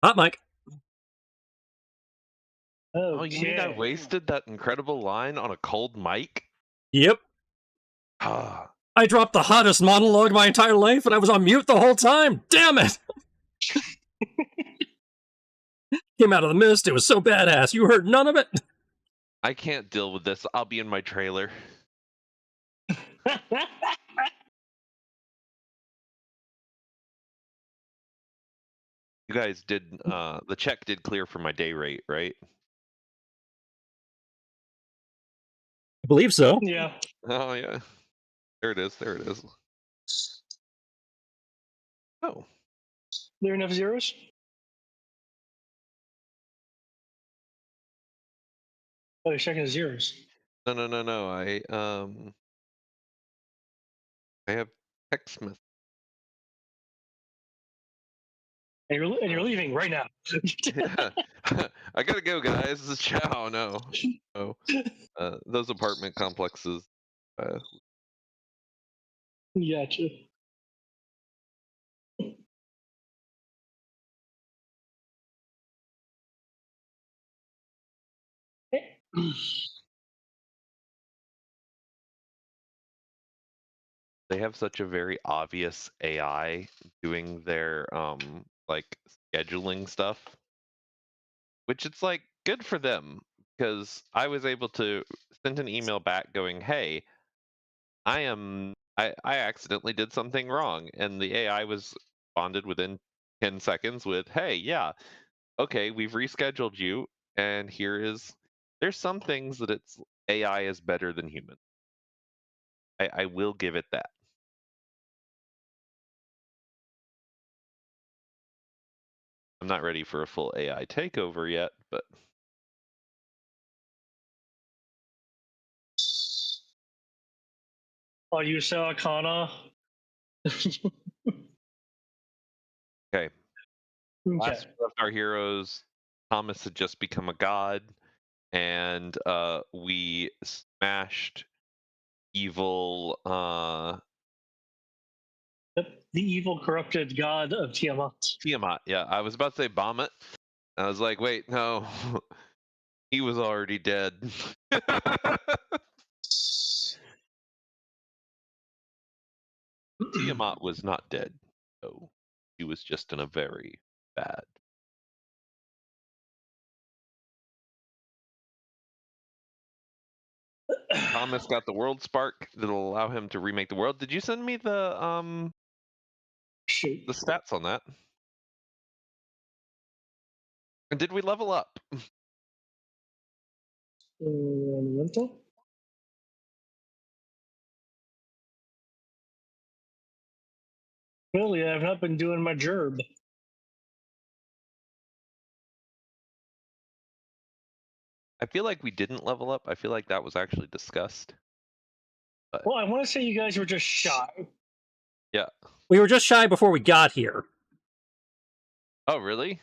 Hot mic. Oh, you mean I Okay. wasted that incredible line on a cold mic? Yep. Ah, I dropped the hottest monologue my entire life, and I was on mute the whole time. Damn it! Came out of the mist. It was so badass. You heard none of it. I can't deal with this. I'll be in my trailer. You guys did, the check did clear for my day rate, right? I believe so. Yeah. Oh, yeah. There it is. There it is. Oh. There enough zeros? Oh, you're checking the zeros. No. I have text message. And you're leaving right now. Yeah. I gotta go, guys. Ciao. No. Those apartment complexes. Gotcha. They have such a very obvious AI doing their like scheduling stuff, which it's like good for them because I was able to send an email back going, "Hey, I accidentally did something wrong," and the AI was responded within 10 seconds with, "Hey, yeah, okay, we've rescheduled you, and there's some things that it's AI is better than human. I will give it that." I'm not ready for a full AI takeover yet, but Oh, you saw Kana? okay. Okay. Last we left our heroes, Thomas had just become a god, and we smashed evil Yep. The evil, corrupted god of Tiamat. Tiamat. Yeah, I was about to say Bahamut. I was like, wait, no, he was already dead. Tiamat was not dead, though. He was just in a very bad. Thomas got the world spark that'll allow him to remake the world. Did you send me the Shoot. stats on that? And did we level up? Mental? Really, I've not been doing my gerb. I feel like we didn't level up. I feel like that was actually discussed. Well, I want to say you guys were just shy. Yeah. We were just shy before we got here. Oh, really?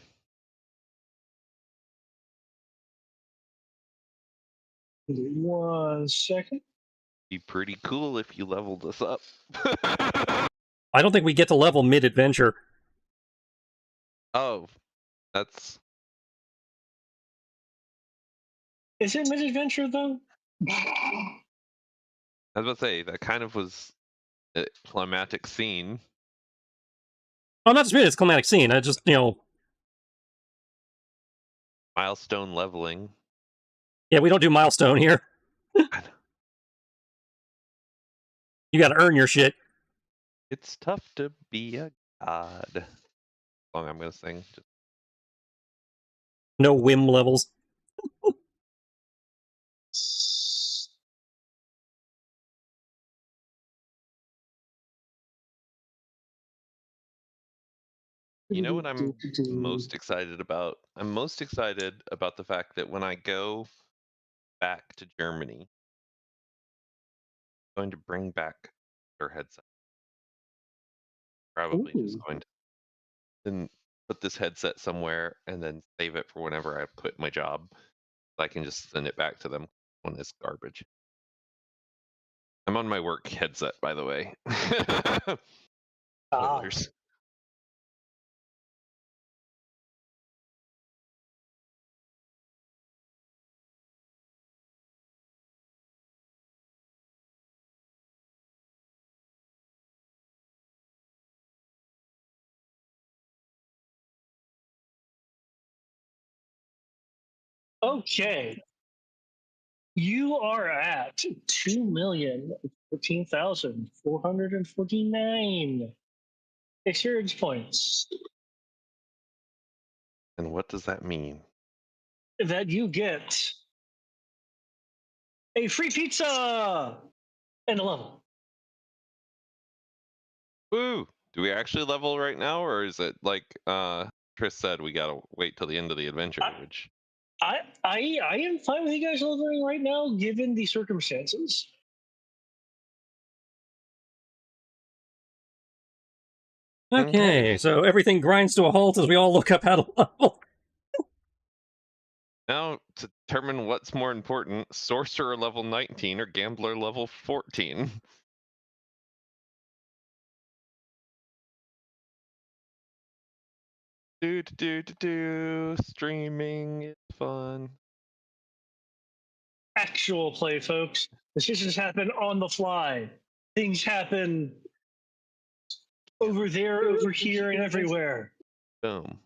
One second. Be pretty cool if you leveled us up. I don't think we get to level mid-adventure. Oh, that's... Is it mid-adventure, though? I was about to say, that kind of was a climatic scene. Oh, not just mid, it's a climatic scene. I just, Milestone leveling. Yeah, we don't do milestone here. You gotta earn your shit. It's tough to be a god. Song I'm gonna sing. Just... No whim levels. You know what I'm most excited about? I'm most excited about the fact that when I go back to Germany, I'm going to bring back their headset. Probably just going to then put this headset somewhere and then save it for whenever I quit my job. I can just send it back to them when it's garbage. I'm on my work headset, by the way. Spoilers. Okay. You are at 2,014,449 experience points And what does that mean? that you get a free pizza and a level. Woo! Do we actually level right now, or is it like Chris said, we gotta wait till the end of the adventure? Which I am fine with you guys leveling right now, given the circumstances. Okay, so everything grinds to a halt as we all look up how to level. now to determine what's more important: sorcerer level 19 or gambler level 14. Streaming is fun. Actual play, folks. Decisions happen on the fly. Things happen over there, over here, and everywhere. Boom.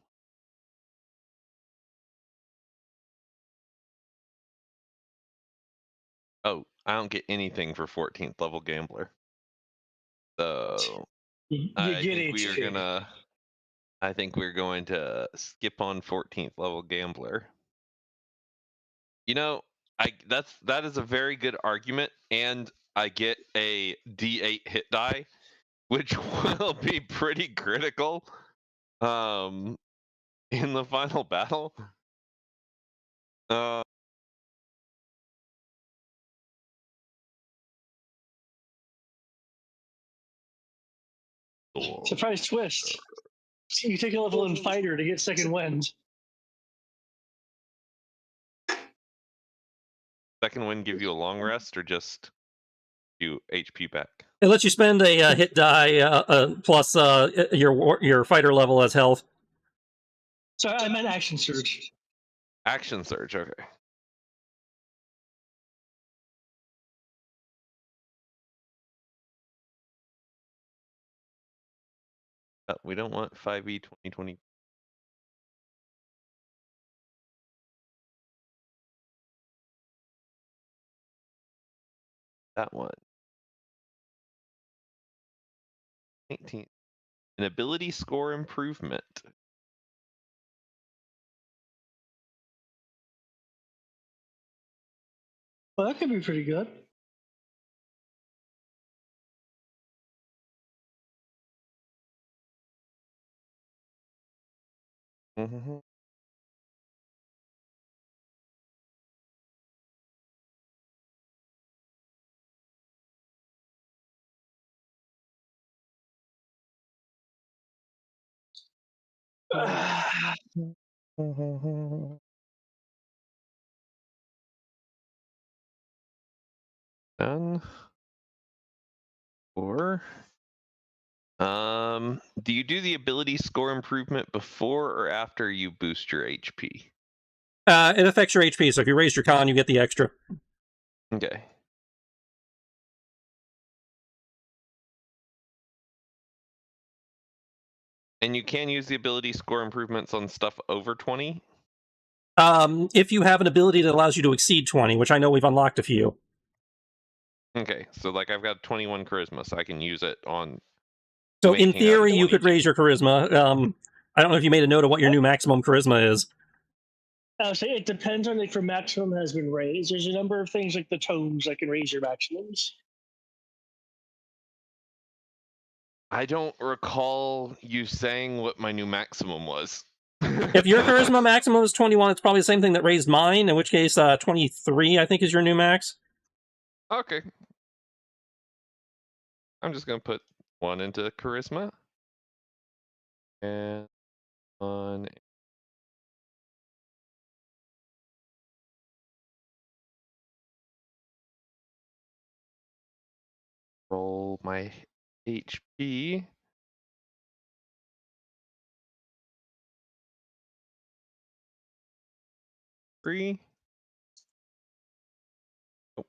Oh, I don't get anything for 14th level gambler. So You I get think we are HP. gonna. I think we're going to skip on 14th level gambler. You know, that is a very good argument, and I get a D8 hit die, which will be pretty critical in the final battle. Surprise twist. You take a level in fighter to get second wind. Second wind give you a long rest, or just you HP back? It lets you spend a hit die plus your fighter level as health. Sorry, I meant action surge. Action surge, okay. We don't want 5e 2020. That one. 19. An ability score improvement. Well, that could be pretty good. Mm-hmm. Done. Or do you do the ability score improvement before or after you boost your HP? It affects your HP, so if you raise your con, you get the extra. Okay. And you can use the ability score improvements on stuff over 20? If you have an ability that allows you to exceed 20, which I know we've unlocked a few. Okay, so like I've got 21 charisma, so I can use it on. So in 18 out of theory, you could 22. raise your charisma. I don't know if you made a note of what your new maximum charisma is. I would say it depends on if your maximum has been raised. There's a number of things like the tomes that can raise your maximums. I don't recall you saying what my new maximum was. If your charisma maximum is 21, it's probably the same thing that raised mine, in which case 23, I think, is your new max. Okay. I'm just going to put 1 into charisma. And 1. Roll my HP. Three. Oh.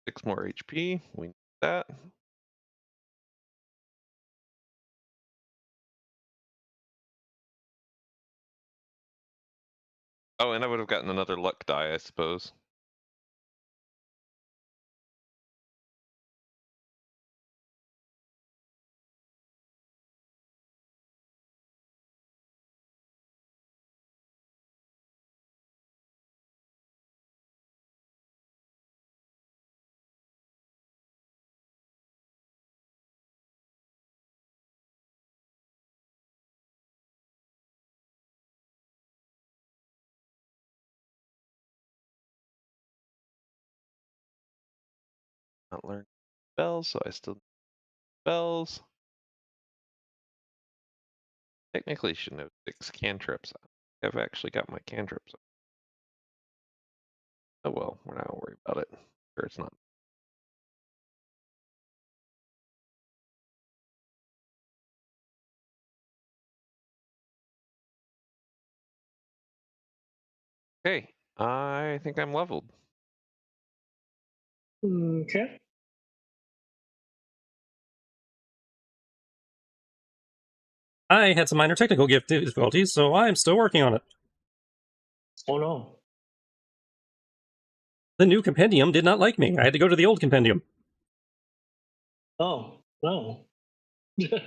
6 more HP. We need that. Oh, and I would have gotten another luck die, I suppose. Not learn spells, so I still need spells. Technically, shouldn't have 6 cantrips. I've actually got my cantrips. Oh well, we're not gonna worry about it. Sure, it's not. Okay, I think I'm leveled. Okay. I had some minor technical difficulties, so I'm still working on it. Oh no. The new compendium did not like me. I had to go to the old compendium. Oh no.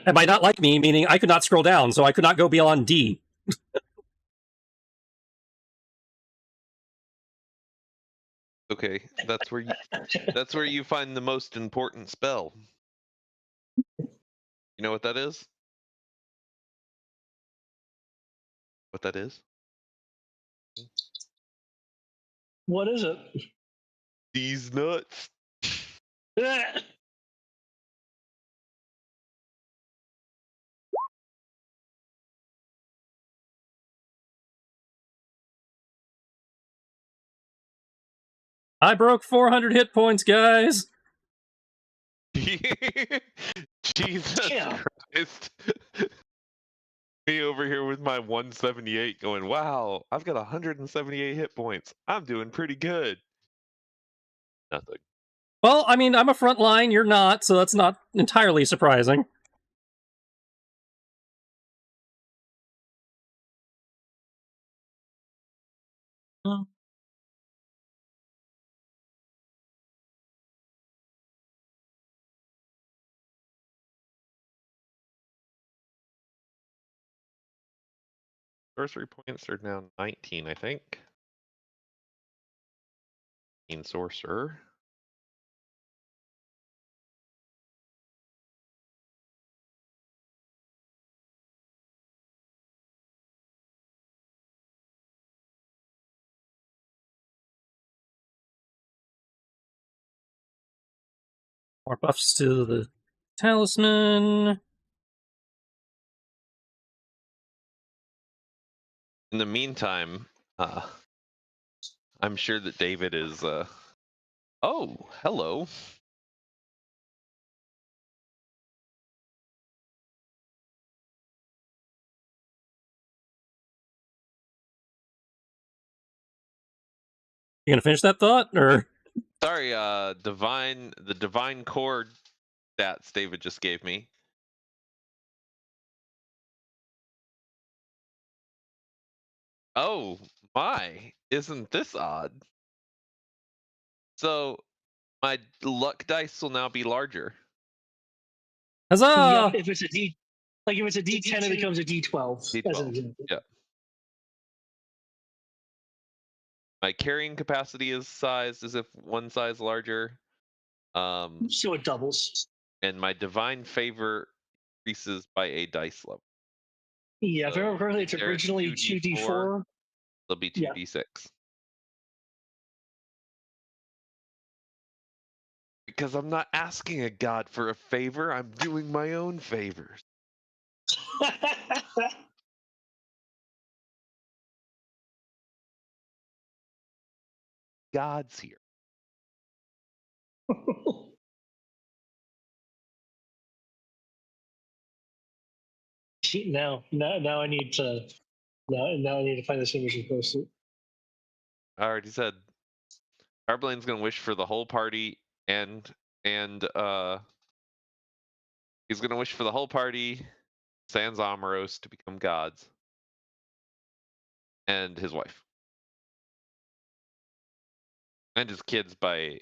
And by not like me, meaning I could not scroll down, so I could not go beyond D. Okay, that's where you find the most important spell. You know what that is? What that is? What is it? These nuts. I broke 400 hit points, guys. Jesus Yeah. Christ. Me over here with my 178 going, wow, I've got 178 hit points. I'm doing pretty good. Nothing. Well, I mean, I'm a front line, you're not, so that's not entirely surprising. Sorcery points are now 19, I think. In sorcerer. More buffs to the talisman. In the meantime, I'm sure that David is oh, hello. You gonna finish that thought, or? Sorry, the divine core stats David just gave me. Oh my, isn't this odd? So my luck dice will now be larger. Huzzah! Yep. If it's a D, like if it's a D10, it becomes a D12. As an D12. example. Yeah. My carrying capacity is sized as if one size larger. So it doubles. And my divine favor increases by a dice level. Yeah. If I So remember correctly, it's instead of originally 2D4. There'll be 2d6. Because I'm not asking a god for a favor, I'm doing my own favors. God's here. Now I need to now I need to find this image and post it. I already said Arblane's gonna wish for the whole party and he's gonna wish for the whole party, sans Amoros, to become gods. And his wife. And his kids by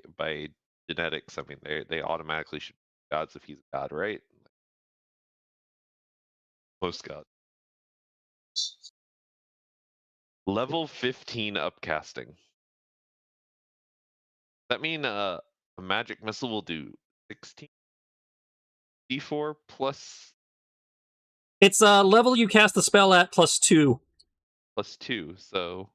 genetics, I mean, they automatically should be gods if he's a god, right? Most gods. Level 15 upcasting. That mean a magic missile will do 16 d4 plus It's a level you cast the spell at +2. +2, so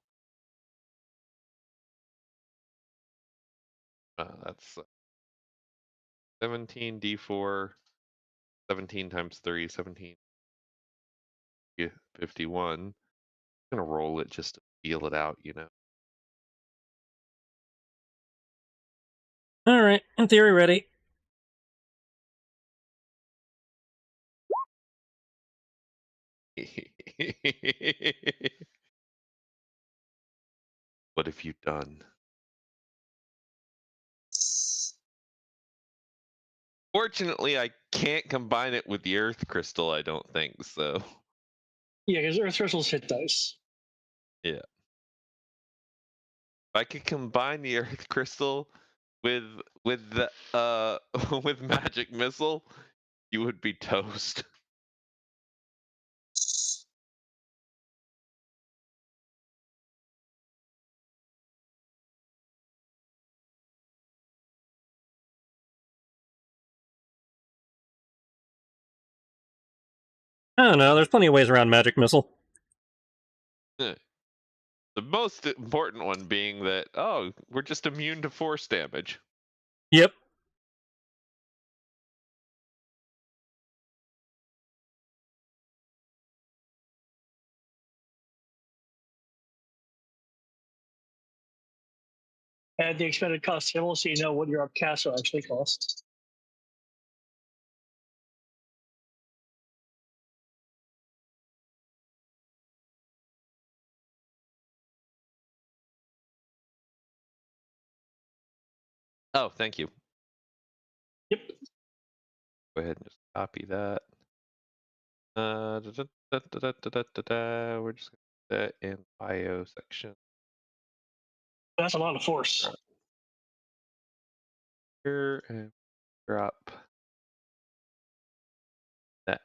that's 17 d4, 17 times 3, 17, 51. I'm gonna roll it just to feel it out, you know. All right, in theory, ready. What have you done? Fortunately, I can't combine it with the Earth Crystal, I don't think, so. Yeah, because Earth crystals hit dice. Yeah. If I could combine the Earth Crystal with the with Magic Missile, you would be toast. I don't know. There's plenty of ways around magic missile. The most important one being that, oh, we're just immune to force damage. Yep. Add the expended cost table so you know what your upcast will actually cost. Oh, thank you. Yep. Go ahead and just copy that. We're just gonna put that in bio section. That's a lot of force. Here and drop that.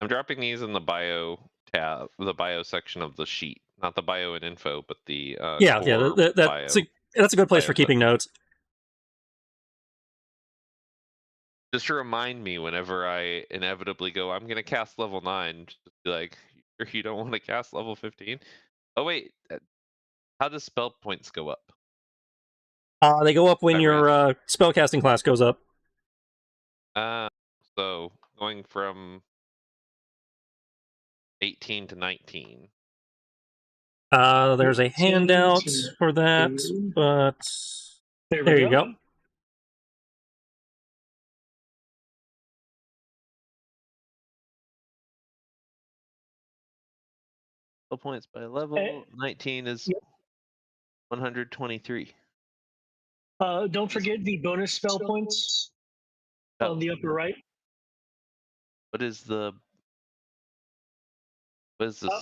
I'm dropping these in the bio tab, the bio section of the sheet, not the bio and info, but the Yeah, core yeah. bio. That's a good place bio for keeping section. notes. Just to remind me whenever I inevitably go, I'm gonna cast level 9. Just be like, you don't want to cast level 15? Oh wait, how does spell points go up? They go up when I your spellcasting class goes up. So going from 18 to 19. There's a handout for that, but there you go. Spell points by level. 19 is 123. Don't forget the bonus spell points on the upper right. What does the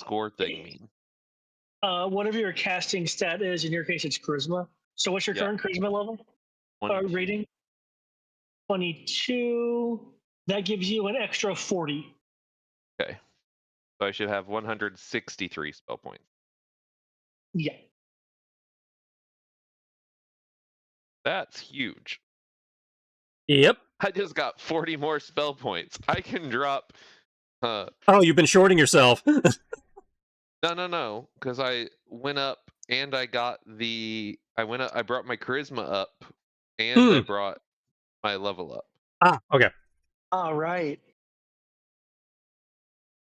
score thing mean? Whatever your casting stat is, in your case, it's charisma. So what's your current charisma level? Rating? 22. That gives you an extra 40. Okay. So I should have 163 spell points. Yeah. That's huge. Yep. I just got 40 more spell points. I can drop. Oh, you've been shorting yourself. No, because I went up and I got the. I brought my charisma up, and I brought my level up. Ah, okay. All right.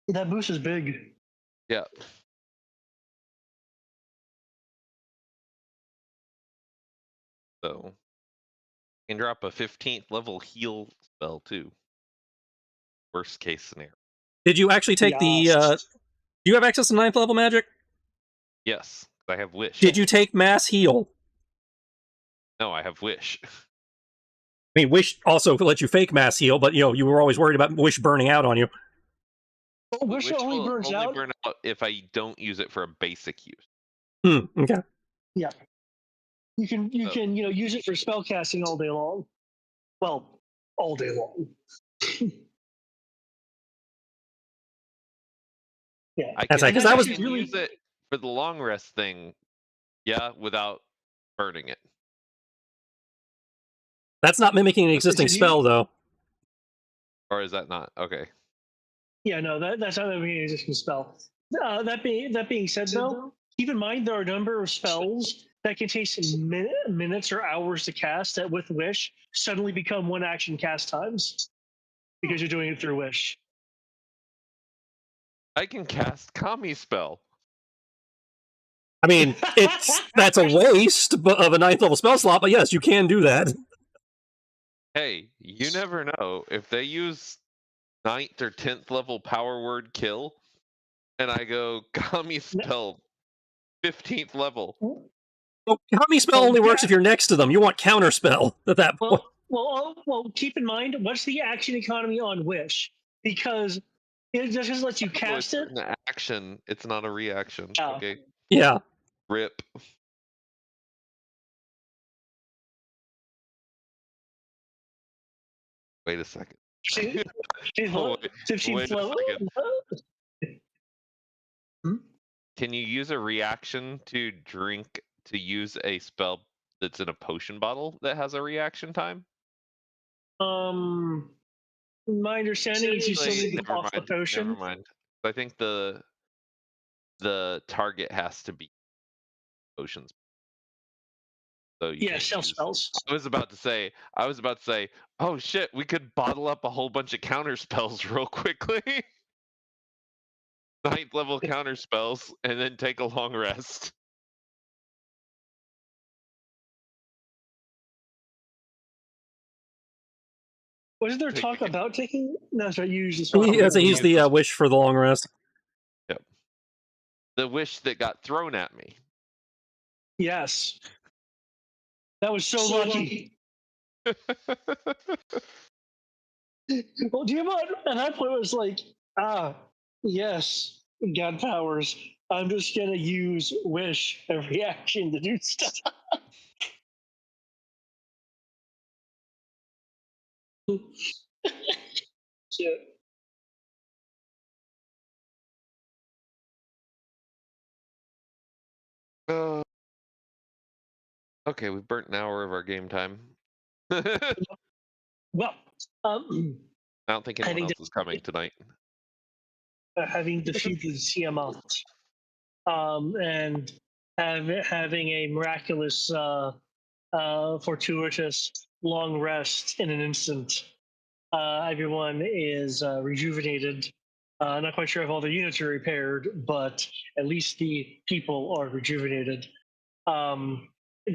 That boost is big. Yeah. So, I can drop a 15th level heal spell too. Worst case scenario. Did you actually take the? Do you have access to 9th level magic? Yes, I have wish. Did you take mass heal? No, I have wish. I mean, wish also could let you fake mass heal, but you were always worried about wish burning out on you. Wish only burns out if I don't use it for a basic use. Okay. Yeah. You can use it for spell casting all day long. Well, all day long. Yeah, I That's can, right, 'cause that I was- can use it for the long rest thing, yeah, without burning it. That's not mimicking an existing spell, though. Or is that not? Okay. Yeah, no, that's not an existing spell. That being said, though, keep in mind there are a number of spells that can take minutes or hours to cast that, with Wish, suddenly become one action cast times because you're doing it through Wish. I can cast Kami spell. I mean, that's a waste of a 9th level spell slot, but yes, you can do that. Hey, you never know. If they use 9th or 10th level power word kill, and I go Kami spell 15th level. Well, Kami spell only works if you're next to them. You want counter spell at that point. Well, keep in mind, what's the action economy on Wish? Because it just lets you cast it. It's an action. It's not a reaction. Oh. Okay. Yeah. Rip. Wait a second. Can you use a reaction to use a spell that's in a potion bottle that has a reaction time? My understanding is you still need to off the potion. Never mind. I think the target has to be potions. So yeah, self spells. I was about to say, oh shit, we could bottle up a whole bunch of counter spells real quickly. 9th level counter spells, and then take a long rest. Wasn't there talk about taking? No, sorry, you use this. Yes, I use the wish for the long rest. Yep. The wish that got thrown at me. Yes. That was so lucky. Well, do you know what? At that point, it was like, yes, God powers. I'm just gonna use wish and reaction to do stuff. Shit. Okay, we've burnt an hour of our game time. Well, I don't think anyone else is coming tonight. Having defeated Tiamat, and having a miraculous, fortuitous long rest in an instant, everyone is rejuvenated. Not quite sure if all the units are repaired, but at least the people are rejuvenated.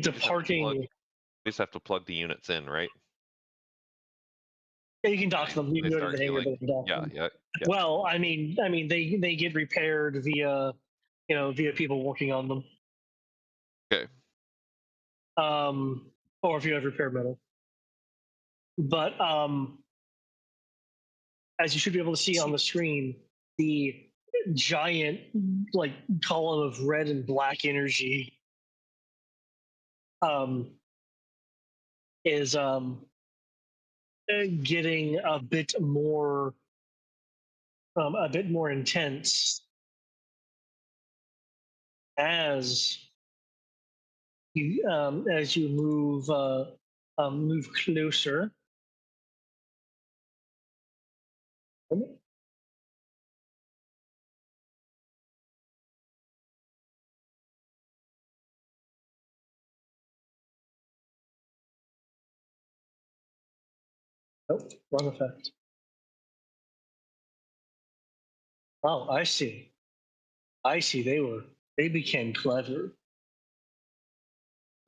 Departing. We just have to plug the units in, right? Yeah, you can dock them. You can go to the hangar and dock them. Yeah. Well, I mean, they get repaired via people working on them. Okay. Or if you have repair metal. But as you should be able to see on the screen, the giant column of red and black energy is getting a bit more intense as you move closer. Nope, wrong effect. Oh, I see. They became clever.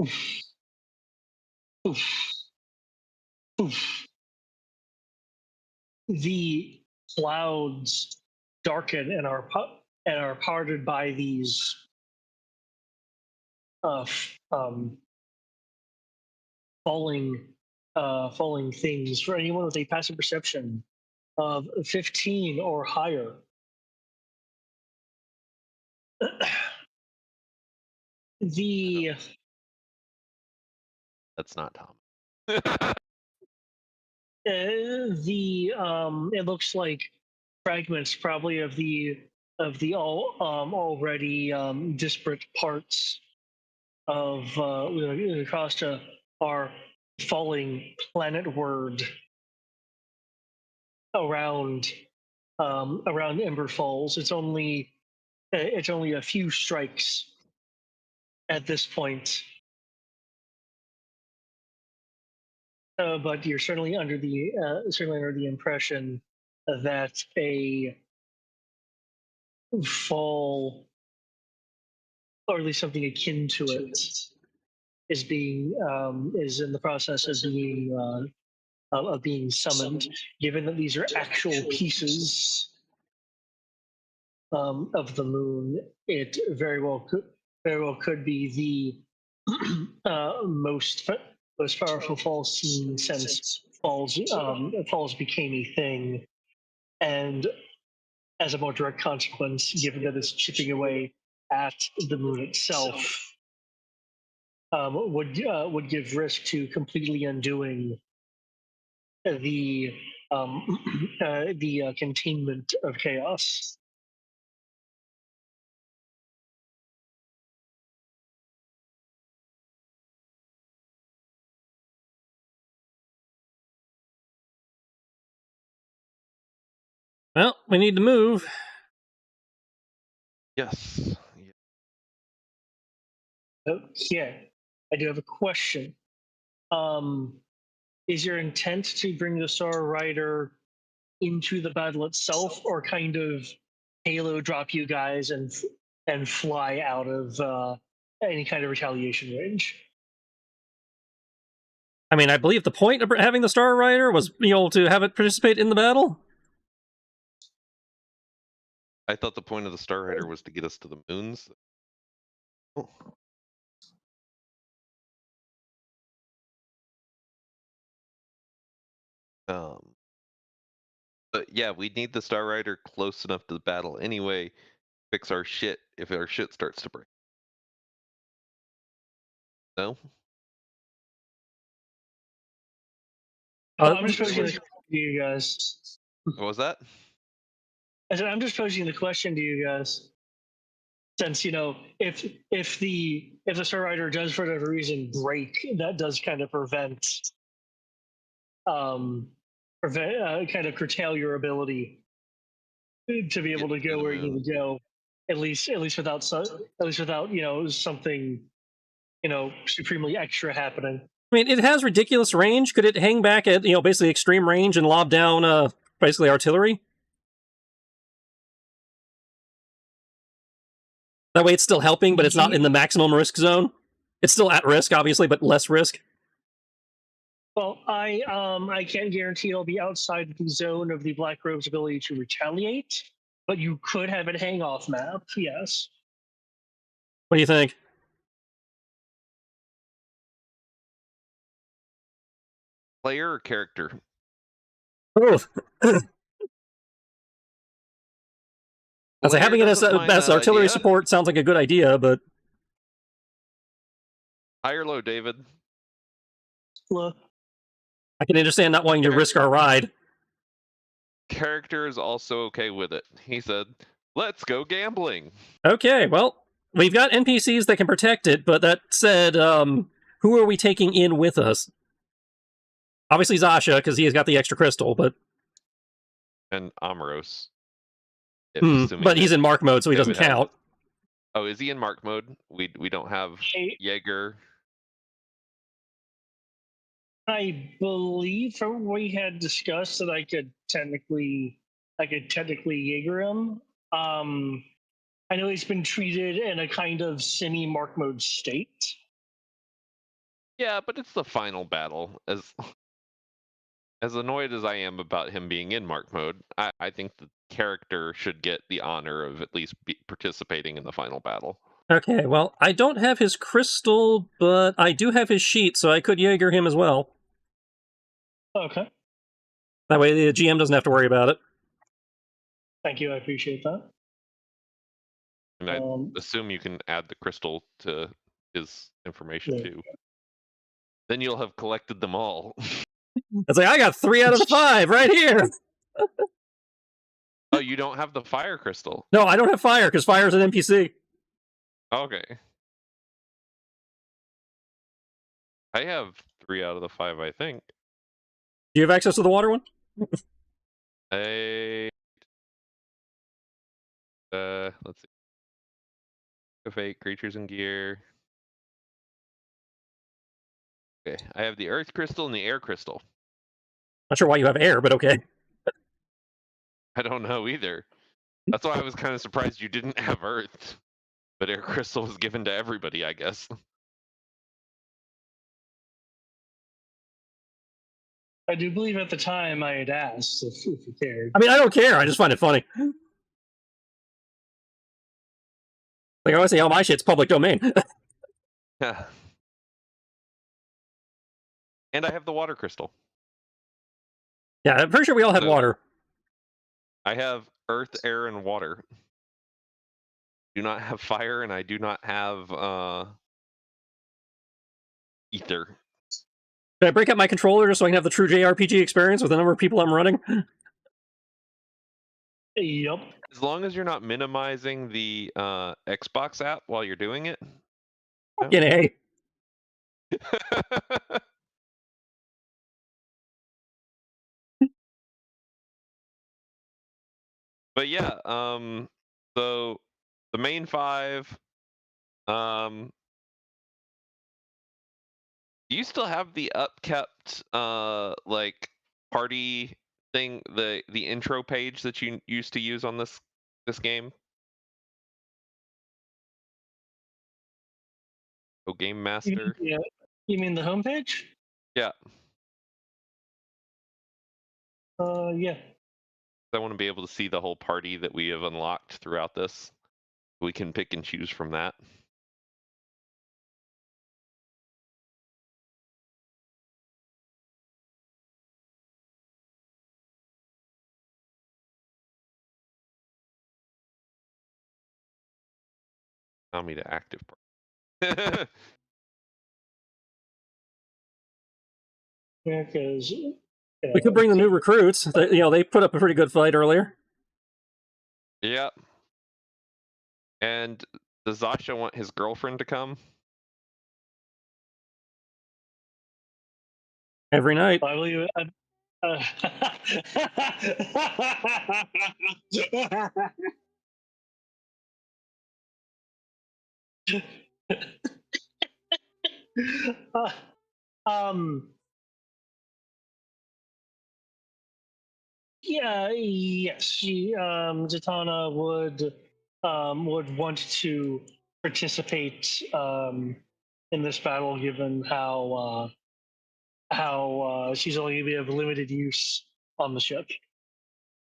Oof. Oof. Oof. The clouds darken and are parted by these falling things. For anyone with a passive perception of 15 or higher, the That's not Tom. It looks like fragments probably of the already disparate parts of Claustra are falling planetward around Ember Falls. It's only a few strikes at this point. But you're certainly under the impression that a fall, or at least something akin to it, is in the process of being summoned. Given that these are actual pieces of the moon, it very well could be the most powerful fall seen since falls became a thing, and as a more direct consequence, given that it's chipping away at the moon itself, would give risk to completely undoing the containment of chaos. Well, we need to move. Yes. Okay, I do have a question. Is your intent to bring the Star Rider into the battle itself, or kind of halo drop you guys and fly out of any kind of retaliation range? I mean, I believe the point of having the Star Rider was, to have it participate in the battle. I thought the point of the Star Rider was to get us to the moons. Oh. But yeah, we need the Star Rider close enough to the battle anyway. Fix our shit if our shit starts to break. No? I'm just posing the question to you guys. What was that? I said I'm just posing the question to you guys. Since if the Star Rider does for whatever reason break, that does kind of prevent kind of curtail your ability to be able to go where you need to go, at least without something supremely extra happening. I mean, it has ridiculous range. Could it hang back at basically extreme range and lob down basically artillery? That way, it's still helping, but it's not in the maximum risk zone. It's still at risk, obviously, but less risk. Well, I can't guarantee it'll be outside the zone of the Black Robe's ability to retaliate, but you could have it hang off map. Yes. What do you think? Player or character? Both. I'd say having it as artillery idea. support sounds like a good idea, but High or low, David? Look, I can understand not wanting to risk our ride. Character is also okay with it. He said, "Let's go gambling." Okay, well, we've got NPCs that can protect it, but that said, who are we taking in with us? Obviously Zasha, because he has got the extra crystal, but... And Amaros. But he's in Mark mode, so he doesn't count. Oh, is he in Mark mode? We don't have Jaeger. I believe from what we had discussed that I could technically Jaeger him. I know he's been treated in a kind of semi-Mark mode state. Yeah, but it's the final battle. As annoyed as I am about him being in Mark mode, I think the character should get the honor of at least participating in the final battle. Okay, well, I don't have his crystal, but I do have his sheet, so I could Jaeger him as well. Okay. That way the GM doesn't have to worry about it. Thank you, I appreciate that. And I assume you can add the crystal to his information too. Then you'll have collected them all. It's like, I got 3 out of the 5 right here. Oh, you don't have the fire crystal? No, I don't have fire, because fire is an NPC. Okay. I have 3 out of the 5, I think. Do you have access to the water one? Let's see. Fate, creatures and gear. Okay, I have the earth crystal and the air crystal. Not sure why you have air, but okay. I don't know either. That's why I was kind of surprised you didn't have earth. But air crystal was given to everybody, I guess. I do believe at the time I had asked if you cared. I mean, I don't care. I just find it funny. Like I always say, all my shit's public domain. Yeah. And I have the water crystal. Yeah, I'm pretty sure we all have water. I have earth, air, and water. Do not have fire, and I do not have ether. Should I break out my controller just so I can have the true JRPG experience with the number of people I'm running? Yep. As long as you're not minimizing the Xbox app while you're doing it. Fucking A. But yeah, so the main 5, do you still have the upkept like party thing, the intro page that you used to use on this game? Oh, Game Master. Yeah. You mean the homepage? Yeah. Yeah. I want to be able to see the whole party that we have unlocked throughout this. We can pick and choose from that. Allow me to active party. Yeah, because We could bring the new recruits. They put up a pretty good fight earlier. Yeah. And does Zasha want his girlfriend to come? Every night. I believe it. Um. Yeah. Yes. Zatanna would want to participate in this battle, given how she's only going to be of limited use on the ship.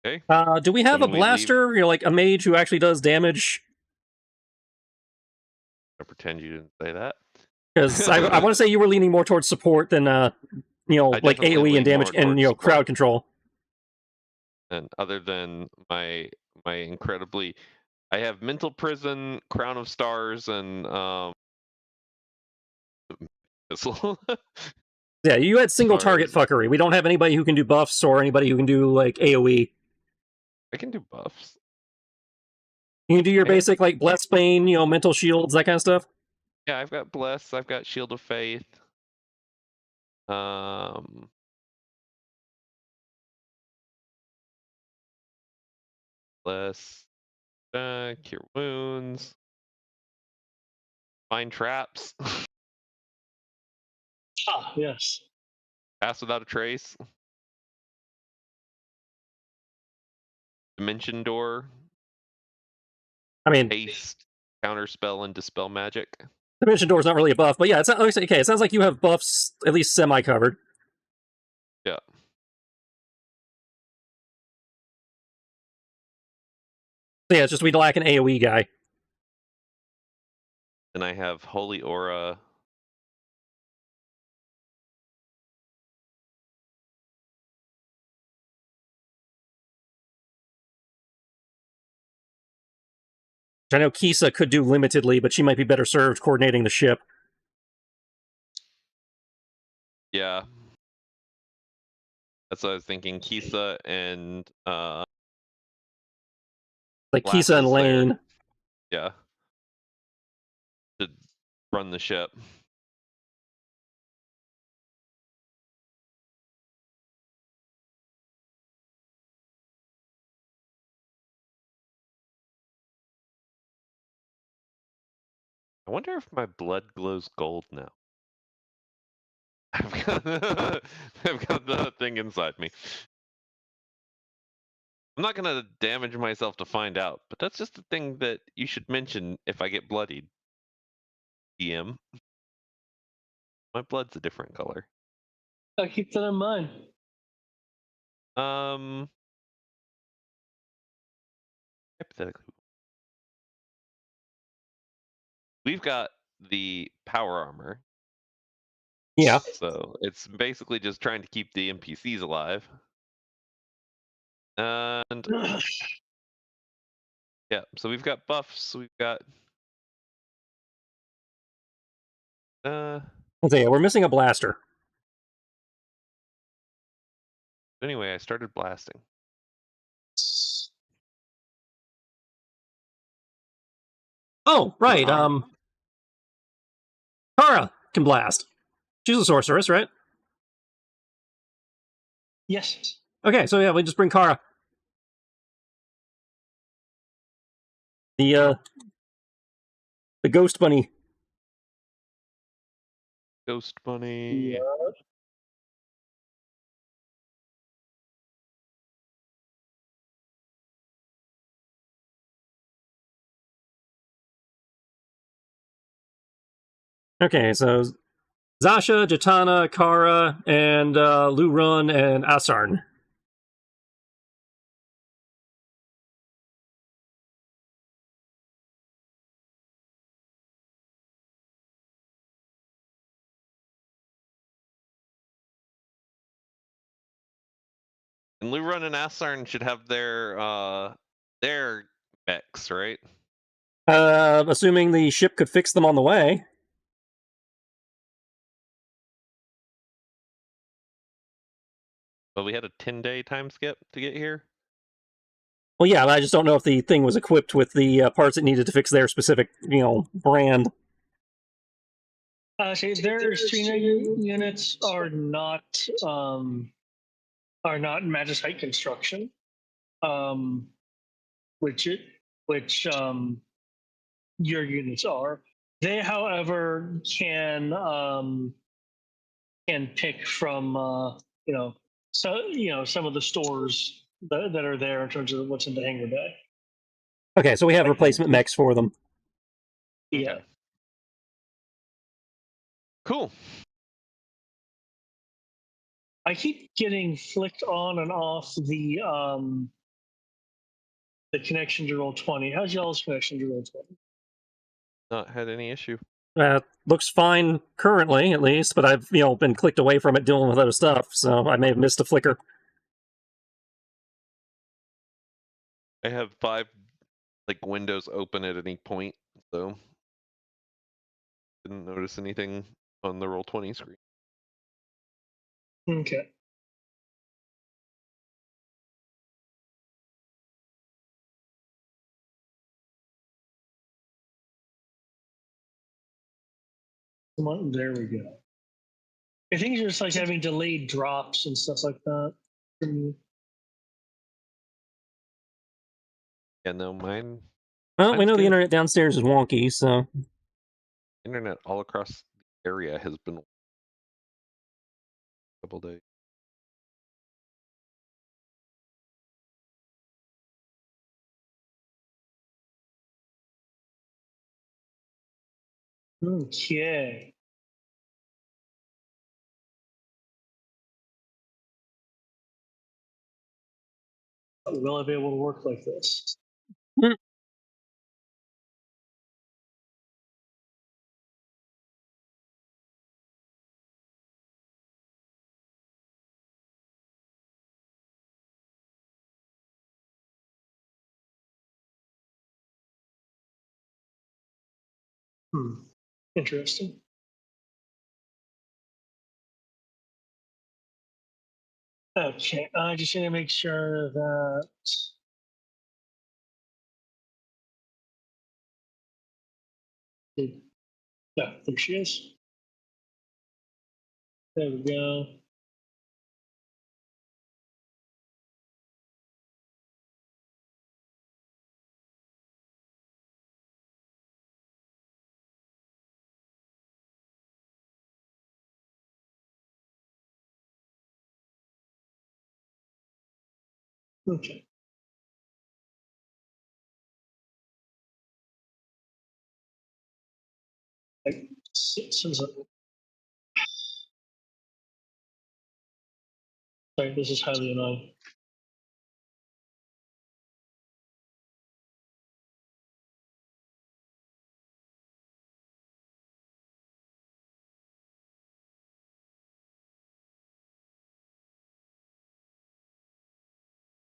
Okay. Do we have Then a we blaster? Like a mage who actually does damage? I pretend you didn't say that. Because I want to say you were leaning more towards support than like definitely AoE lean and damage more and towards crowd support. control. And other than my incredibly, I have Mental Prison, Crown of Stars, and missile. Yeah, you had single target Stars. fuckery. We don't have anybody who can do buffs or anybody who can do like AoE. I can do buffs. You can do your basic like Bless Bane, mental shields, that kind of stuff. Yeah, I've got Bless, I've got Shield of Faith. Bless, Cure Wounds, Find Traps. Ah, yes. Pass Without a Trace. Dimension Door. I mean, Haste, Counterspell, and Dispel Magic. Dimension Door is not really a buff, but yeah, it's not, okay. It sounds like you have buffs at least semi-covered. Yeah. So yeah, it's just we lack an AoE guy. Then I have Holy Aura. I know Kisa could do limitedly, but she might be better served coordinating the ship. Yeah. That's what I was thinking. Kisa and Like Lass Kisa and is there. Lane. Yeah. To run the ship. I wonder if my blood glows gold now. I've got the thing inside me. I'm not gonna damage myself to find out, but that's just a thing that you should mention if I get bloodied. DM. My blood's a different color. I'll keep that in mind. Hypothetically. We've got the power armor. Yeah. So it's basically just trying to keep the NPCs alive. And yeah, so we've got buffs, we've got Let's see, we're missing a blaster. anyway, I started blasting. Oh, right. Kara can blast. She's a sorceress, right? Yes. Okay, so yeah, we just bring Kara. The ghost bunny. Ghost bunny. Yeah. Okay, so Zasha, Jatana, Kara, and Lurun and Asarn. And Lurun and Asarn should have their mechs, right? Assuming the ship could fix them on the way. But we had a 10-day time skip to get here. Well, yeah, I just don't know if the thing was equipped with the parts it needed to fix their specific, brand. See, their Strina units are not magicite construction, which your units are. They, however, can pick from some of the stores that are there in terms of what's in the hangar bay. Okay, so we have replacement mechs for them. Yeah. Okay. Cool. I keep getting flicked on and off the connection to Roll20. How's y'all's connection to Roll20? Not had any issue. Looks fine currently, at least, but I've been clicked away from it dealing with other stuff, so I may have missed a flicker. I have 5 windows open at any point, so didn't notice anything on the Roll20 screen. Okay. Come on, there we go. I think it's just like having delayed drops and stuff like that. Yeah, no, mine. Well, we Mine's know the good. internet downstairs is wonky, so Internet all across the area has been a couple days. Okay. Will I be able to work like this? Interesting. Okay, I just need to make sure that. Yeah, there she is. There we go. Okay. Sorry, this is highly annoying.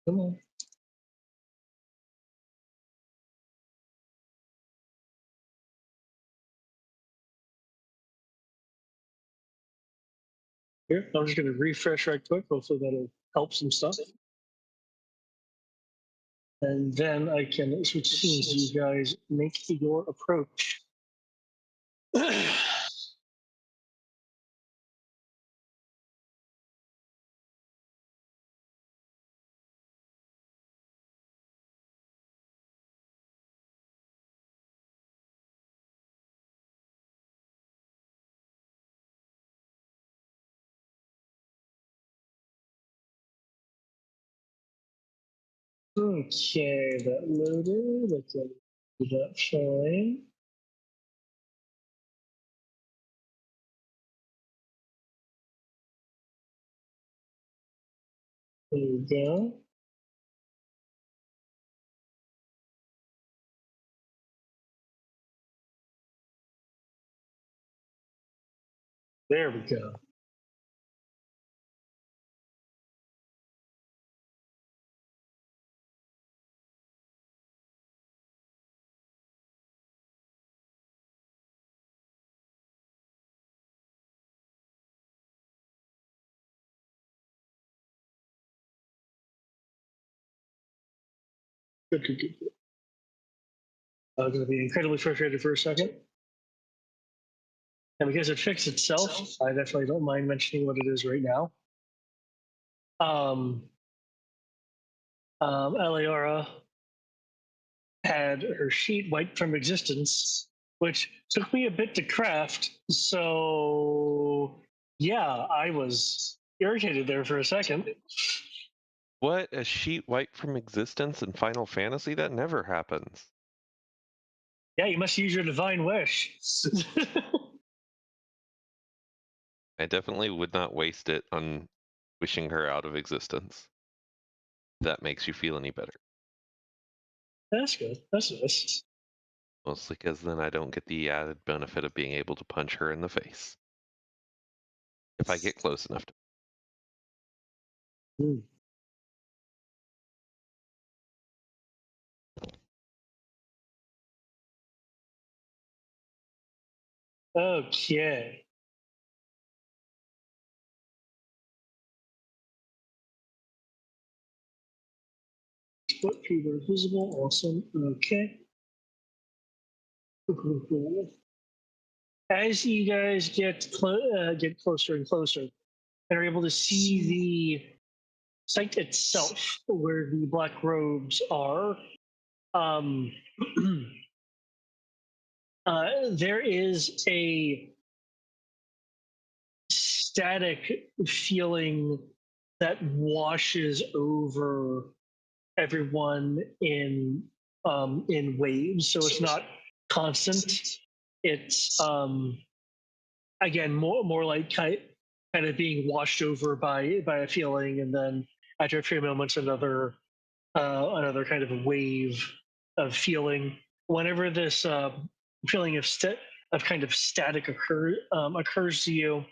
Come on. Here, I'm just going to refresh right quick. Hopefully that'll help some stuff. And then I can switch scenes. You guys make your approach. Okay, that loaded. Okay, that fine. There we go. There we go. Good, good, good. I'm going to be incredibly frustrated for a second. And because it fixed itself, I definitely don't mind mentioning what it is right now. Eliora had her sheet wiped from existence, which took me a bit to craft. So, yeah, I was irritated there for a second. What? A sheet wiped from existence in Final Fantasy? That never happens. Yeah, you must use your divine wish. I definitely would not waste it on wishing her out of existence. If that makes you feel any better. That's good. That's nice. Mostly because then I don't get the added benefit of being able to punch her in the face. If I get close enough to. Mm. Okay. Split fever visible. Awesome. Okay. As you guys get closer and closer, and are able to see the site itself, where the black robes are, there is a static feeling that washes over everyone in waves. So it's not constant. It's again more like kind of being washed over by a feeling, and then after a few moments another kind of a wave of feeling. Whenever this feeling of kind of static occurs to you,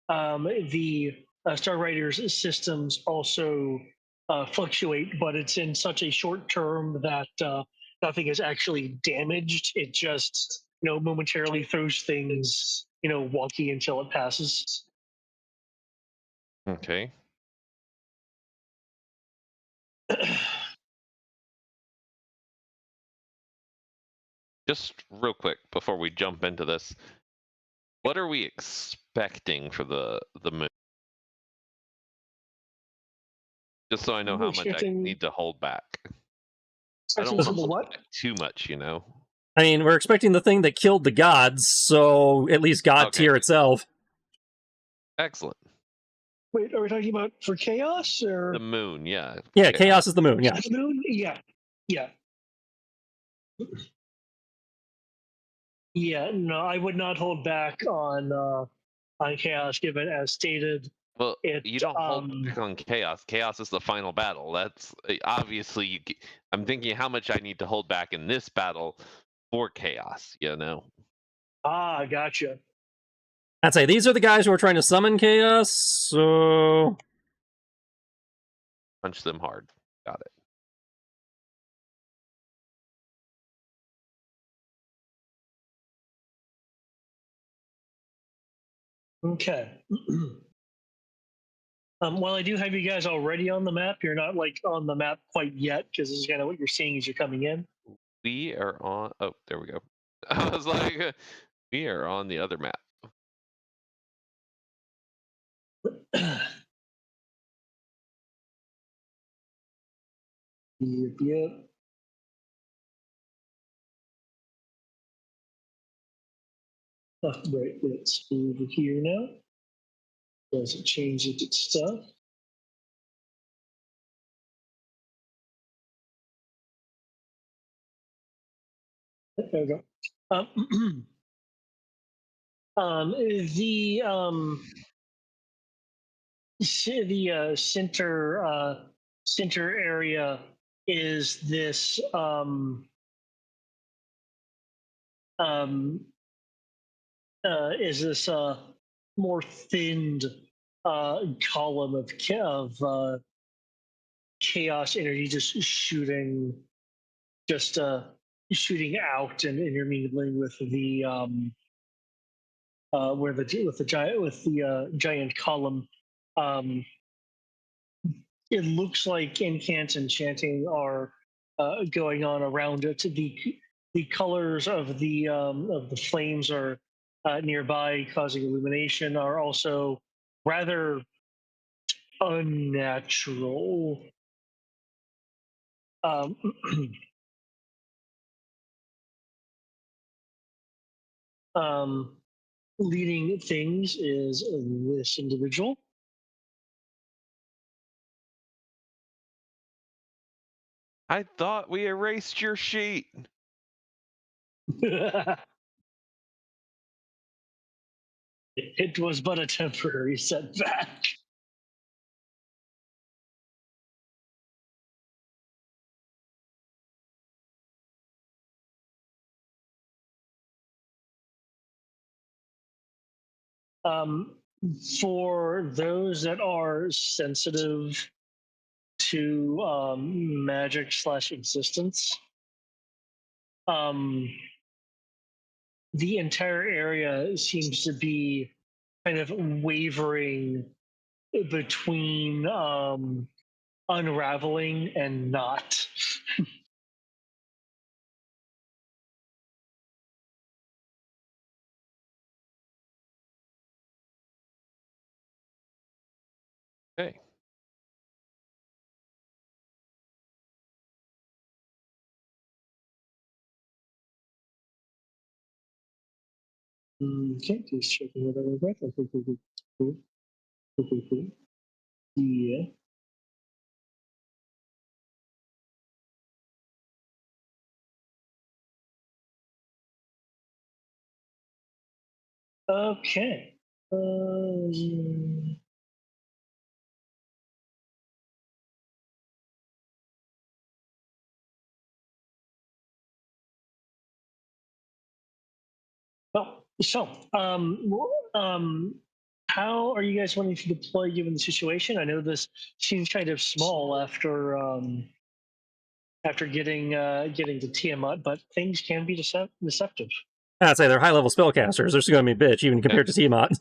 the Star Raiders systems also fluctuate, but it's in such a short term that nothing is actually damaged. It just momentarily throws things wonky until it passes. Okay. just real quick before we jump into this, what are we expecting for the moon? Just so I know how much I need to hold back. I don't want to hold back too much, you know. I mean, we're expecting the thing that killed the gods, so at least God tier itself. Excellent. Wait, are we talking about for chaos or the moon? Yeah. Yeah, chaos is the moon. Yeah. The moon. Yeah. Yeah. Yeah. No, I would not hold back on chaos, given as stated. Well, you don't hold back on chaos. Chaos is the final battle. That's obviously. I'm thinking how much I need to hold back in this battle for chaos. You know. Ah, gotcha. I'd say these are the guys who are trying to summon chaos. So punch them hard. Got it. Okay. While I do have you guys already on the map, you're not like on the map quite yet, because this is kind of what you're seeing as you're coming in. We are on. Oh, there we go. I was like, we are on the other map. Yep. Oh, right, let's move it here now. Does it change its stuff? There we go. The center area is this more thinned column of chaos energy just shooting out and intermingling with the giant column. It looks like incants and chanting are going on around it. The colors of the flames are nearby, causing illumination. Are also rather unnatural. Leading things is this individual. I thought we erased your sheet. It was but a temporary setback. For those that are sensitive to magic / existence, the entire area seems to be kind of wavering between unraveling and not. Hey. Okay, just checking it over breath. Cool. Yeah. Okay. How are you guys wanting to deploy given the situation? I know this seems kind of small after getting to Tiamat, but things can be deceptive. I'd say they're high-level spellcasters. They're still going to be a bitch, even compared to Tiamat.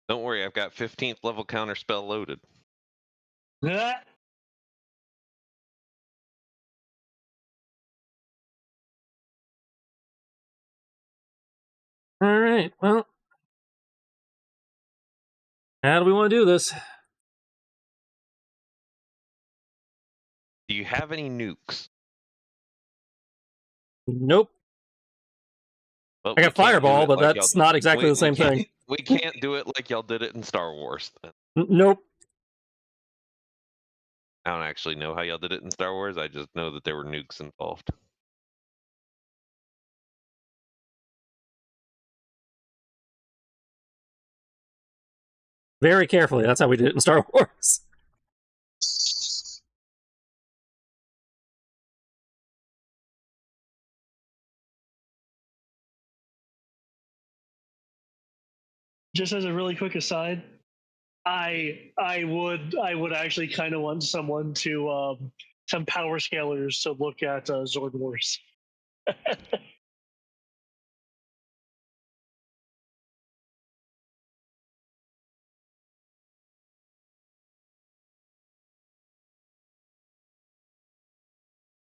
Don't worry, I've got 15th level counterspell loaded. right. Well, how do we want to do this? Do you have any nukes? Nope. Well, I got we can't do Fireball, it but like that's y'all- not exactly the same thing. We can't do it like y'all did it in Star Wars. Nope. I don't actually know how y'all did it in Star Wars. I just know that there were nukes involved. Very carefully. That's how we did it in Star Wars. Just as a really quick aside, I would actually kind of want someone to some power scalers to look at Zord Wars.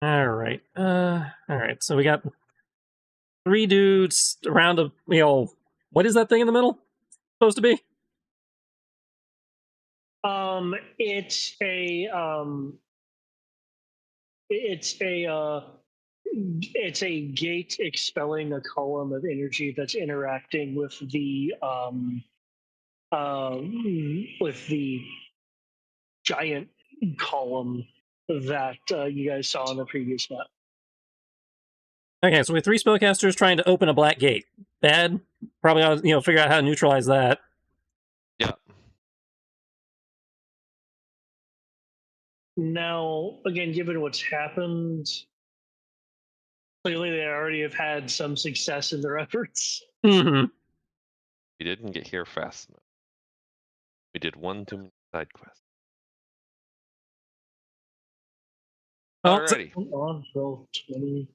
All right. All right. So we got 3 dudes around a, what is that thing in the middle supposed to be? It's a gate expelling a column of energy that's interacting with the giant column that you guys saw on the previous map. Okay, so we have 3 spellcasters trying to open a black gate. Bad. Probably ought to, figure out how to neutralize that. Yeah. Now, again, given what's happened, clearly they already have had some success in their efforts. Mm-hmm. We didn't get here fast enough. We did one too many side quests. Oh, Alrighty. On roll 20.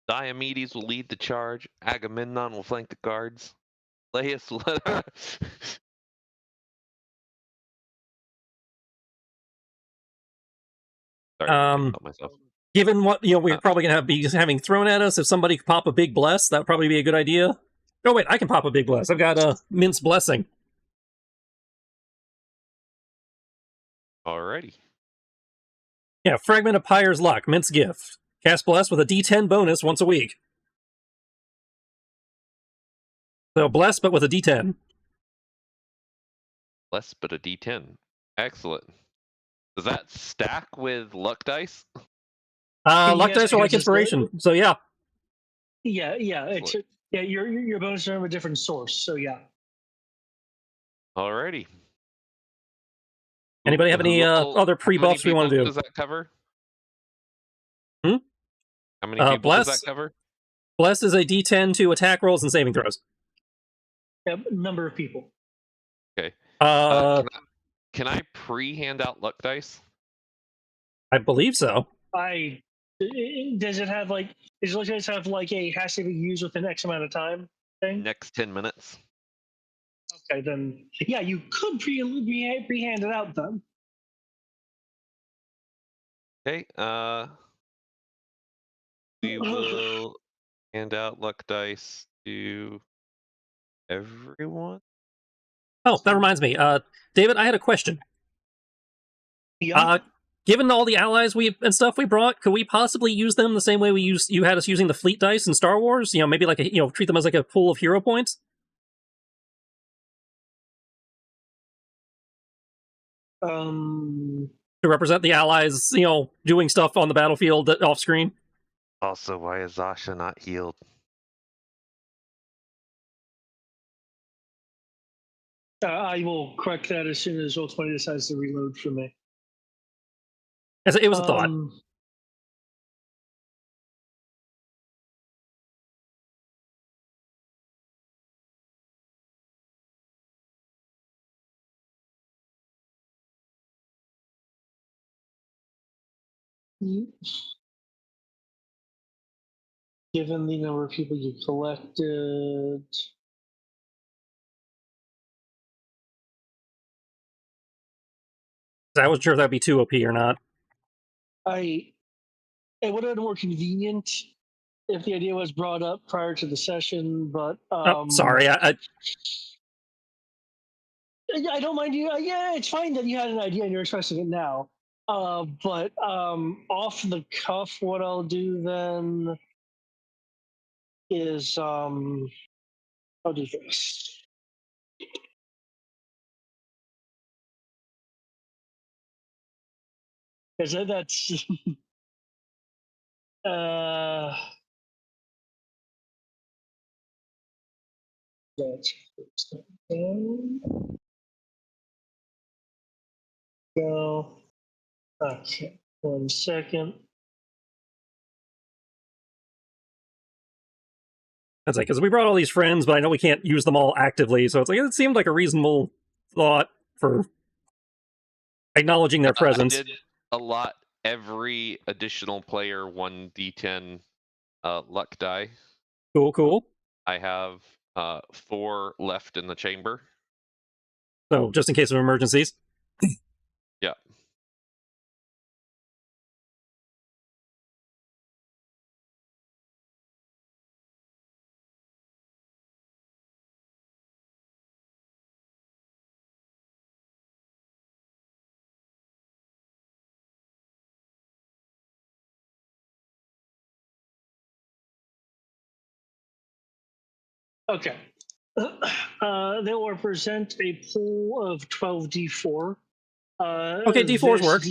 Diomedes will lead the charge. Agamemnon will flank the guards. Laius will let Sorry, I can't help myself. Given what we're probably gonna be having thrown at us, if somebody could pop a big bless, that would probably be a good idea. Oh wait, I can pop a big bless. I've got a Mince Blessing. Alrighty. Yeah, Fragment of Pyre's Luck, Mince Gift. Cast Bless with a D10 bonus once a week. So bless, but with a D10. Less but a D10. Excellent. Does that stack with luck dice? Luck Yes, dice are like because it's inspiration, so yeah. Yeah, it's your bonus are from a different source, so yeah. Alrighty. Anybody have any other pre-buffs we want to do? Does that cover? Hmm? How many people does Bless? that cover? Bless is a D10 to attack rolls and saving throws. Number of people. Okay. Can I pre-hand out luck dice? I believe so. Does it have like? Does luck dice have like a has to be used within X amount of time thing? Next 10 minutes. Okay, then yeah, you could pre-hand it out then. Okay. We will hand out luck dice to everyone. Oh, that reminds me. David, I had a question. Yeah. Given all the allies we brought, could we possibly use them the same way you had us using the fleet dice in Star Wars? Maybe like treat them as like a pool of hero points. Um. To represent the allies, doing stuff on the battlefield off screen. Also, why is Zasha not healed? I will correct that as soon as Roll20 decides to reload for me. It was a thought. Given the number of people you collected. I wasn't sure if that'd be too OP or not. It would have been more convenient if the idea was brought up prior to the session, but sorry. I don't mind you. Yeah, it's fine that you had an idea and you're expressing it now. But off the cuff, what I'll do then is I'll do this. Because that's that's go. Okay, 1 second. That's like, because we brought all these friends, but I know we can't use them all actively, so it's like, it seemed like a reasonable thought for acknowledging their presence. I did allot every additional player 1d10 luck die. Cool. I have 4 left in the chamber. So, just in case of emergencies. Yeah. Okay. They will represent a pool of 12d4. Okay, D4s work.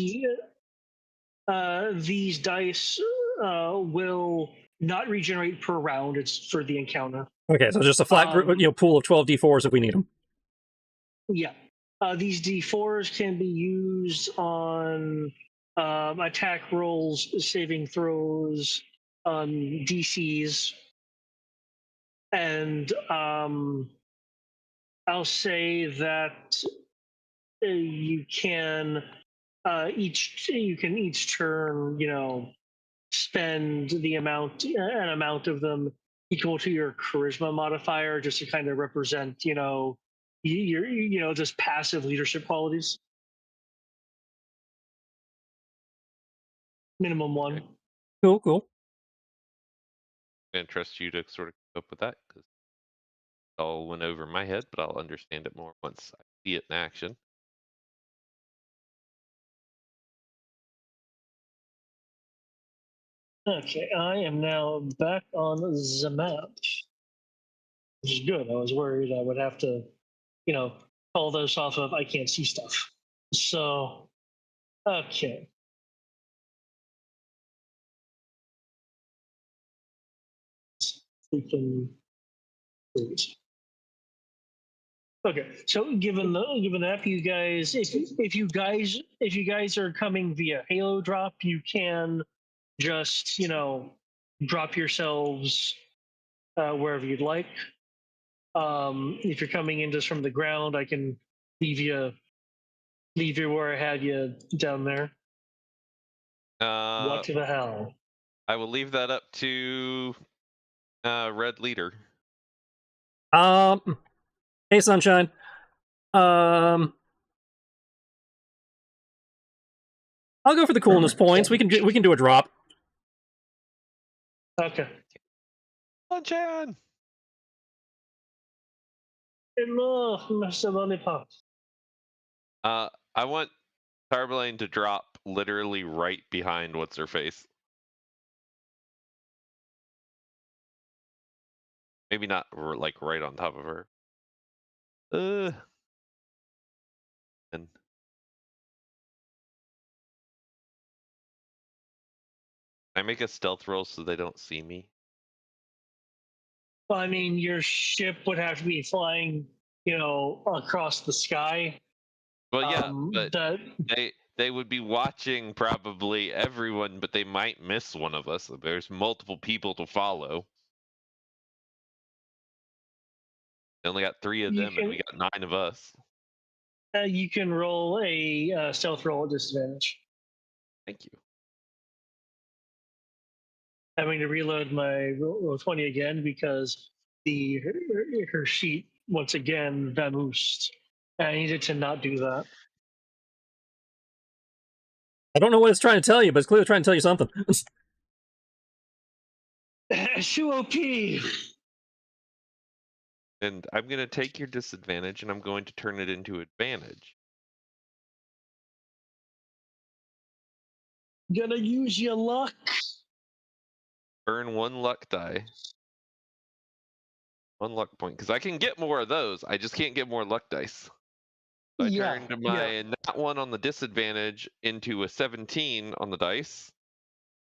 These dice will not regenerate per round. It's for the encounter. Okay, so just a flat pool of 12 D4s if we need them. Yeah. These D4s can be used on attack rolls, saving throws, DCs, and I'll say that you can each turn, spend an amount of them equal to your charisma modifier, just to kind of represent, your just passive leadership qualities. Minimum 1. Cool. I'm going to trust you to sort of keep up with that, because it all went over my head, but I'll understand it more once I see it in action. Okay, I am now back on the map, which is good. I was worried I would have to, call those off of I can't see stuff. So, okay. Freaking please. Okay, so given that, you guys, if you guys are coming via Halo drop, you can just drop yourselves wherever you'd like. If you're coming in just from the ground, I can leave you where I had you down there. What the hell? I will leave that up to Red Leader. Hey, Sunshine. I'll go for the coolness points. We can do a drop. Okay. Sunshine. Hello, Mr. Lollipop. I want Tarbalane to drop literally right behind what's her face. Maybe not like right on top of her. And I make a stealth roll so they don't see me. Well, I mean, your ship would have to be flying, across the sky. Well, yeah, but they would be watching probably everyone, but they might miss one of us. There's multiple people to follow. They only got 3 of them, and we got 9 of us. You can roll a stealth roll at disadvantage. Thank you. I'm going to reload my roll 20 again because her sheet once again vamoosed. I needed to not do that. I don't know what it's trying to tell you, but it's clearly trying to tell you something. SUOP. And I'm going to take your disadvantage and I'm going to turn it into advantage. Gonna use your luck. Burn 1 luck die. 1 luck point. Because I can get more of those. I just can't get more luck dice. So I turned my nat 1 on the disadvantage into a 17 on the dice.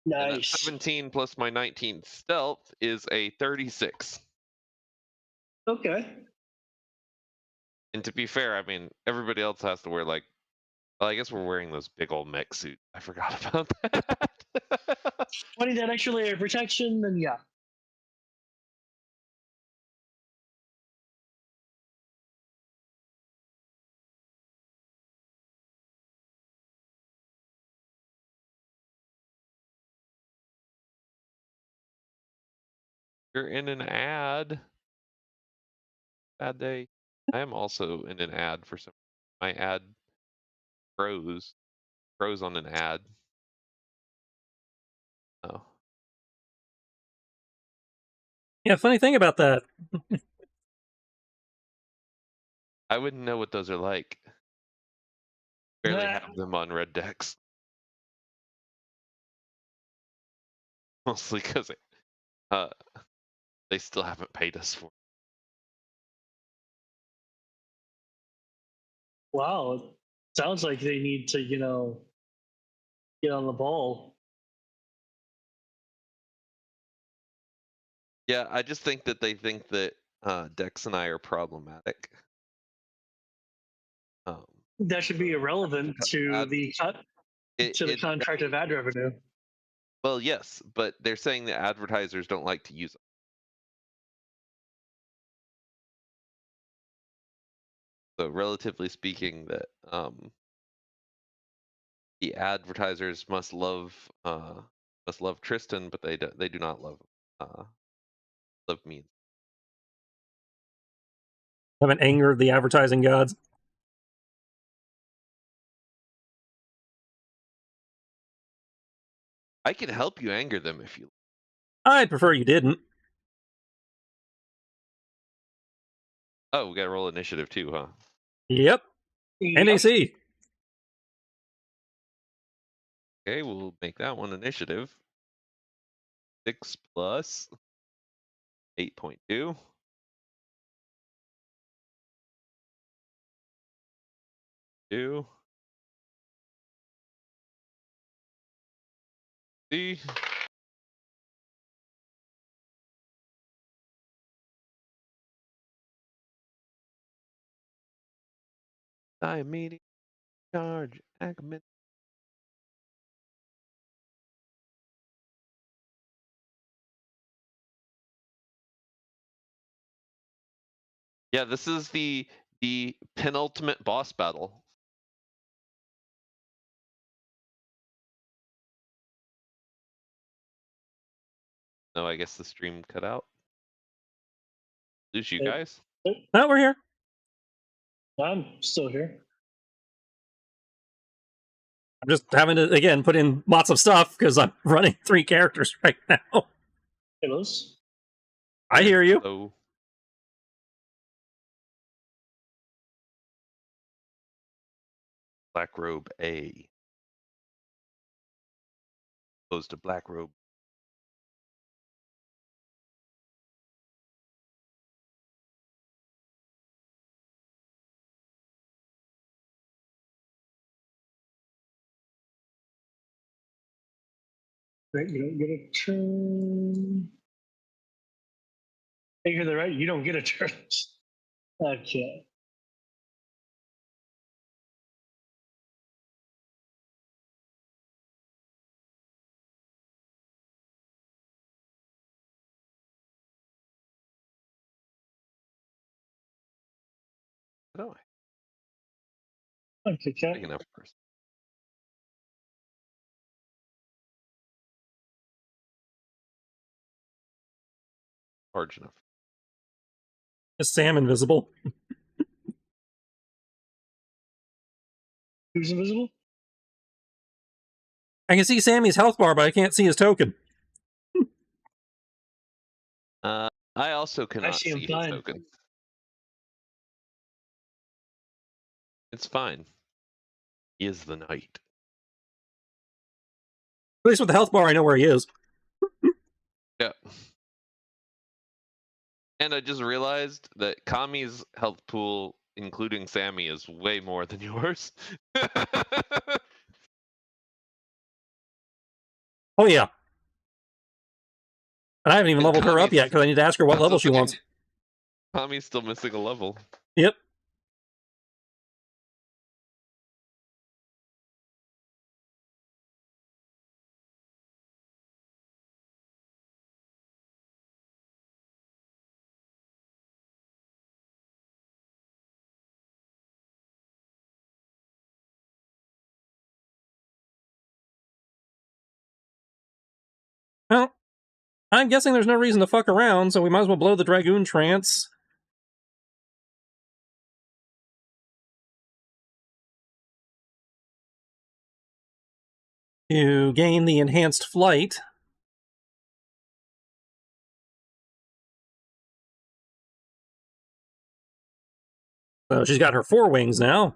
Nice. And that 17 plus my 19 stealth is a 36. Okay. And to be fair, I mean, everybody else has to wear like, well, I guess we're wearing those big old mech suits. I forgot about that. 20 that extra layer of protection, then yeah. You're in an ad. Bad day. I am also in an ad for some. My ad froze on an ad. Oh. Yeah, funny thing about that. I wouldn't know what those are like. Barely have them on red decks. Mostly because they still haven't paid us for it. Wow. It sounds like they need to, get on the ball. Yeah, I just think that they think that Dex and I are problematic. That should be irrelevant to the contract of ad revenue. Well, yes, but they're saying that advertisers don't like to use them. So relatively speaking, that the advertisers must love Tristan, but they do not love me. Haven't angered the advertising gods. I can help you anger them if you. I'd prefer you didn't. Oh, we gotta roll initiative too, huh? Yep. NAC. Okay, we'll make that one initiative. 6 plus 8.2. 2. See. Immediate charge. Ackerman. Yeah, this is the penultimate boss battle. No, I guess the stream cut out. Lose you guys? No, we're here. I'm still here. I'm just having to, again, put in lots of stuff because I'm running 3 characters right now. Hellos. I hear you. Hello. Black Robe A. Opposed to Black Robe. Right, you don't get a turn. I hear that right? You don't get a turn. Okay. How do I? Okay, Big enough person. Large enough. Is Sam invisible? Who's invisible? I can see Sammy's health bar, but I can't see his token. I also cannot see him see his fine. token. It's fine. He is the knight. At least with the health bar, I know where he is. Yeah. And I just realized that Kami's health pool, including Sammy, is way more than yours. Oh, yeah. And I haven't even And leveled her up yet, because I need to ask her what That's level the she wants. thing. Kami's still missing a level. Yep. Well, I'm guessing there's no reason to fuck around, so we might as well blow the Dragoon Trance. To gain the enhanced flight. So she's got her 4 wings now.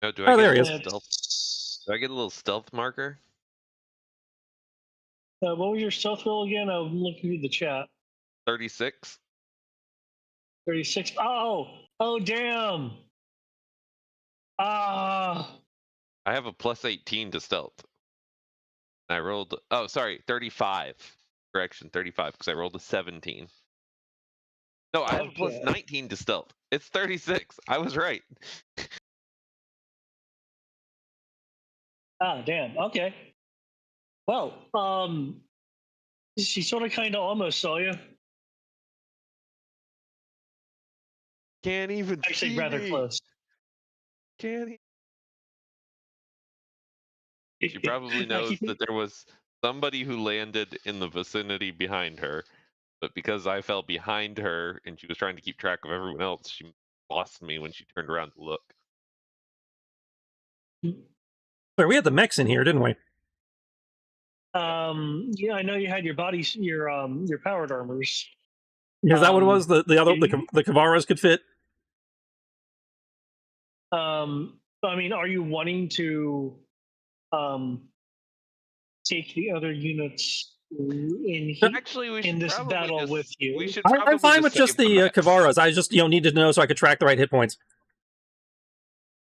Oh, do Oh, I there get he a is. little stealth? Do I get a little stealth marker? What was your stealth roll again? I'm looking through the chat. 36. 36. Oh, damn. Ah. I have a plus 18 to stealth. I rolled. Oh, sorry, 35. Correction, 35, because I rolled a 17. No, I have a plus Okay. 19 to stealth. It's 36. I was right. Damn. Okay. Well, she sort of kind of almost saw you. Can't even Actually, see rather me. close. Can't he? She probably knows that there was somebody who landed in the vicinity behind her, but because I fell behind her and she was trying to keep track of everyone else, she lost me when she turned around to look. Sorry, we had the mechs in here, didn't we? Yeah, I know you had your bodies, your powered armors. Is that what it was? The Kavaras could fit? I mean, are you wanting to take the other units Actually, we should in this probably battle just, with you? We should I'm probably fine with just save the mechs. Kavaras. I just needed to know so I could track the right hit points.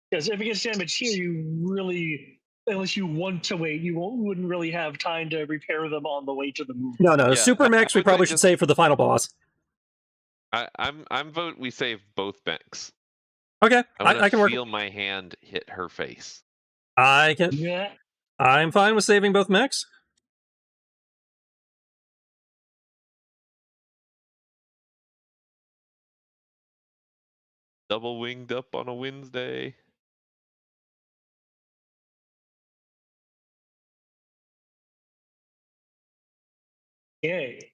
Because if it gets damaged here, you really, unless you want to wait, you wouldn't really have time to repair them on the way to the move. No, Yeah, super mechs we would say probably should just- save for the final boss. I'm vote we save both mechs. Okay, I can work. feel my hand hit her face. I can. Yeah. I'm fine with saving both mechs. Double winged up on a Wednesday. Yay.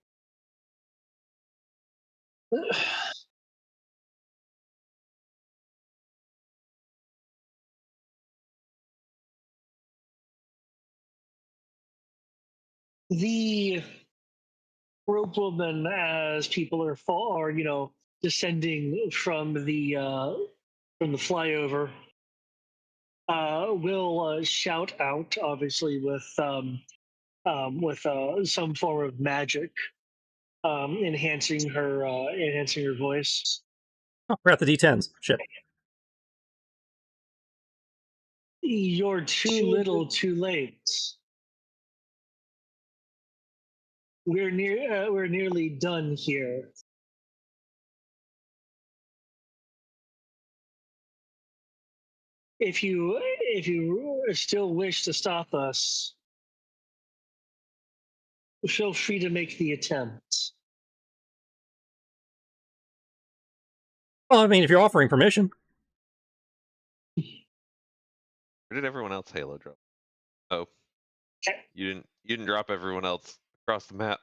The rope woman, as people are descending from the flyover, will shout out, obviously with some form of magic, enhancing her voice. Oh, we're at the D10s. Shit. You're too little, too late. We're nearly done here. If you still wish to stop us, feel free to make the attempt. Well, I mean, if you're offering permission. Where did everyone else Halo drop? Oh, you didn't drop everyone else across the map.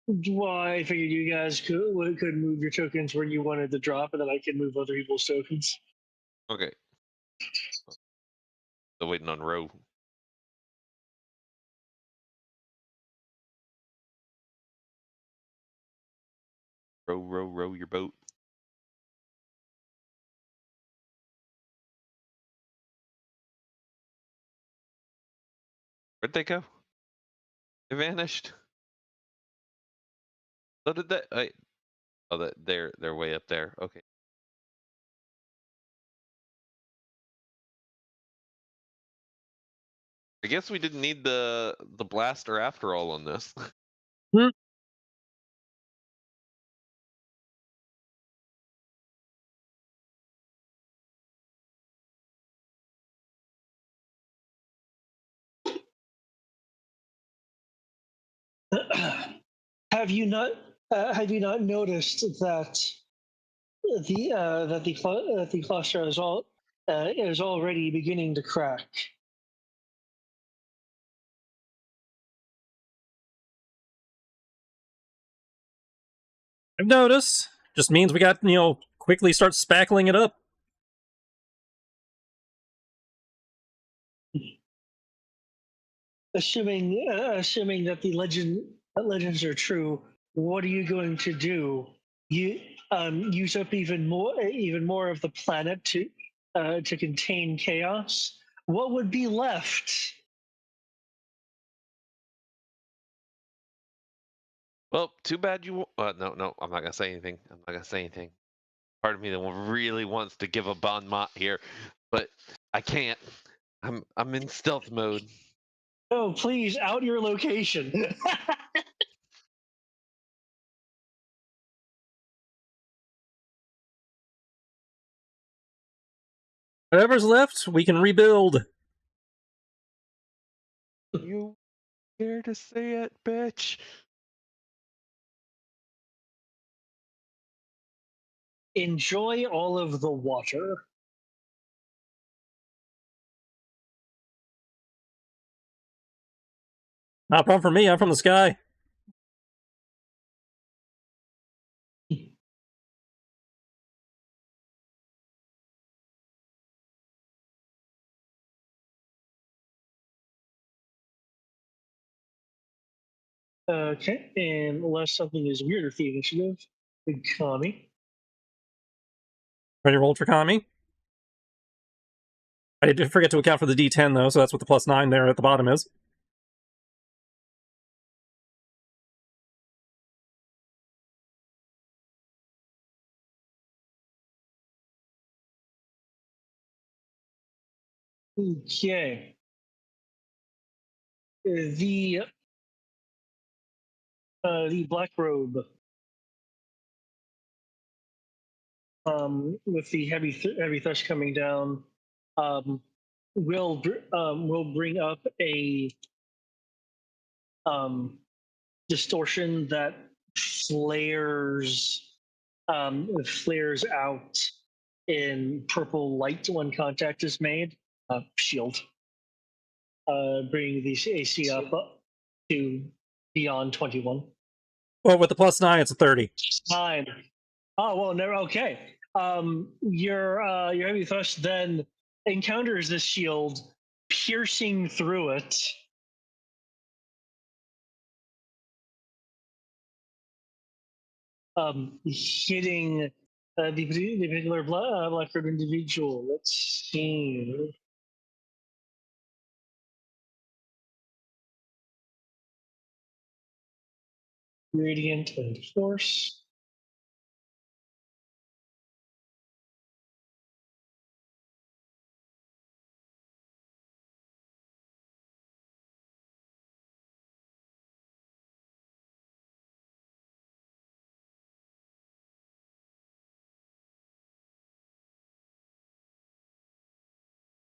Well, I figured you guys could move your tokens where you wanted to drop, and then I can move other people's tokens. Okay. Still waiting on Row. Row your boat. Where'd they go? They vanished. So did that? Oh, they're way up there. Okay. I guess we didn't need the blaster after all on this. Hmm. Have you not noticed that the Claustra is already beginning to crack? I've noticed. Just means we got, quickly start spackling it up. Assuming that the legends are true, what are you going to do? You use up even more of the planet to contain chaos? What would be left? Well, too bad you. No, I'm not gonna say anything. I'm not gonna say anything. Part of me that really wants to give a bon mot here, but I can't. I'm in stealth mode. Oh, please out your location. Whatever's left, we can rebuild. You dare to say it, bitch? Enjoy all of the water. Not a problem for me, I'm from the sky. Okay, and unless something is weird with the initiative, big Kami. Ready to roll for Kami? I did forget to account for the D10, though, so that's what the +9 there at the bottom is. Okay. The black robe, with the heavy thrust coming down, will bring up a distortion that flares out in purple light when contact is made. Shield, bringing the AC up to beyond 21. Well, with the +9, it's a 30. 9. Oh well, never. Okay. Your heavy thrust then encounters this shield, piercing through it. Hitting the particular black robe individual. Let's see. Radiant and force.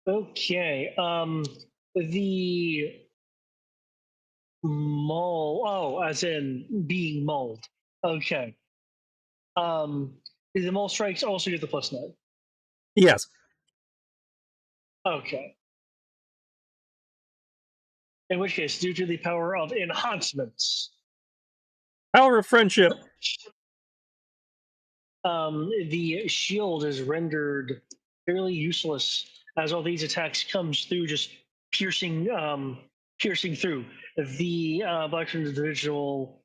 Okay. The maul. Oh, as in being mauled. Okay. The maul strikes also get the +9. Yes. Okay. In which case, due to the power of enhancements, Power of friendship. the shield is rendered fairly useless as all these attacks comes through, just piercing through. The Black individual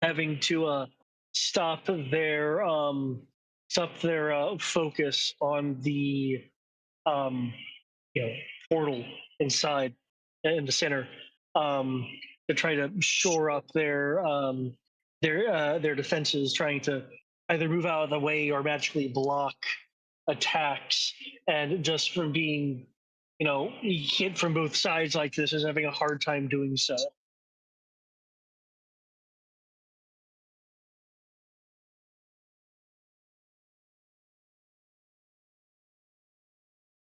having to stop their focus on the um, portal inside in the center, to try to shore up their defenses, trying to either move out of the way or magically block attacks. And just from being hit from both sides like this, is having a hard time doing so.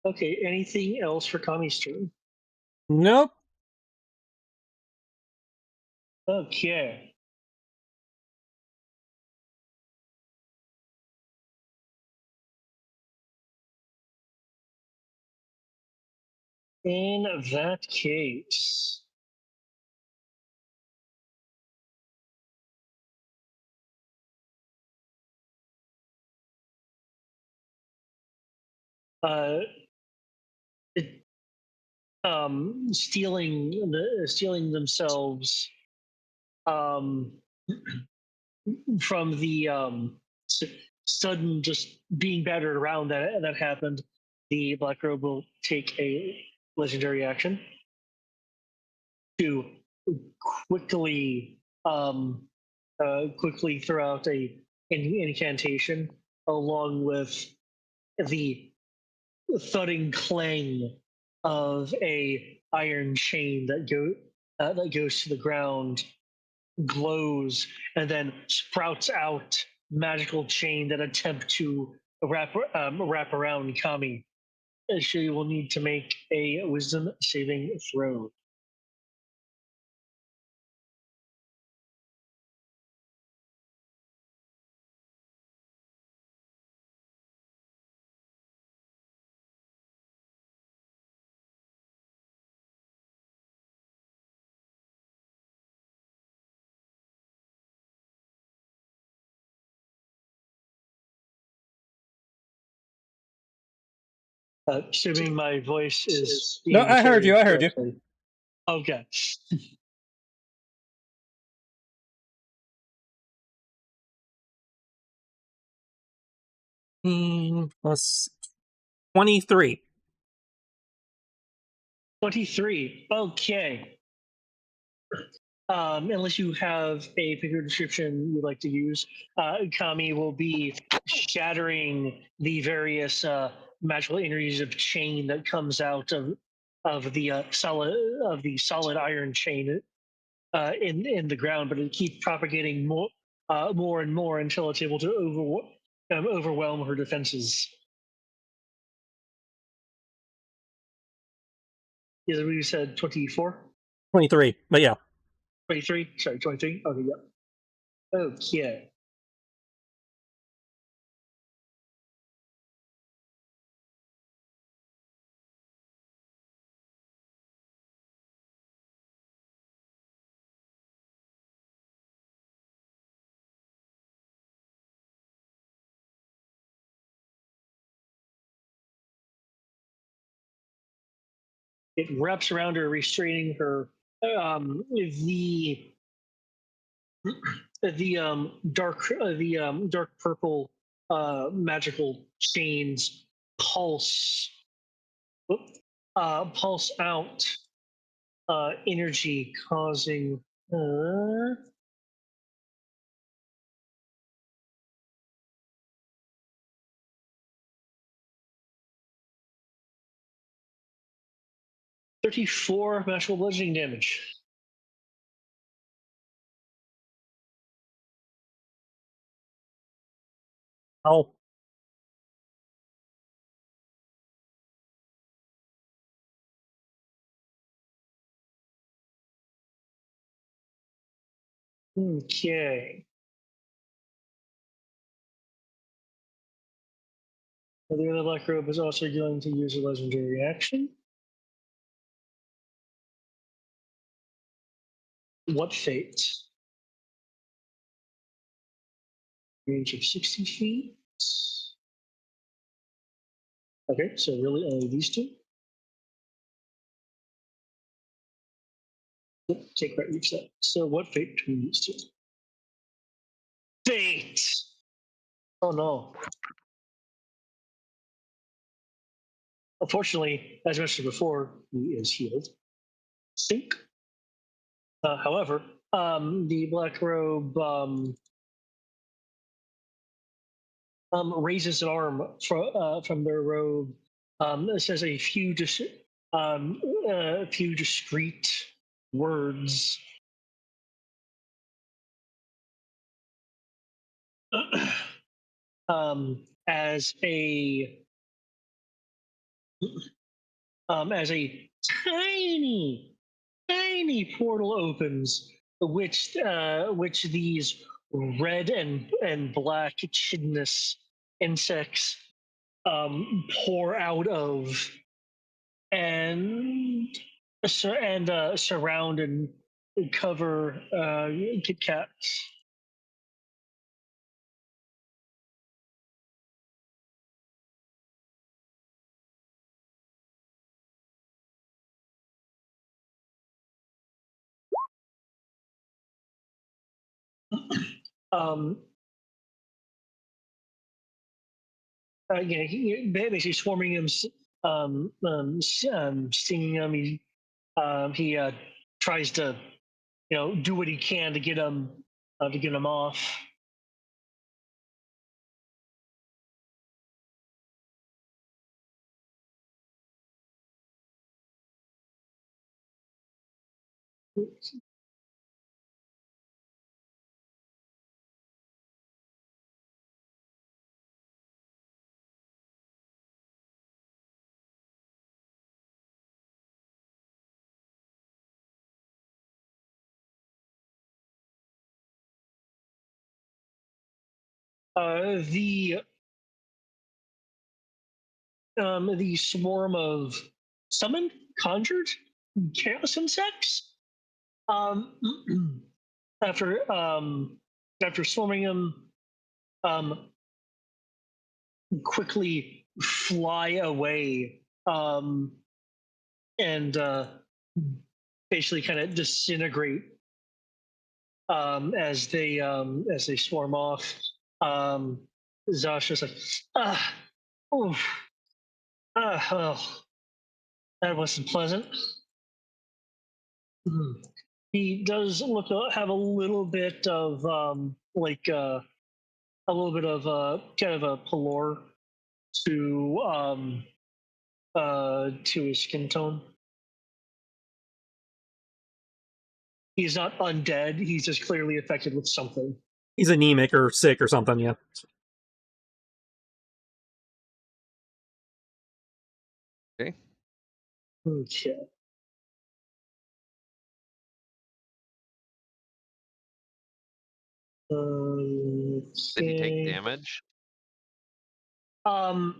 Okay, anything else for Kami's turn? Nope. Okay. In that case, stealing themselves from the sudden just being battered around that happened, the Black Robe will take a legendary action to quickly throw out an incantation along with the thudding clang of a iron chain that goes to the ground, glows, and then sprouts out magical chain that attempt to wrap around Kami. She will need to make a wisdom saving throw. Assuming my voice is No, I heard you. correctly. Okay. Plus 23. 23. Okay. Unless you have a particular description you'd like to use, Kami will be shattering the various magical energies of chain that comes out of the solid iron chain in the ground, but it keeps propagating more and more until it's able to overwhelm her defenses. Is what you said? 24. 23. But yeah. 23. Sorry, 23. Okay, yeah. Okay. It wraps around her, restraining her. The dark purple magical chains pulse pulse out energy, causing 34 magical bludgeoning damage. Oh. Okay. The other Black Robe is also going to use a legendary action. What fate? Range of 60 feet. Okay, so really only these two. Yep, take right reset. So what fate between these two? Fate! Oh no. Unfortunately, as mentioned before, he is healed. Sync. However, the black robe raises an arm from their robe. It says a few discreet words. As a tiny portal opens, which these red and black chitinous insects pour out of and surround and cover Kit Kats. Um, basically swarming him, stinging him. He tries to, do what he can to get him off. The swarm of summoned, conjured chaos insects. After swarming him, quickly fly away, and basically kind of disintegrate as they swarm off. Zasha's like, oof, well, that wasn't pleasant. He does have a little bit of a little bit of kind of a pallor to his skin tone. He's not undead. He's just clearly affected with something. He's anemic or sick or something, yeah. Okay. Okay. Did he take damage? Well,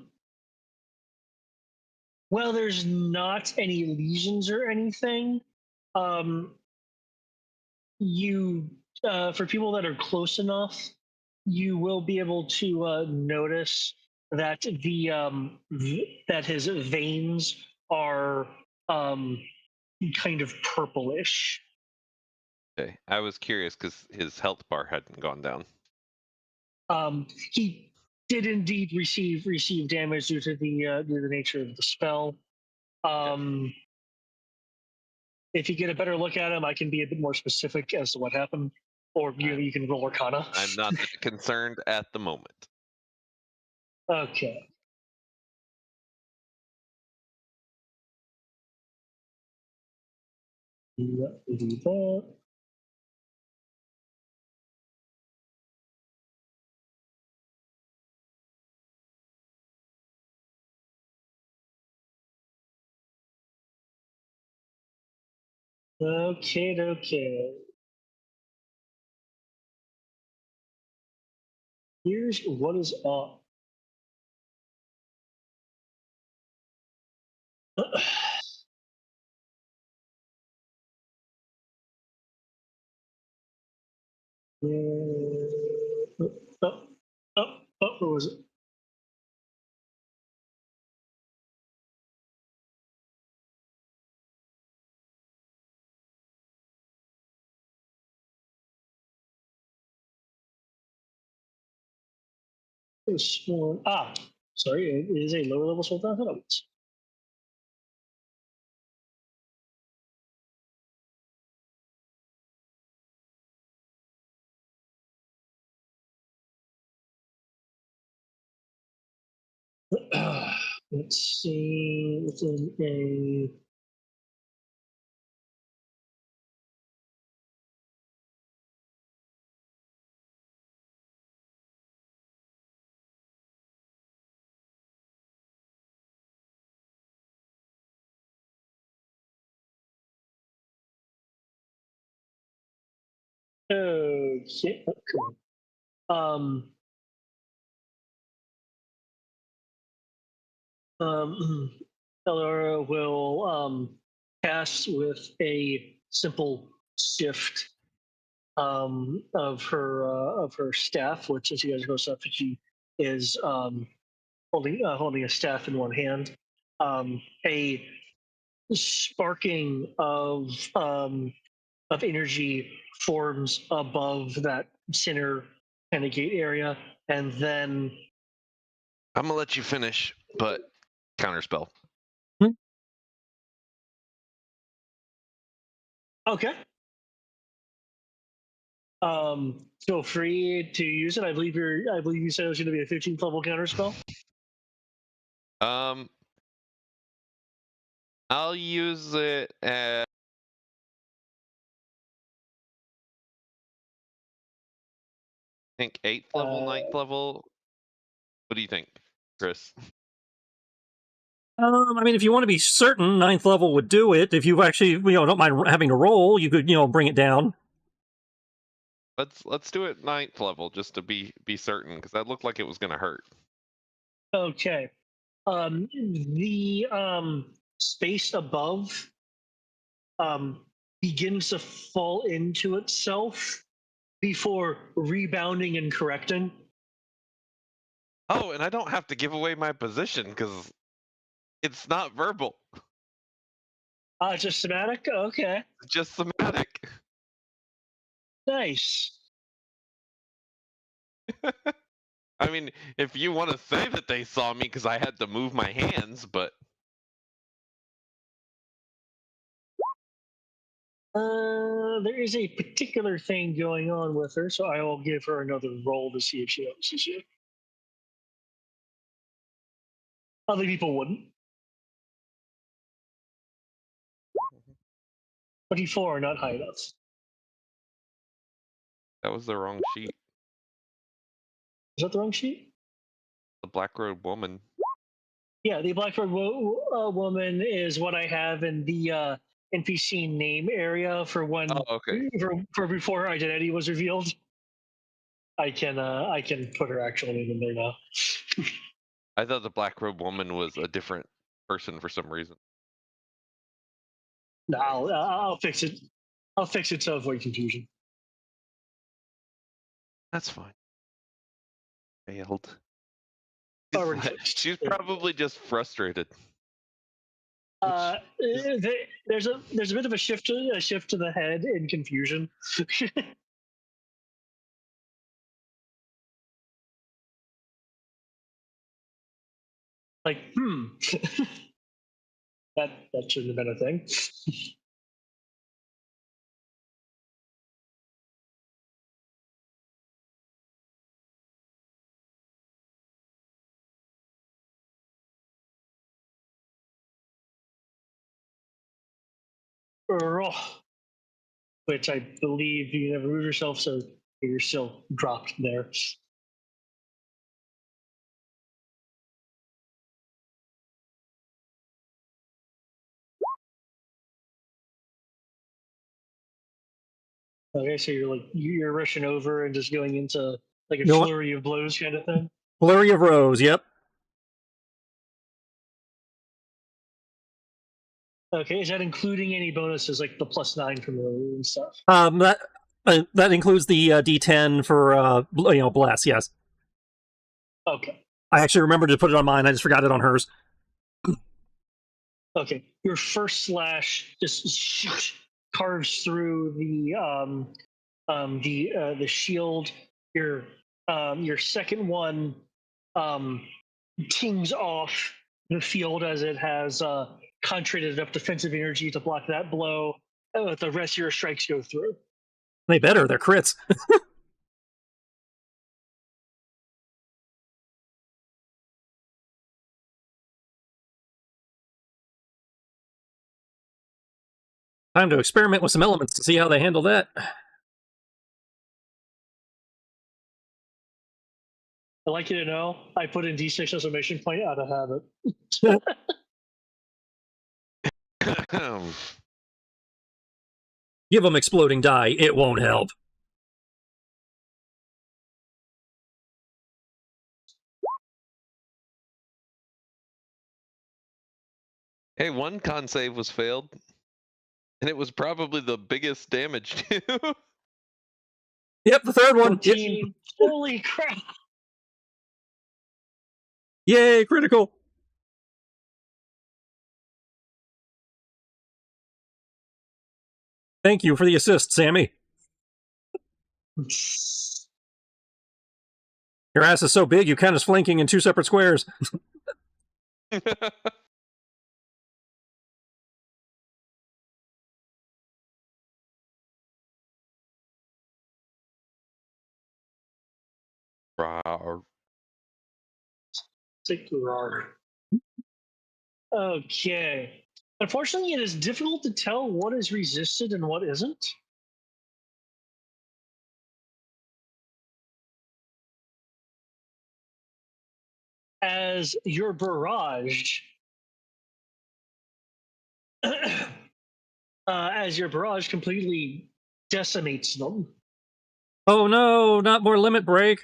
there's not any lesions or anything. You for people that are close enough, you will be able to notice that that his veins are kind of purplish. Okay. I was curious because his health bar hadn't gone down. He did indeed receive damage due to the nature of the spell. If you get a better look at him, I can be a bit more specific as to what happened, or you can roll Arcana. I'm not that concerned at the moment. Okay. Let me do that. Okay. Here's what is up. What was it? Sorry, it is a lower level spell than I thought it was. Let's see. Within a okay. Cool. Elora will cast with a simple shift of her staff, which, as you guys know, stuff she is holding a staff in one hand. A sparking of energy forms above that center kind of gate area, and then I'm gonna let you finish, but counterspell. okay. Feel free to use it. I believe you said it was going to be a 15th level counterspell. I'll use it at I think 8th level, 9th level. What do you think, Chris? I mean, if you want to be certain, 9th level would do it. If you actually, don't mind having to roll, you could, bring it down. Let's do it 9th level just to be certain, because that looked like it was gonna hurt. Okay. The space above begins to fall into itself before rebounding and correcting. Oh, and I don't have to give away my position because it's not verbal. Just somatic? Okay. Just somatic. Nice. I mean, if you want to say that they saw me because I had to move my hands, but there is a particular thing going on with her, so I will give her another roll to see if she notices you. Other people wouldn't. 24, not high enough. that was the wrong sheet. Is that the wrong sheet? The Black Road Woman. Yeah, the Blackbird woman is what I have in the NPC name area for when Oh, okay. for before her identity was revealed. I can put her actual name in there now. I thought the Black Robe Woman was a different person for some reason. No, I'll fix it. I'll fix it to avoid confusion. That's fine. Failed. Already fixed. She's probably just frustrated. There's a bit of a shift to the head in confusion. Like, that shouldn't have been a thing. Which I believe you never moved yourself, so you're still dropped there. Okay, so you're rushing over and just going into like a flurry of blows kind of thing. Flurry of rows, yep. Okay, is that including any bonuses like the +9 from the and stuff? That includes the D10 for bless. Yes. Okay. I actually remembered to put it on mine. I just forgot it on hers. Okay, your first slash just carves through the shield. Your second one tings off the field as it has concentrated enough defensive energy to block that blow. The rest of your strikes go through. They better. They're crits. Time to experiment with some elements to see how they handle that. I'd like you to know, I put in D6 exclamation point out of habit. Give them exploding die. It won't help. Hey, one con save was failed, and it was probably the biggest damage too. Yep, the third one. 14. Holy crap! Yay, critical. Thank you for the assist, Sammy. Your ass is so big, you count as flanking in 2 separate squares. Okay. Unfortunately, it is difficult to tell what is resisted and what isn't. As your barrage, completely decimates them. Oh no, not more limit break.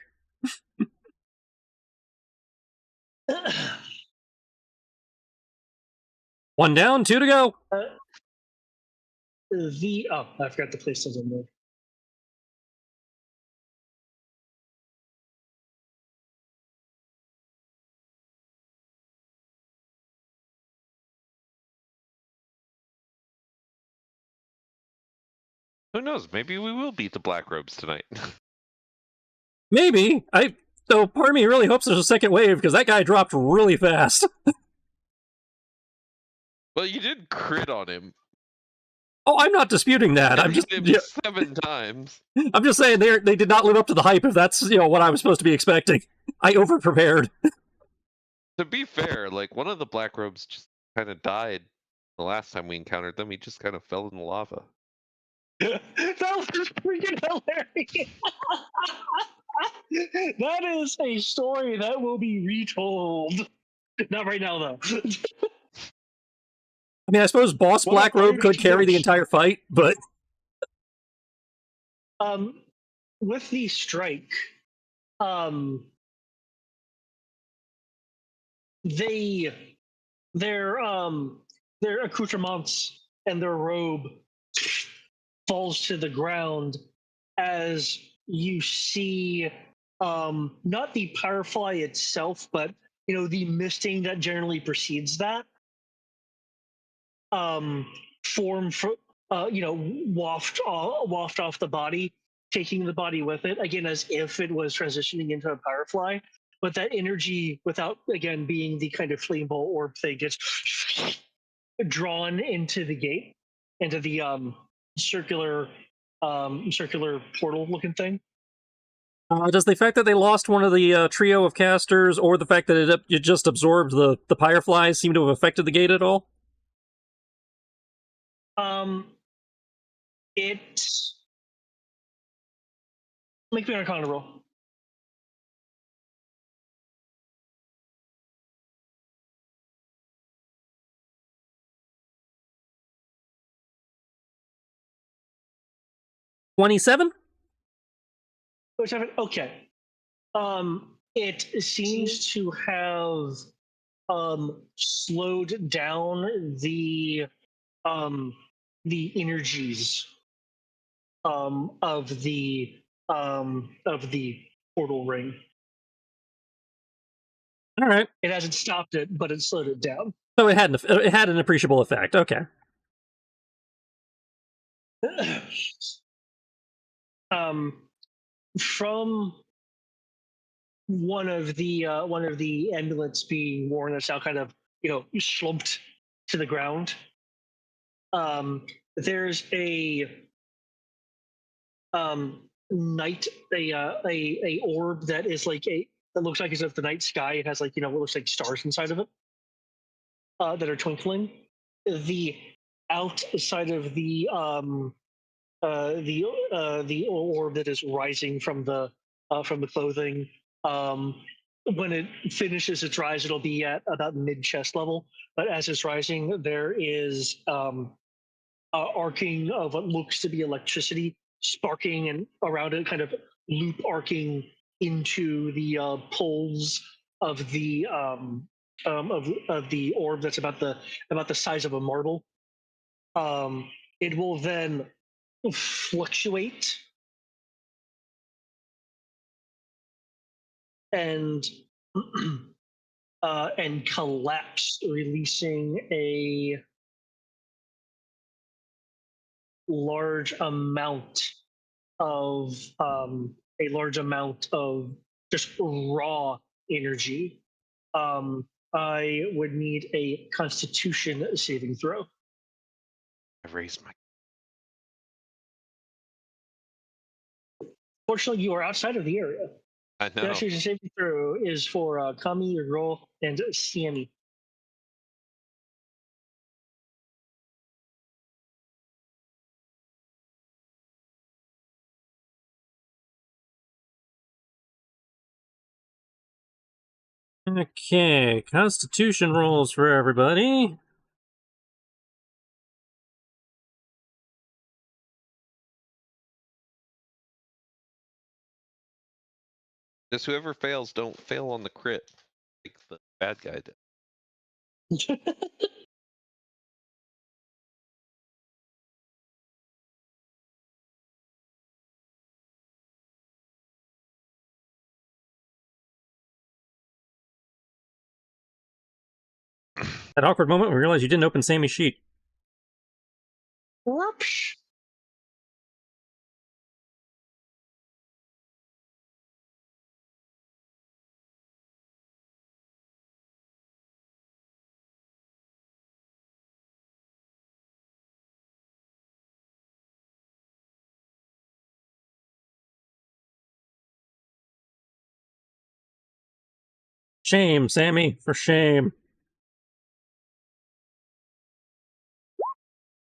One down, 2 to go. I forgot to place those in there. Who knows? Maybe we will beat the Black Robes tonight. Maybe. So part of me really hopes there's a second wave, because that guy dropped really fast. Well, you did crit on him. Oh, I'm not disputing that. I'm just him 7 times. I'm just saying they did not live up to the hype. If that's what I was supposed to be expecting, I overprepared. To be fair, like one of the Black Robes just kind of died the last time we encountered them. He just kind of fell in the lava. That was freaking hilarious. That is a story that will be retold. Not right now, though. I mean, I suppose Boss Black Robe could carry the entire fight, but with the strike, their accoutrements and their robe falls to the ground as you see not the firefly itself, but the misting that generally precedes that form waft off the body, taking the body with it, again as if it was transitioning into a firefly. But that energy, without again being the kind of flame ball orb thing, gets drawn into the gate, into the circular portal looking thing. Does the fact that they lost one of the trio of casters, or the fact that it just absorbed the fireflies, seem to have affected the gate at all? It make me an Arcana roll. $27? Okay. It seems to have slowed down the energies of the portal ring. All right. It hasn't stopped it, but it slowed it down. So it had an appreciable effect. Okay. From one of the amulets being worn that's now kind of slumped to the ground. There's a night a orb that is like that looks like it's of the night sky. It has like what looks like stars inside of it that are twinkling. The outside of the orb that is rising from the clothing. When it finishes its rise, it'll be at about mid chest level. But as it's rising, there is arcing of what looks to be electricity sparking and around it, kind of loop arcing into the poles of the of the orb that's about the size of a marble. It will then fluctuate and and collapse, releasing a large amount of just raw energy. I would need a Constitution saving throw. I raised my. Fortunately, you are outside of the area. I The know. Constitution saving throw is for Kami, Roll, and Sammy. Okay, Constitution rolls for everybody. Just whoever fails, don't fail on the crit, like the bad guy did. That awkward moment we realized you didn't open Sammy's sheet. Whoops. Shame, Sammy, for shame.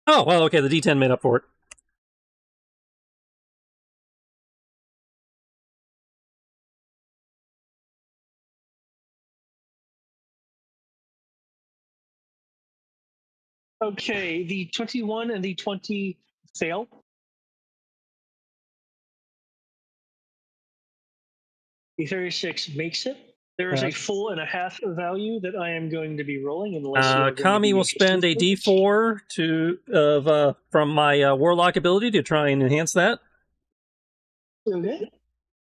Oh, well, okay, the D10 made up for it. Okay, the 21 and the 20 fail. The 36 makes it. There is a full and a half value that I am going to be rolling, unless you are going to Kami be will spend a interested. D4 from my Warlock ability to try and enhance that. Okay.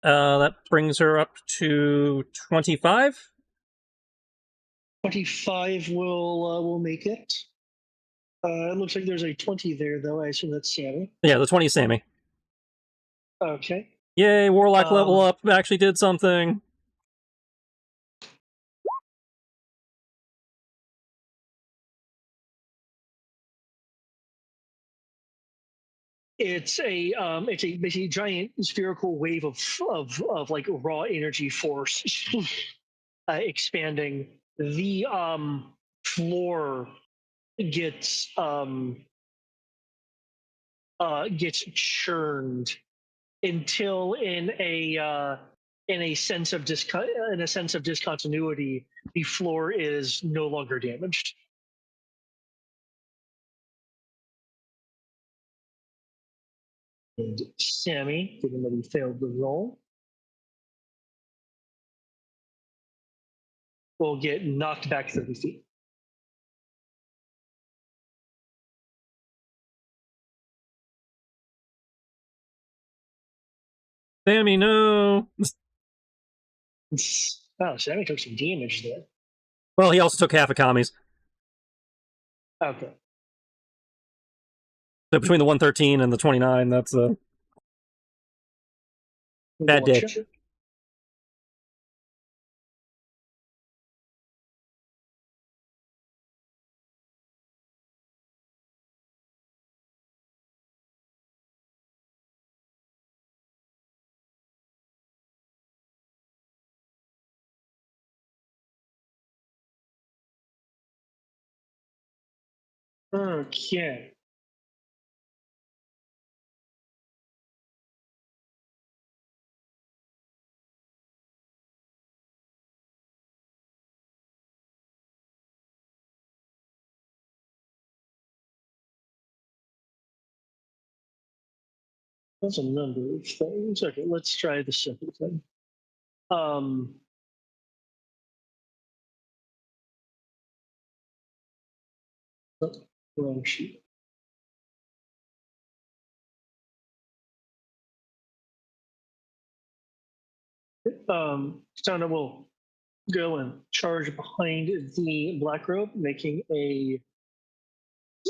That brings her up to 25. 25 will make it. It looks like there's a 20 there, though. I assume that's Sammy. Yeah, the 20 is Sammy. Okay. Yay, Warlock level up. Actually did something. It's a basically giant spherical wave of like raw energy force expanding. The floor gets churned until in a sense of discontinuity, the floor is no longer damaged. And Sammy, given that he failed the roll, will get knocked back 30 feet. Sammy, no. Oh, Sammy took some damage there. Well, he also took half of Kami's. Okay. So between the 113 and the 29, that's a bad day. Gotcha. Okay. That's a number of things. Okay, let's try the simple thing. Um, oh, wrong sheet. Stana will go and charge behind the black robe, making a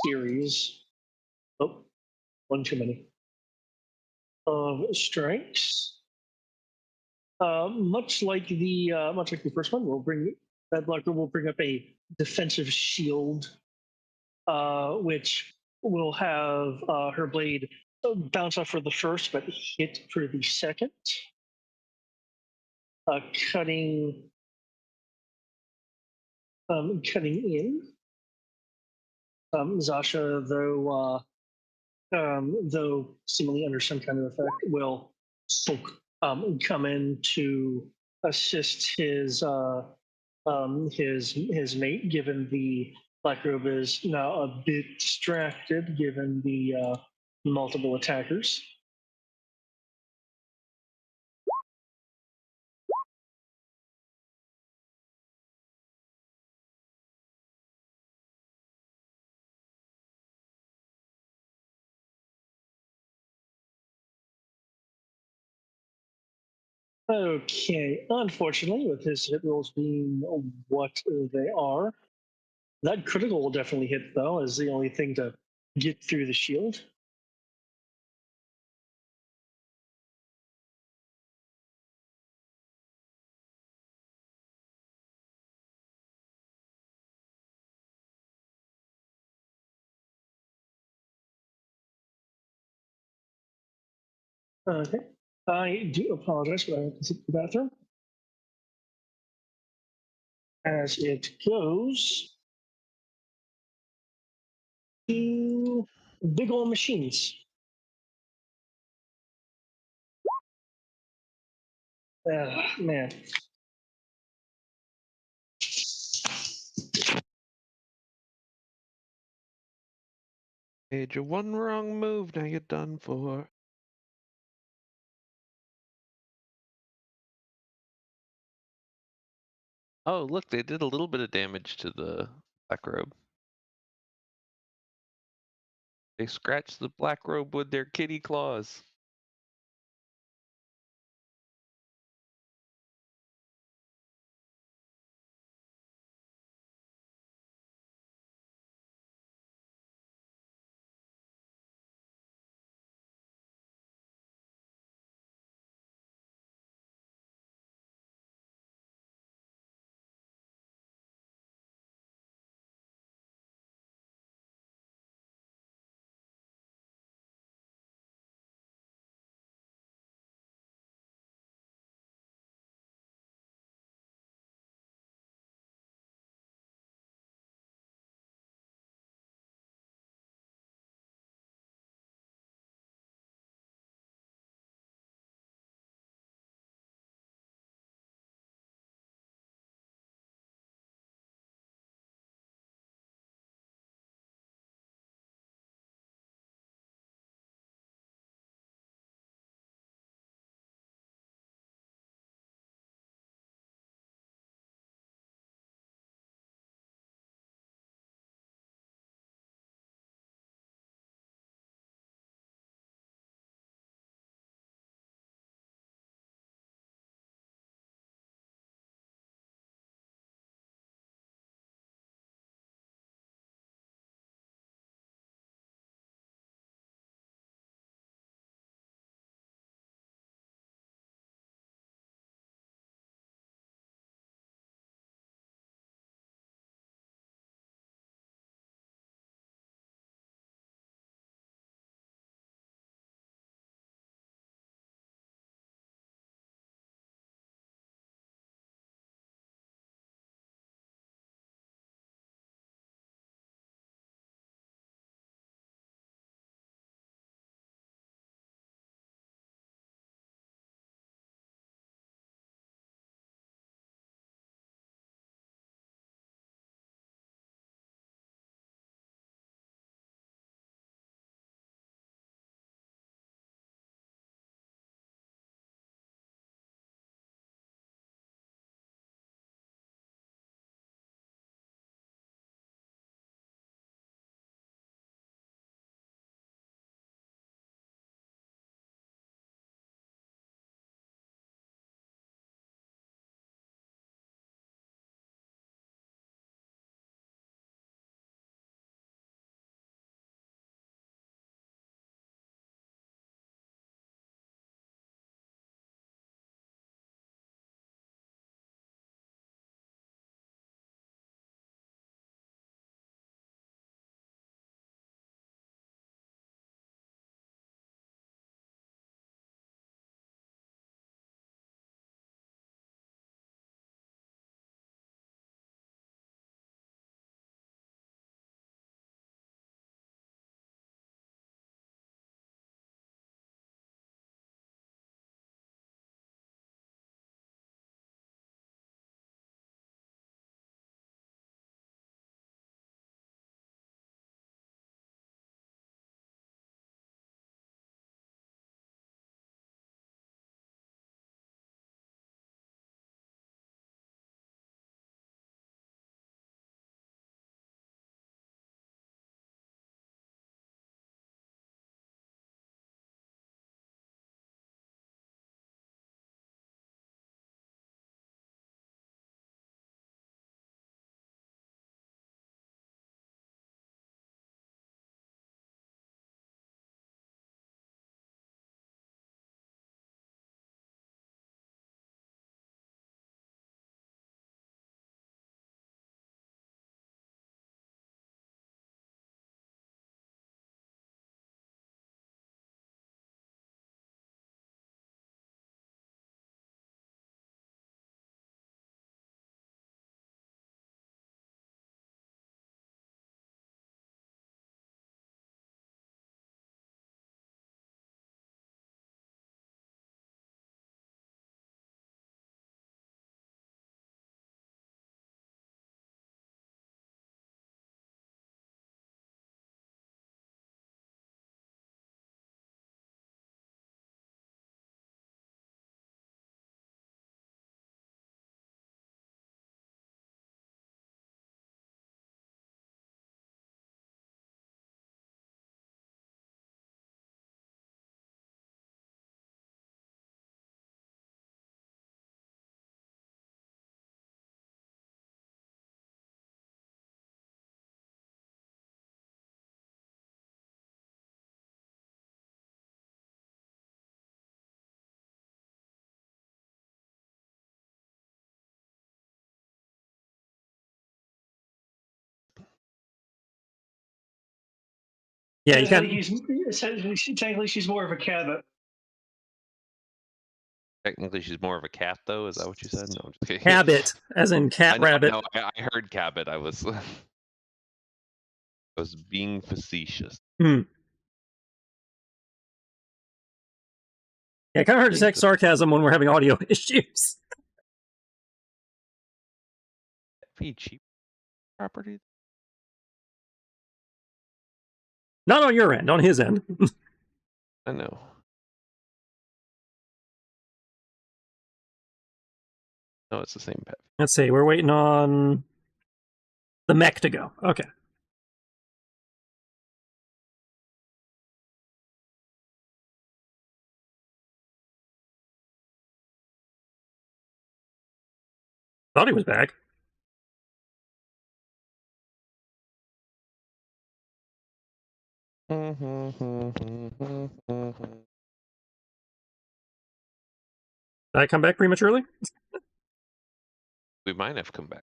series. Oh, one too many. Of strikes. Much like the first one, that black robe will bring up a defensive shield, which will have her blade bounce off for the first, but hit for the second, cutting in. Zasha, though seemingly under some kind of effect, will come in to assist his mate, given the black robe is now a bit distracted, given the multiple attackers. Okay, unfortunately, with his hit rolls being what they are, that critical will definitely hit, though, as the only thing to get through the shield. Okay, I do apologize, but I have to hit the bathroom. As it goes to big old machines. Man. Made you one wrong move, now you're done for. Oh, look, they did a little bit of damage to the black robe. They scratched the black robe with their kitty claws. Yeah, you can't. Technically, she's more of a cabot. Technically, she's more of a cat, though. Is that what you said? No, I'm just kidding. Habit, as in cat rabbit. No, I heard cabot. I was, I was being facetious. Hmm. Yeah, kind of hard to detect sarcasm when we're having audio issues. Pretty cheap property. Not on your end, on his end. I know. No, it's the same pet. Let's see, we're waiting on the mech to go. Okay. Thought he was back. Did I come back prematurely? We might have come back.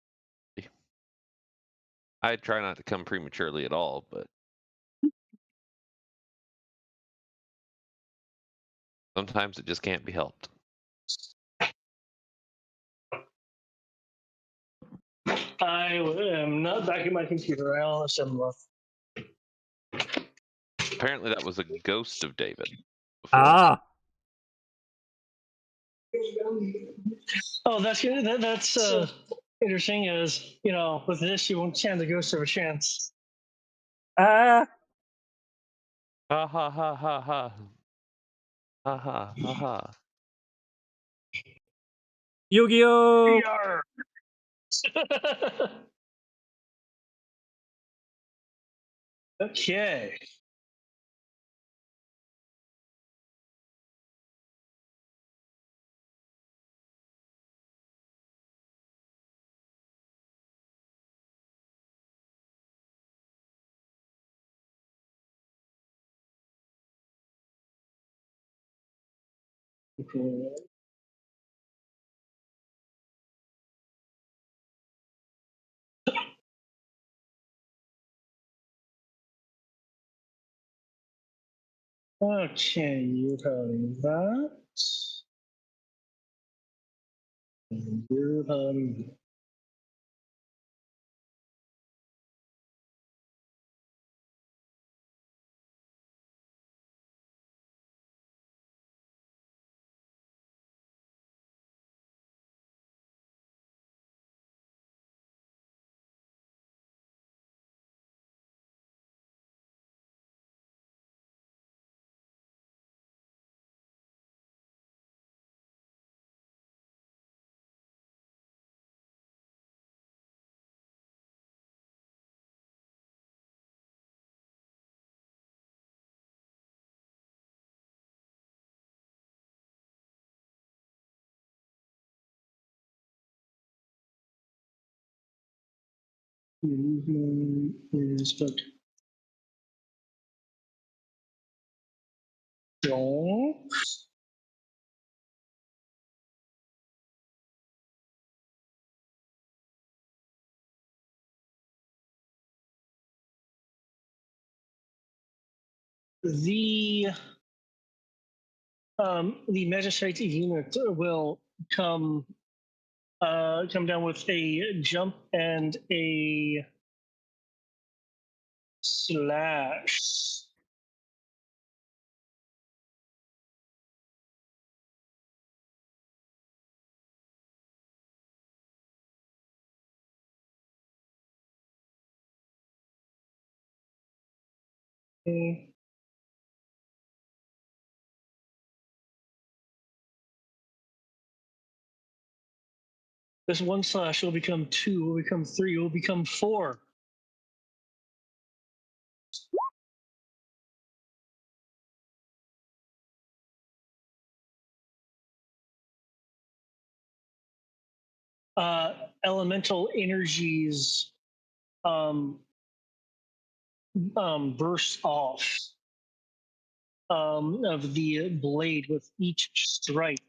I try not to come prematurely at all, but sometimes it just can't be helped. I am not back at my computer. I'll assemble. Apparently, that was a ghost of David. Before. Ah. Oh, that's good. That's interesting. Is with this, you won't stand the ghost of a chance. Ha ha ha ha ha. Ha ha ha ha. Yu-Gi-Oh! Okay. Okay, you have that. And you have is but don't. The magistrate unit will come down with a jump and a slash. Okay. This one slash will become 2, will become 3, will become 4. Elemental energies burst off of the blade with each strike.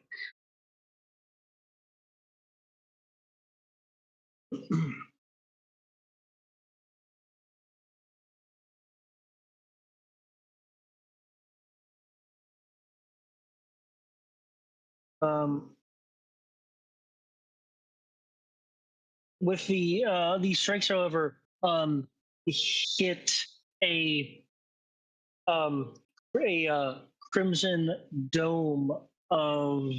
With the strikes, however, hit a crimson dome of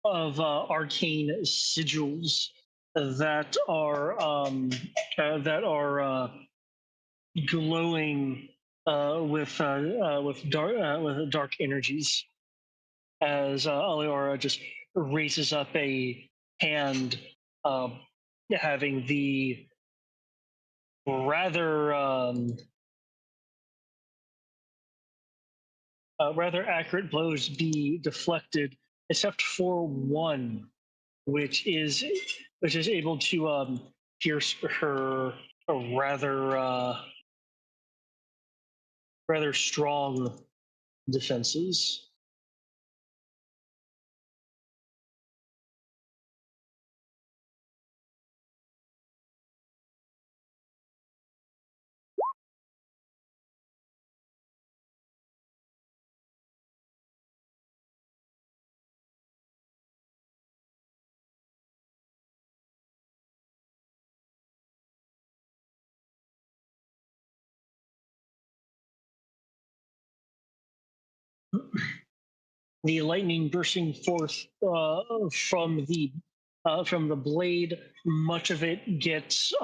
arcane sigils that are glowing with dark energies as Aliora just raises up a hand, having the rather accurate blows be deflected, except for one, which is able to pierce her rather strong defenses. The lightning bursting forth from the blade, much of it gets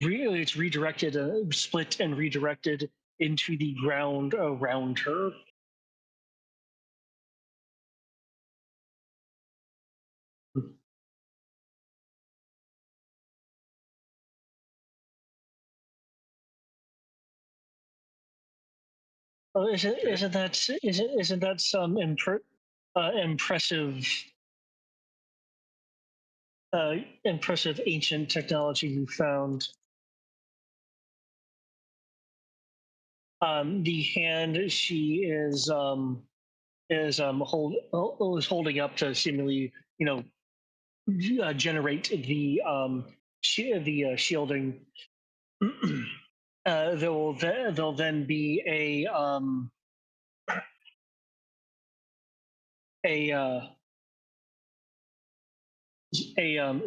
it's redirected, split and redirected into the ground around her. Oh, isn't that some impressive ancient technology you found? The hand she is holding up to seemingly, generate the shielding. There'll then be a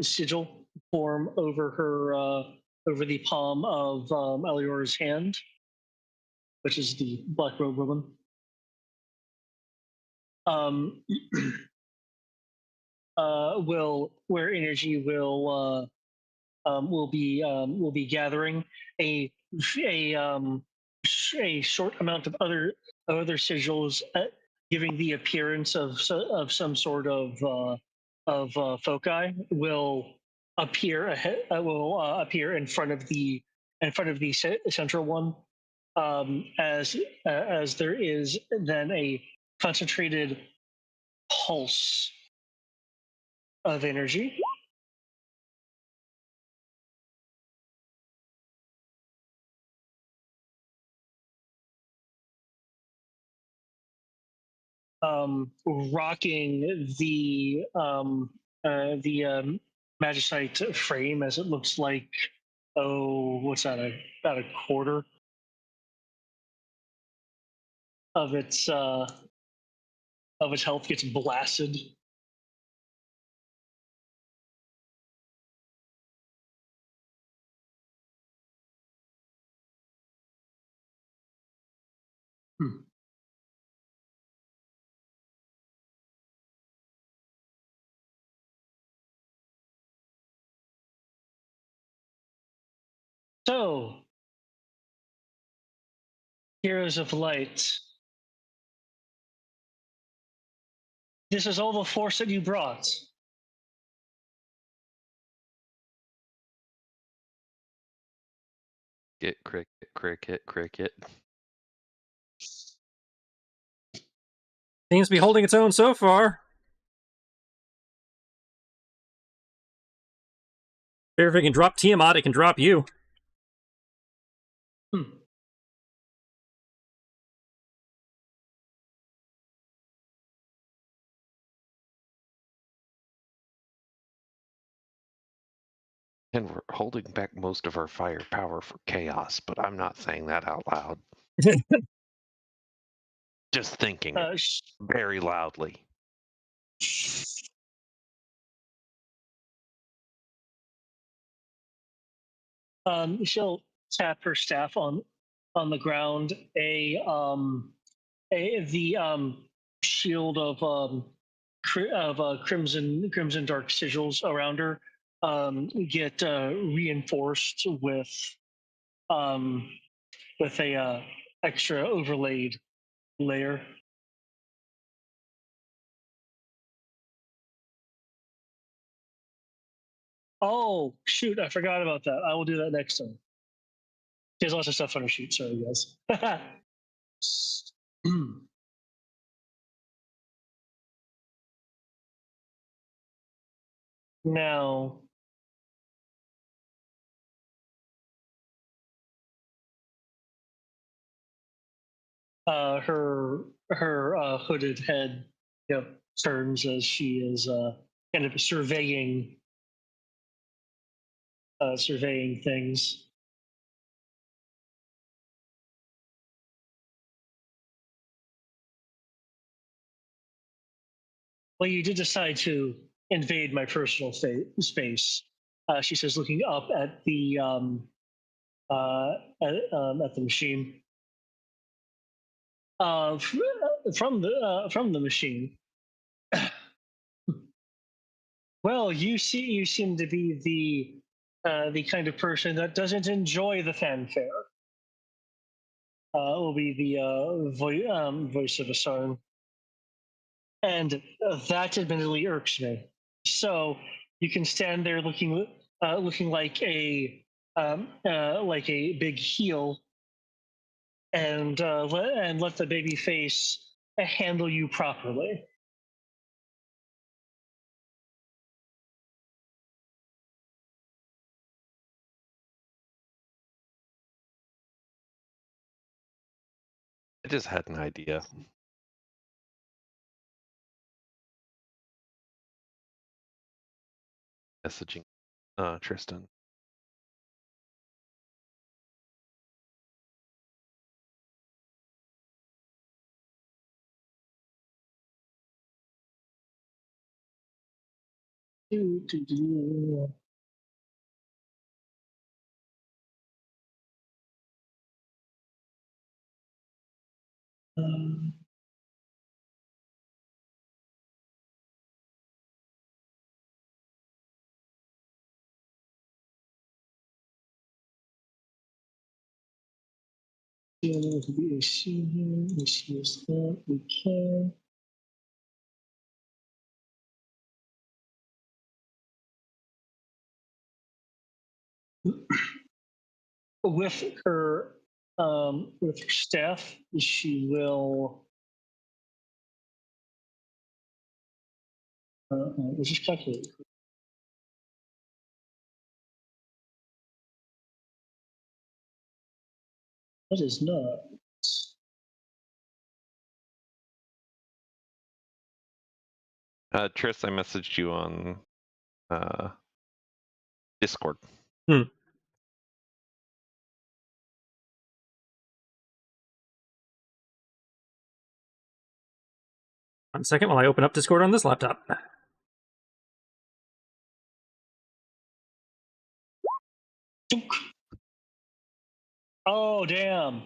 sigil form over her over the palm of Eliora's hand, which is the black robe woman. Where energy will be gathering a short amount of other sigils, giving the appearance of some sort of foci will appear in front of the central one, as there is then a concentrated pulse of energy. Rocking the magicite frame, as it looks like, what's that, about a quarter of its health gets blasted. So, Heroes of Light, this is all the force that you brought. Get cricket, cricket, cricket. Seems to be holding its own so far. If it can drop Tiamat, it can drop you. And we're holding back most of our firepower for chaos, but I'm not saying that out loud. Just thinking very loudly. She'll tap her staff on the ground. The shield of crimson dark sigils around her get reinforced with a extra overlaid layer. Oh shoot! I forgot about that. I will do that next time. She has lots of stuff on her sheet. Sorry, guys. Now, her hooded head, turns as she is kind of surveying things. Well, you did decide to invade my personal space. She says, looking up at the at the machine. From the machine. Well, you seem to be the kind of person that doesn't enjoy the fanfare. Will be the voice of a song, and that admittedly irks me. So you can stand there looking like a big heel, and let the baby face handle you properly. I just had an idea. Messaging Tristan. Um, to be a senior, this is that we can. With her staff, she will. Let's just calculate. That is not. Tris, I messaged you on Discord. 1 second while I open up Discord on this laptop. Oh damn.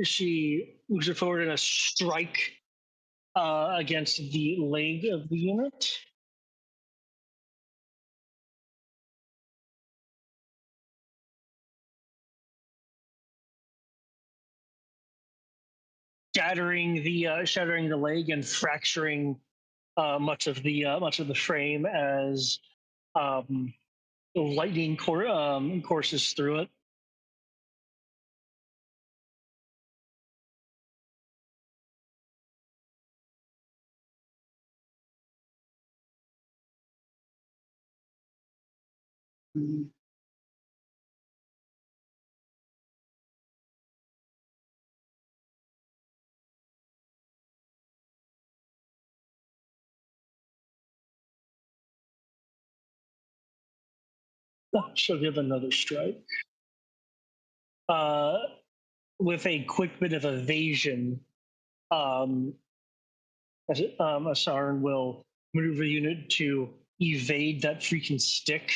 She moves it forward in a strike against the leg of the unit. Shattering the leg and fracturing much of the frame as lightning courses through it. She'll give another strike. with a quick bit of evasion, Asarin will maneuver the unit to evade that freaking stick.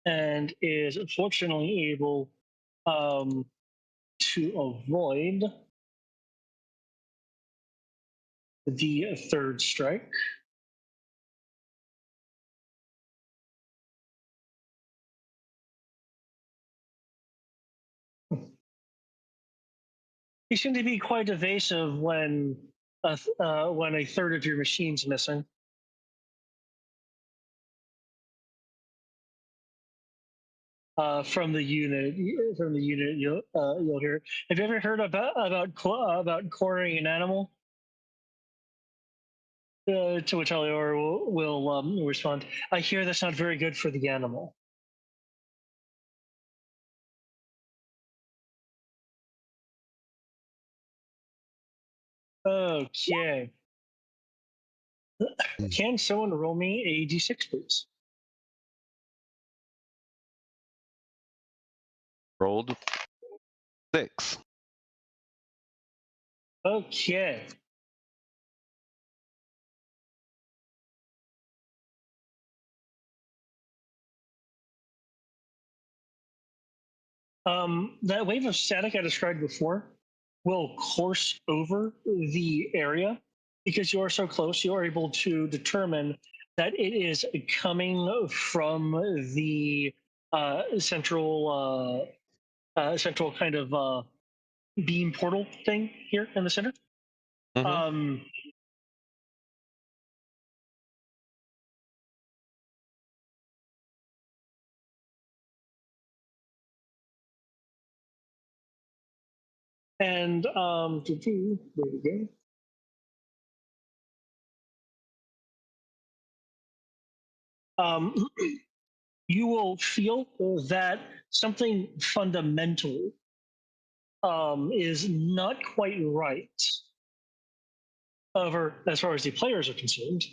And is fortunately able to avoid the third strike. You seem to be quite evasive when a third of your machine's missing. From the unit, you'll hear. Have you ever heard about cornering an animal? To which Elior will respond, "I hear that's not very good for the animal." Okay. Can someone roll me a d6, please? Rolled 6. Okay. That wave of static I described before will course over the area. Because you are so close, you are able to determine that it is coming from the central kind of beam portal thing here in the center. Mhm. And there we go. You will feel that something fundamental is not quite right. However, as far as the players are concerned,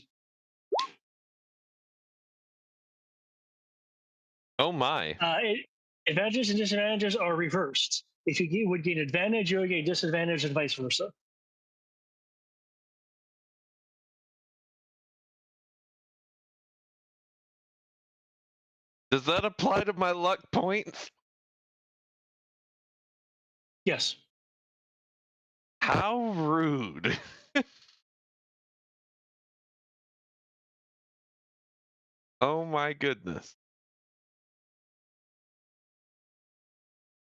Oh my. Advantages and disadvantages are reversed. If you would gain advantage, you would gain disadvantage, and vice versa. Does that apply to my luck points? Yes. How rude. Oh my goodness.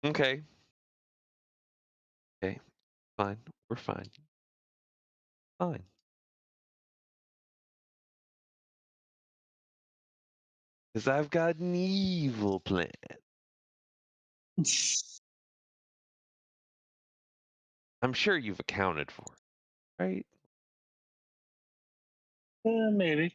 Okay. Okay. Fine. We're fine. Fine. Because I've got an evil plan. I'm sure you've accounted for it, right? Maybe.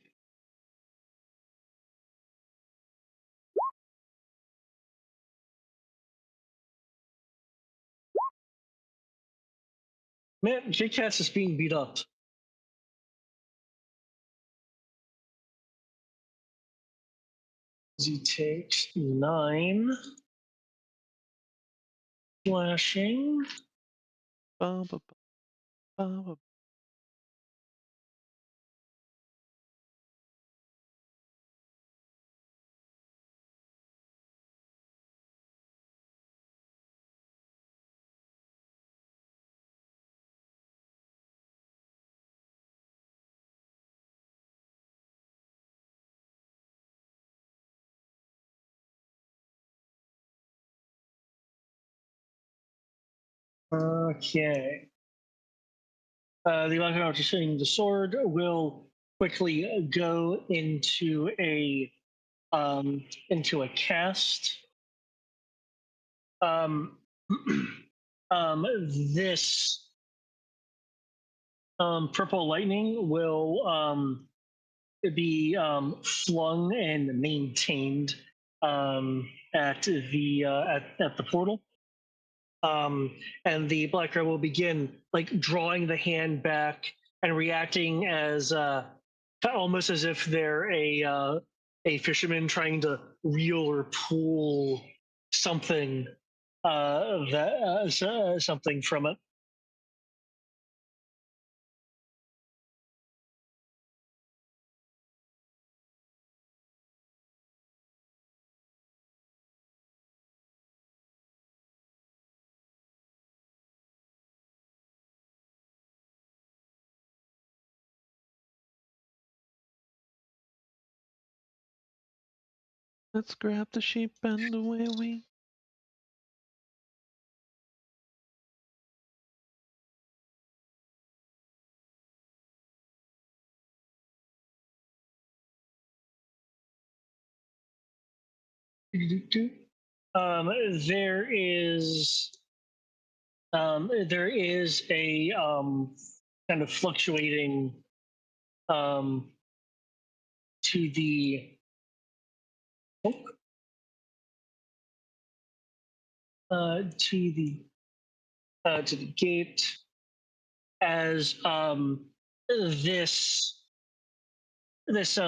Man, J-Cats is being beat up. He takes 9 slashing. Bum, bum, bum, bum. Okay. The electron shooting the sword will quickly go into a cast. This purple lightning will be flung and maintained at the portal. And the black robe will begin like drawing the hand back and reacting as almost as if they're a fisherman trying to reel or pull something something from it. Let's grab the sheep and away we. Um, there is there is a kind of fluctuating to the to the gate as this this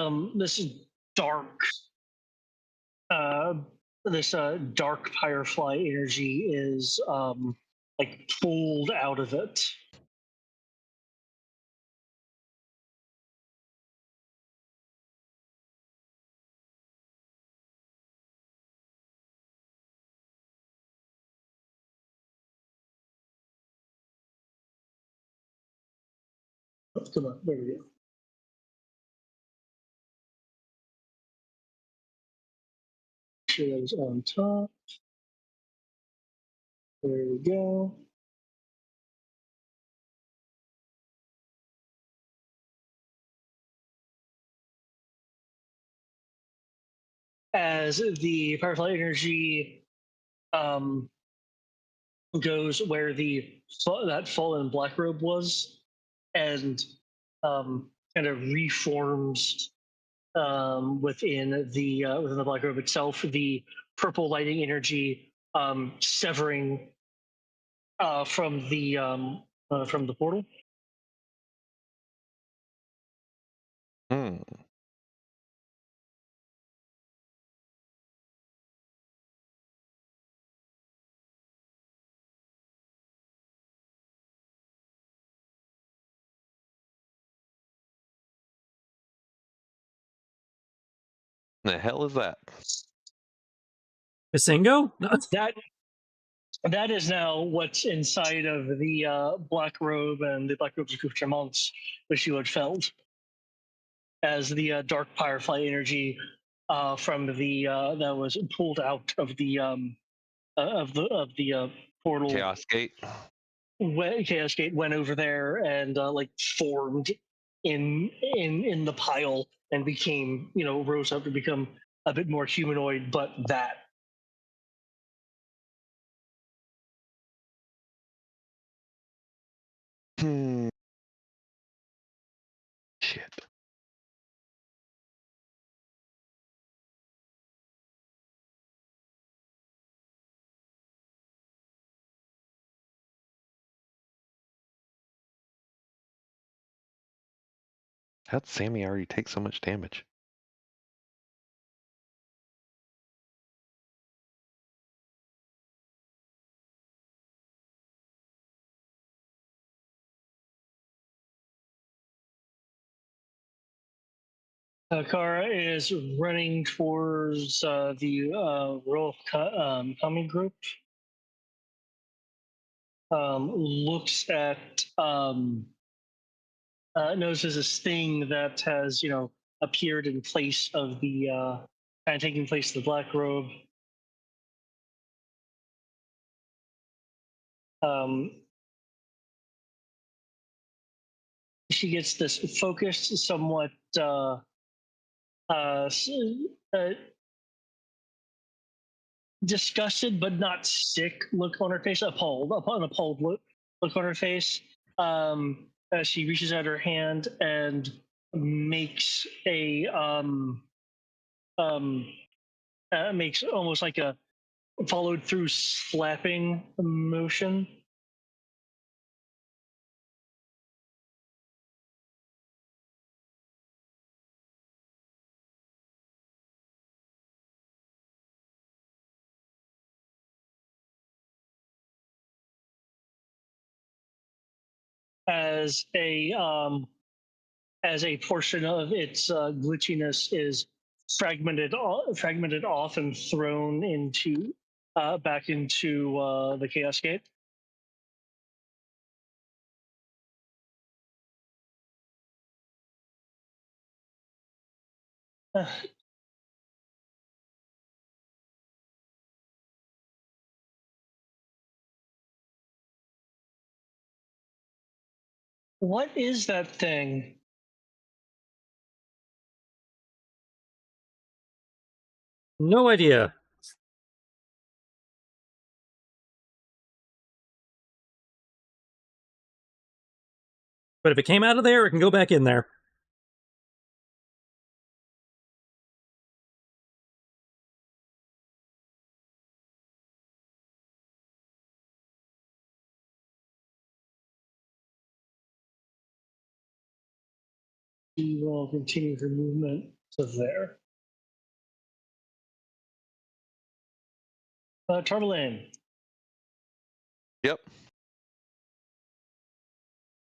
dark uh this dark firefly energy is like pulled out of it. Oh, come on, there we go. Sure, that was on top. There we go. As the firefly energy goes where that fallen black robe was, and kind of reforms within the black robe itself. The purple lighting energy severing from the portal. Hmm. The hell is that? Basingo? That is now what's inside of the black robe and the black robe's accoutrements, which you had felt as the dark firefly energy from the that was pulled out of the portal. Chaos Gate. Chaos Gate went over there and like formed in the pile and became, rose up to become a bit more humanoid, but that. Hmm. Shit. How'd Sammy already take so much damage? Kara is running towards the Royal Kami group. Looks at notices this thing that has appeared in place of the kind of taking place of the black robe. She gets this focused, somewhat disgusted but not sick look on her face, an appalled look on her face. As she reaches out her hand and makes makes almost like a followed through slapping motion. As a portion of its glitchiness is fragmented off and thrown into back into the chaos gate. What is that thing? No idea. But if it came out of there, it can go back in there. She will continue her movement to there. Tarvalin. Yep.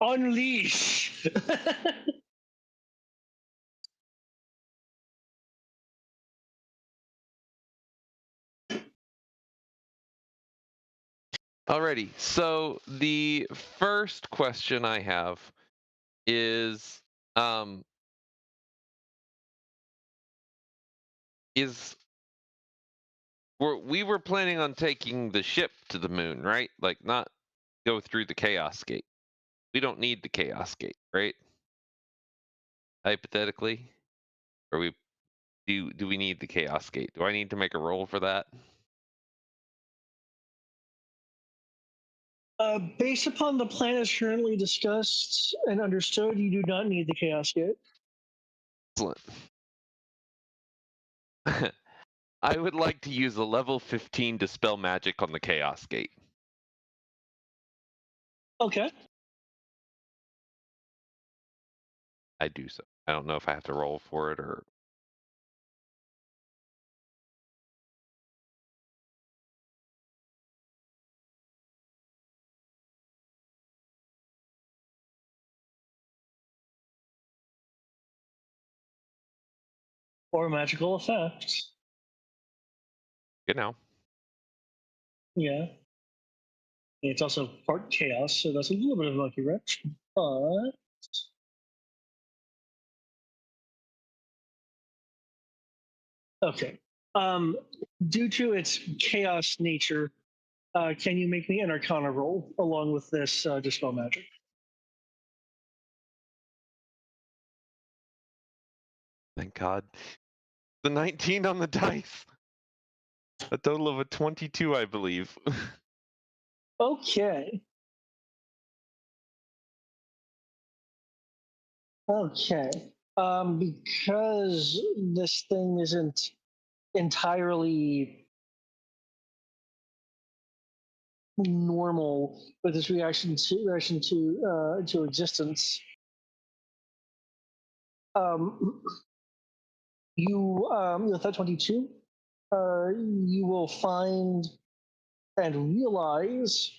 Unleash. Alrighty. So the first question I have is we were planning on taking the ship to the moon, right? Like not go through the chaos gate. We don't need the chaos gate, right? Hypothetically, or do we need the chaos gate? Do I need to make a roll for that? Based upon the plan as currently discussed and understood, you do not need the chaos gate. Excellent. I would like to use a level 15 dispel magic on the chaos gate. Okay. I do so. I don't know if I have to roll for it or. Or magical effect. You know. Yeah. It's also part chaos, so that's a little bit of a lucky wrench. But okay. Due to its chaos nature, can you make me an Arcana roll along with this dispel magic? Thank God. The 19 on the dice. A total of a 22, I believe. Okay. Okay. Because this thing isn't entirely normal with its reaction to existence, you with that 22, you will find and realize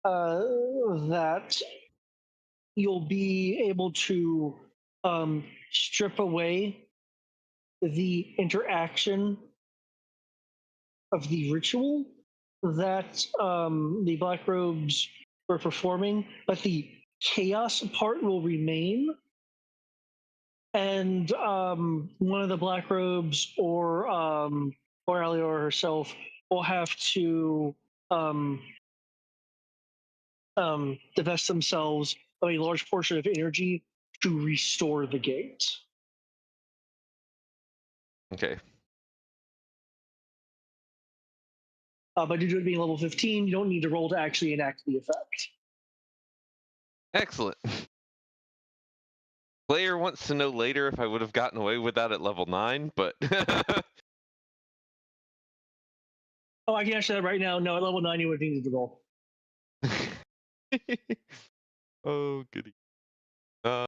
that you'll be able to strip away the interaction of the ritual that the Black Robes were performing, but the chaos part will remain. And one of the Black Robes or Alior herself will have to divest themselves of a large portion of energy to restore the gate. Okay. But due to it being level 15, you don't need to roll to actually enact the effect. Excellent. Player wants to know later if I would have gotten away with that at level 9, but Oh, I can answer that right now. No, at level 9, you would need to roll. Oh, goody. Oh,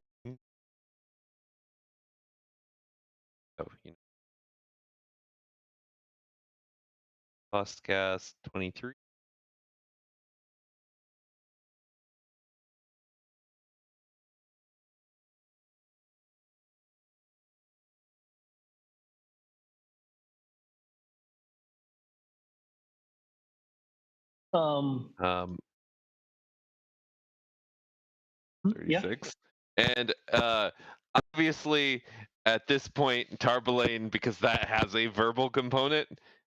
cost cast 23. Um, 36. Yeah. And obviously, at this point, Tarbalaine, because that has a verbal component,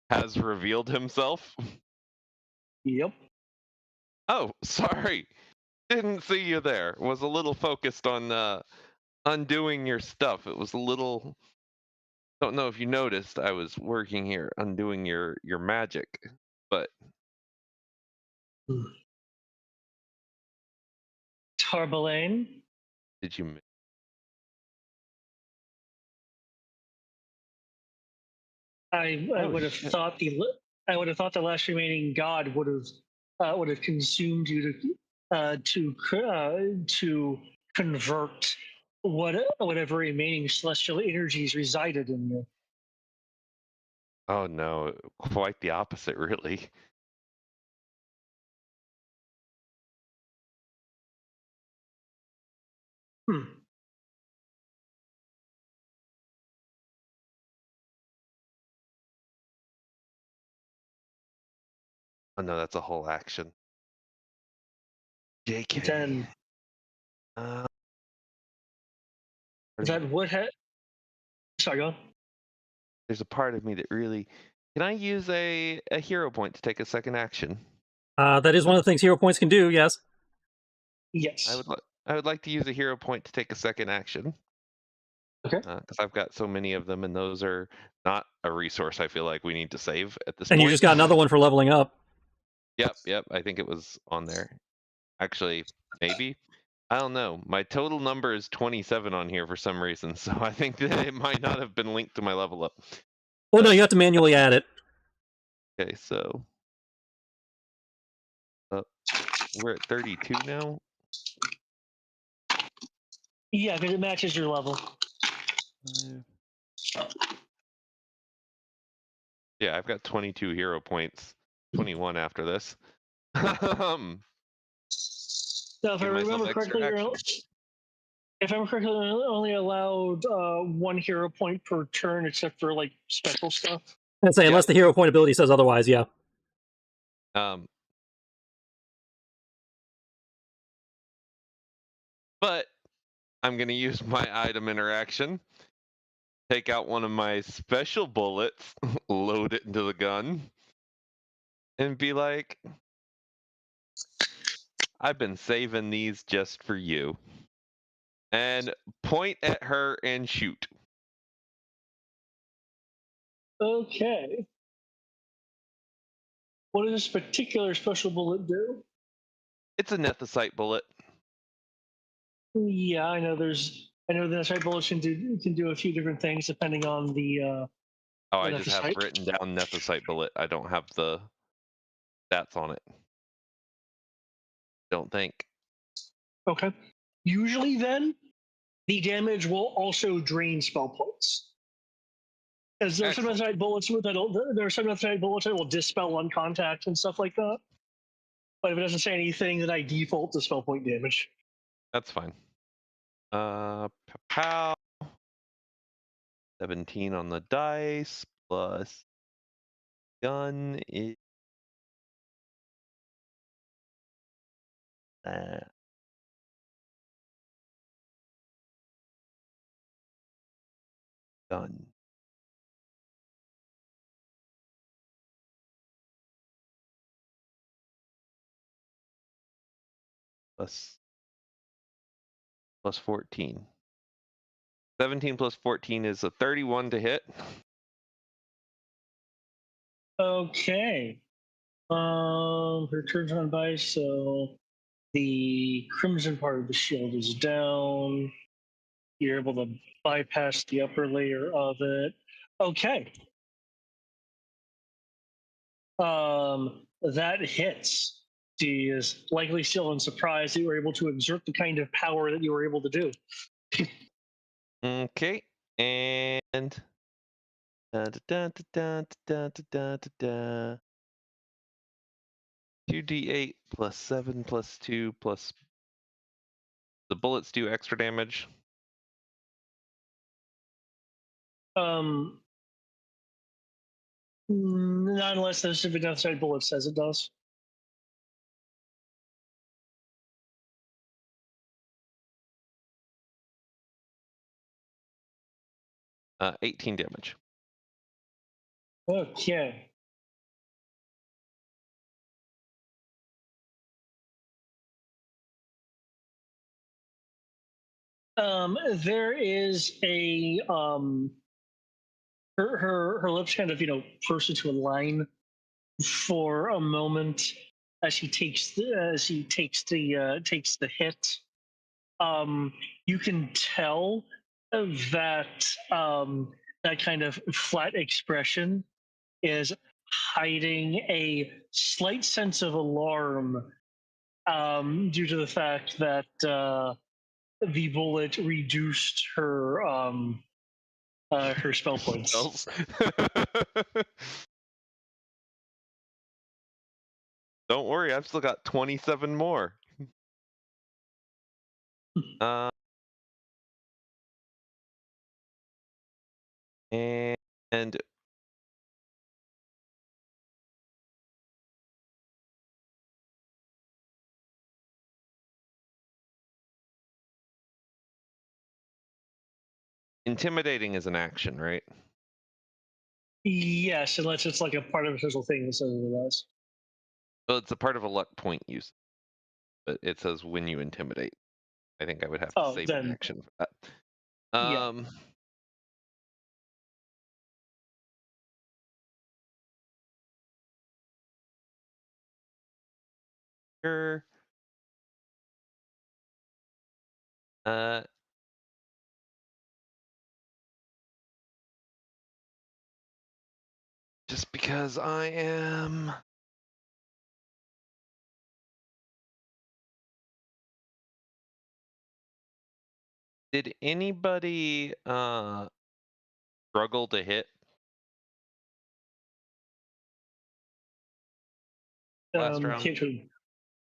has revealed himself. Yep. Oh, sorry. Didn't see you there. Was a little focused on undoing your stuff. It was a little. Don't know if you noticed. I was working here, undoing your magic, but. Tarbalaine. Did you? I would have thought the last remaining god would have consumed you to convert whatever remaining celestial energies resided in you. Oh no, quite the opposite, really. Oh no, that's a whole action. JK. Then that would have. Sorry, go on. There's a part of me that really. Can I use a hero point to take a second action? That is one of the things hero points can do. Yes. Yes. I would like to use a hero point to take a second action. Okay. Because I've got so many of them, and those are not a resource I feel like we need to save at this And point. you just got another one for leveling up. Yep. I think it was on there. Actually, maybe. I don't know. My total number is 27 on here for some reason, so I think that it might not have been linked to my level up. Oh no, you have to manually add it. Okay, so we're at 32 now. Yeah, because it matches your level. Yeah, I've got 22 hero points, 21 after this. So if I remember correctly, you're only allowed 1 hero point per turn, except for like special stuff. I'd say unless the hero point ability says otherwise, yeah. But I'm going to use my item interaction, take out one of my special bullets, load it into the gun, and be like, I've been saving these just for you. And point at her and shoot. Okay. What does this particular special bullet do? It's a nethicite bullet. Yeah, I know the nethicite bullets can do a few different things depending on the. I just have written down nethicite bullet. I don't have the stats on it. Don't think. Okay. Usually, then the damage will also drain spell points. As there are some nethicite bullets that will dispel on contact and stuff like that. But if it doesn't say anything, then I default to spell point damage. That's fine. Pow. 17 on the dice plus gun is done. Plus 14. 17 plus 14 is a 31 to hit. Okay. Her turn's on by, so the crimson part of the shield is down. You're able to bypass the upper layer of it. Okay. That hits. She is likely still in surprise that you were able to exert the kind of power that you were able to do. Okay, and da, da, da, da, da, da, da, da, da. 2d8 plus 7 plus 2 plus the bullets do extra damage. Not unless the specific outside bullet says it does. Uh, 18 damage. Okay. There is a her lips kind of burst into a line for a moment as she takes the hit. You can tell that that kind of flat expression is hiding a slight sense of alarm due to the fact that the bullet reduced her spell points. Spells. Don't worry, I've still got 27 more. And intimidating is an action, right? Yes, unless it's like a part of a special thing that says it does. Well, it's a part of a luck point use, but it says when you intimidate. I think I would have to save an action for that. Yeah. Sure. Just because I am. Did anybody struggle to hit? Last round?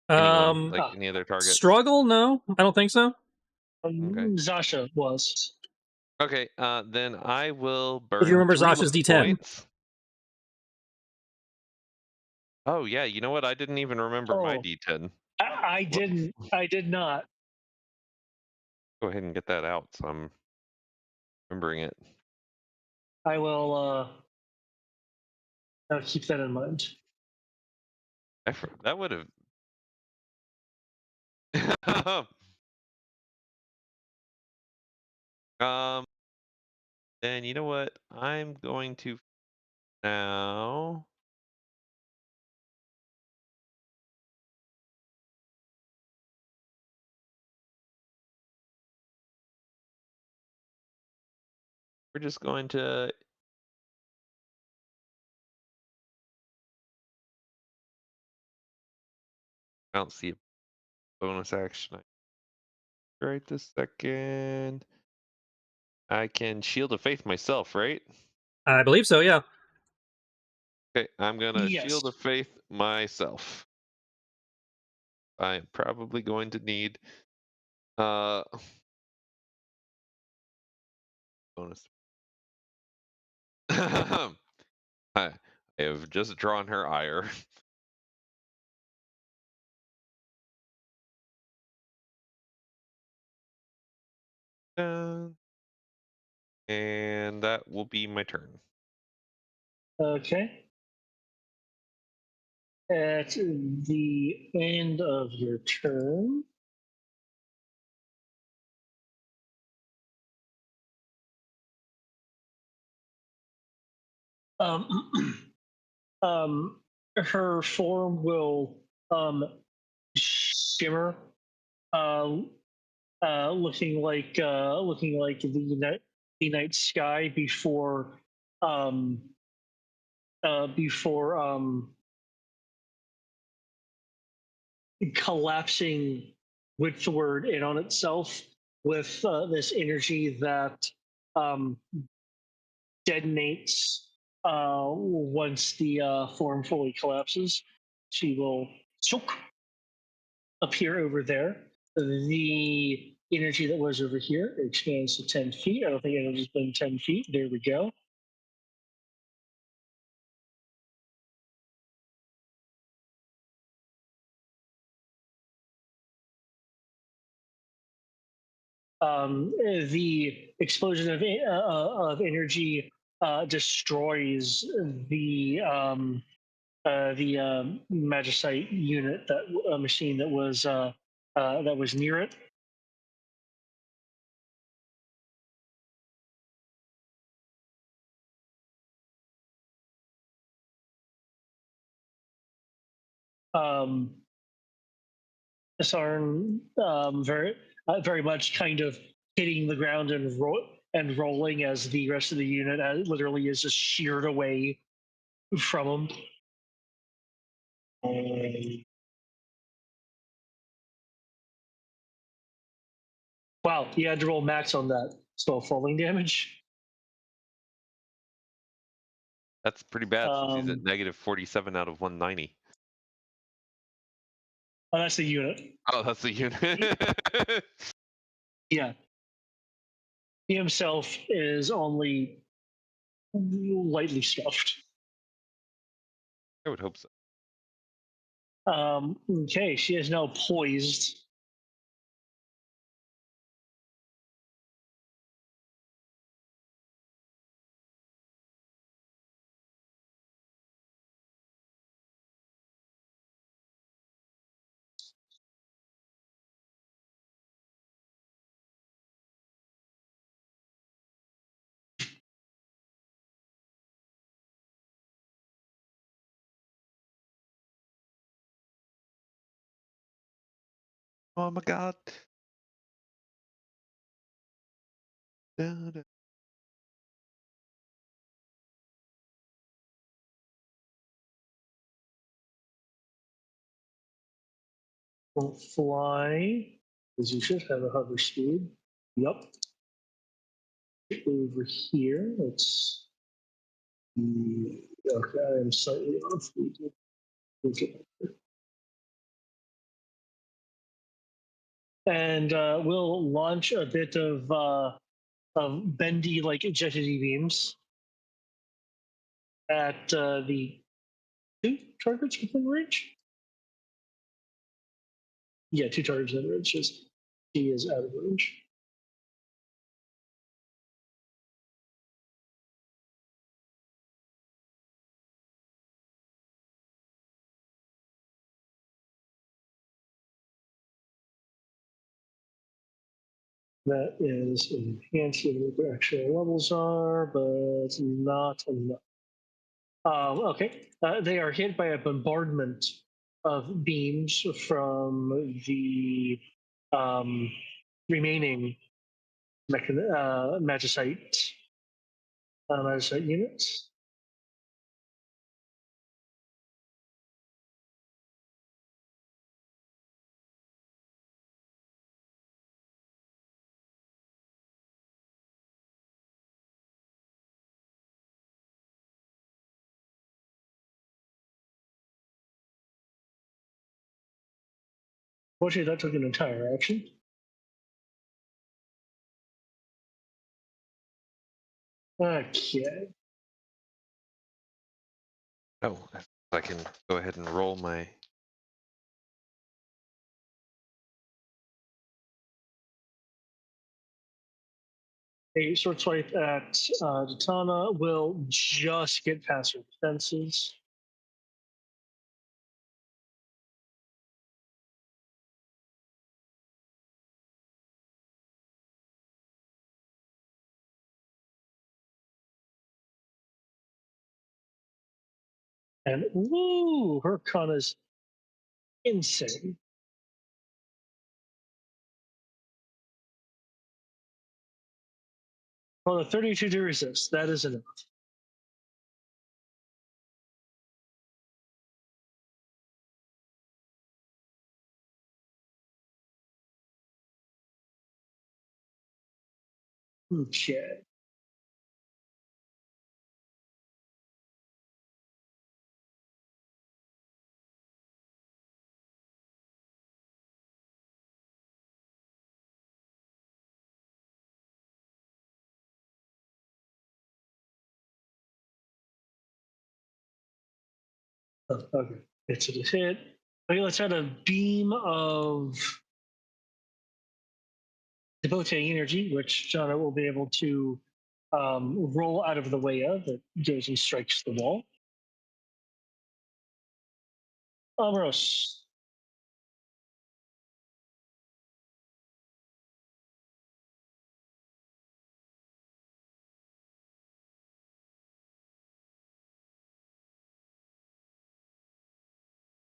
Anyone, like any other target? Struggle? No, I don't think so. Okay. Zasha was. Okay, then I will burn. If you remember 3 Zasha's luck D10. points. Oh yeah, you know what? I didn't even remember my D10. I didn't. I did not. Go ahead and get that out, so I'm remembering it. I will. I'll keep that in mind. That would have. Then you know what? I'm going to now. We're just going to. I don't see a bonus action right this second. I can Shield of Faith myself, right? I believe so, yeah. Okay, I'm gonna Yes. Shield of Faith myself. I am probably going to need bonus. I have just drawn her ire. And that will be my turn. Okay. At the end of your turn, her form will shimmer, looking like the night sky before before collapsing windward in on itself with this energy that um, detonates once the form fully collapses. She will appear over there. The energy that was over here expands to 10 feet. I don't think energy's been 10 feet. There we go. The explosion of energy destroys the magicite unit, that machine that was near it. Sarn very much kind of hitting the ground and rolling as the rest of the unit literally is just sheared away from him. Wow, he had to roll max on that. So falling damage. That's pretty bad since he's at negative 47 out of 190. Oh, that's the unit. Oh, that's the unit. Yeah. He himself is only lightly scuffed. I would hope so. Okay, she is now poised. Oh my god. Da-da. Won't fly, because you should have a hover speed. Yep. Over here, let's. Okay, I'm slightly off. And we'll launch a bit of bendy, like jetty beams at the two targets within range. Yeah, two targets within range. Just she is out of range. That is enhancing what their actual levels are, but not enough. Okay, they are hit by a bombardment of beams from the remaining magicite units. Fortunately, that took an entire action. Okay. Oh, I can go ahead and roll my. A sword swipe at Datana will just get past her defenses. And woo, her con is insane. Well, a 32 to resist. That is enough. Shit. Oh, okay. It's a hit. Okay, let's add a beam of debilitating energy, which Jana will be able to roll out of the way of. It goes and strikes the wall. Amros.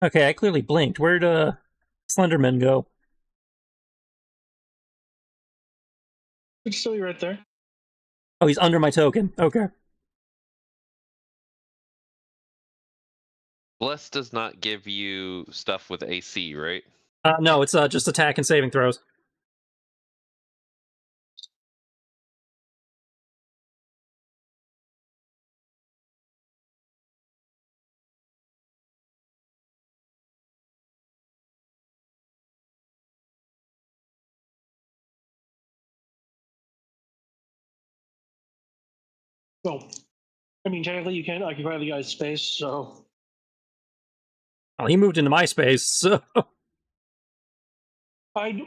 Okay, I clearly blinked. Where'd Slenderman go? It's still right there. Oh, he's under my token. Okay. Bless does not give you stuff with AC, right? No, it's just attack and saving throws. Well, I mean, technically, you can't occupy the guy's space, so. Well, he moved into my space, so. Oh,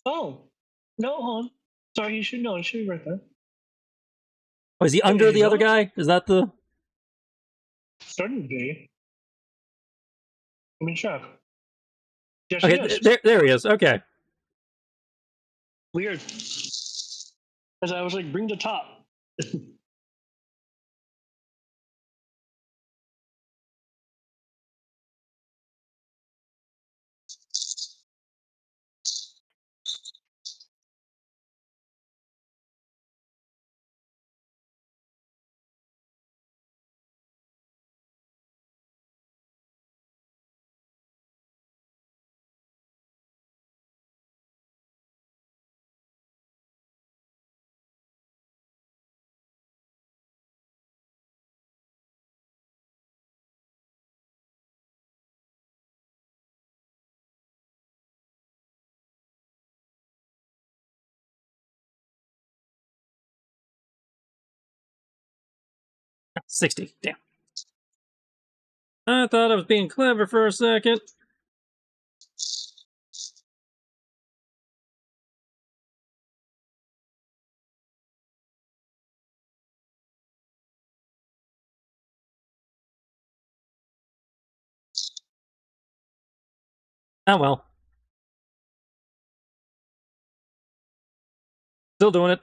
no, hold on. Sorry, you should know. It should be right there. Oh, is he under the other guy? Is that the. Starting to be. I mean, check. Yes, Okay, yes. there he is. Okay. Weird. As I was like, bring the top. $60. Damn. I thought I was being clever for a second. Oh well. Still doing it.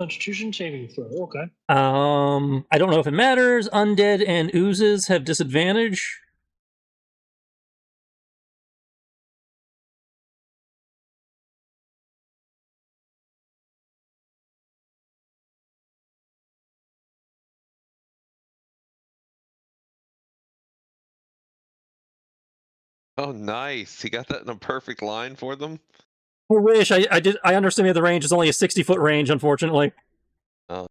Constitution saving throw. Okay. I don't know if it matters. Undead and oozes have disadvantage. Oh, nice. He got that in a perfect line for them. I wish I underestimated the range. It's only a 60-foot range, unfortunately. Oh.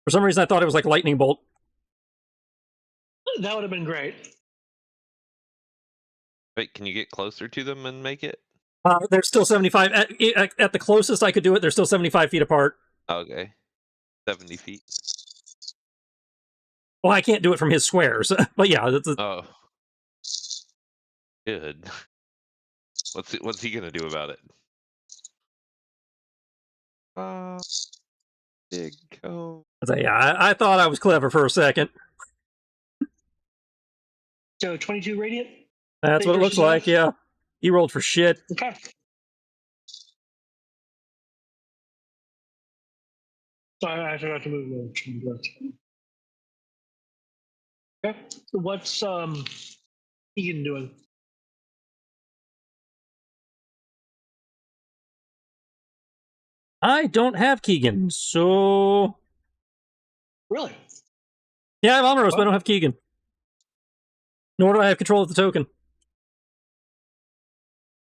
For some reason, I thought it was like a lightning bolt. That would have been great. Wait, can you get closer to them and make it? They're still 75. At the closest I could do it, they're still 75 feet apart. Okay. 70 feet. Well, I can't do it from his squares, but yeah. Oh. Good. What's he gonna do about it? Big cone. Yeah, I thought I was clever for a second. So 22 radiant? That's what it looks like, yeah. He rolled for shit. Okay. Sorry, I forgot to move the. Okay. What's Ian doing? I don't have Keegan, so Really? Yeah, I have Amaros, but I What? don't have Keegan. Nor do I have control of the token.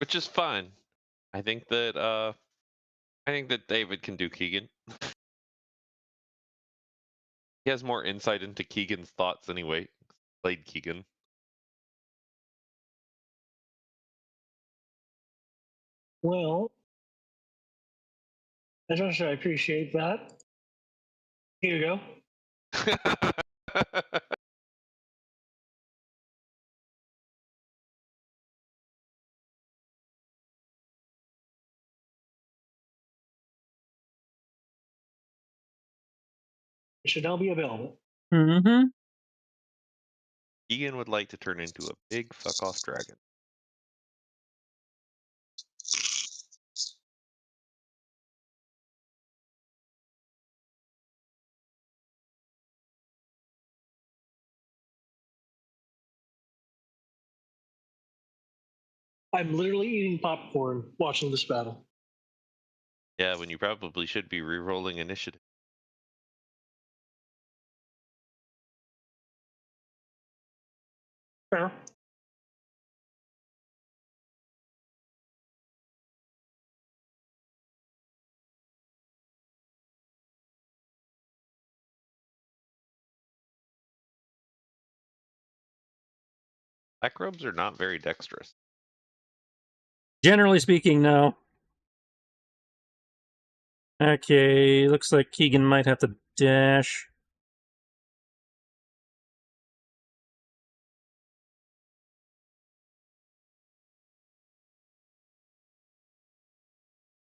Which is fine. I think that David can do Keegan. He has more insight into Keegan's thoughts anyway. Played Keegan. Well, as much as I appreciate that, here you go. It should now be available. Mm-hmm. Keegan would like to turn into a big fuck off dragon. I'm literally eating popcorn watching this battle. Yeah, when you probably should be re-rolling initiative. Fair. Black robes are not very dexterous. Generally speaking, no. Okay, looks like Keegan might have to dash.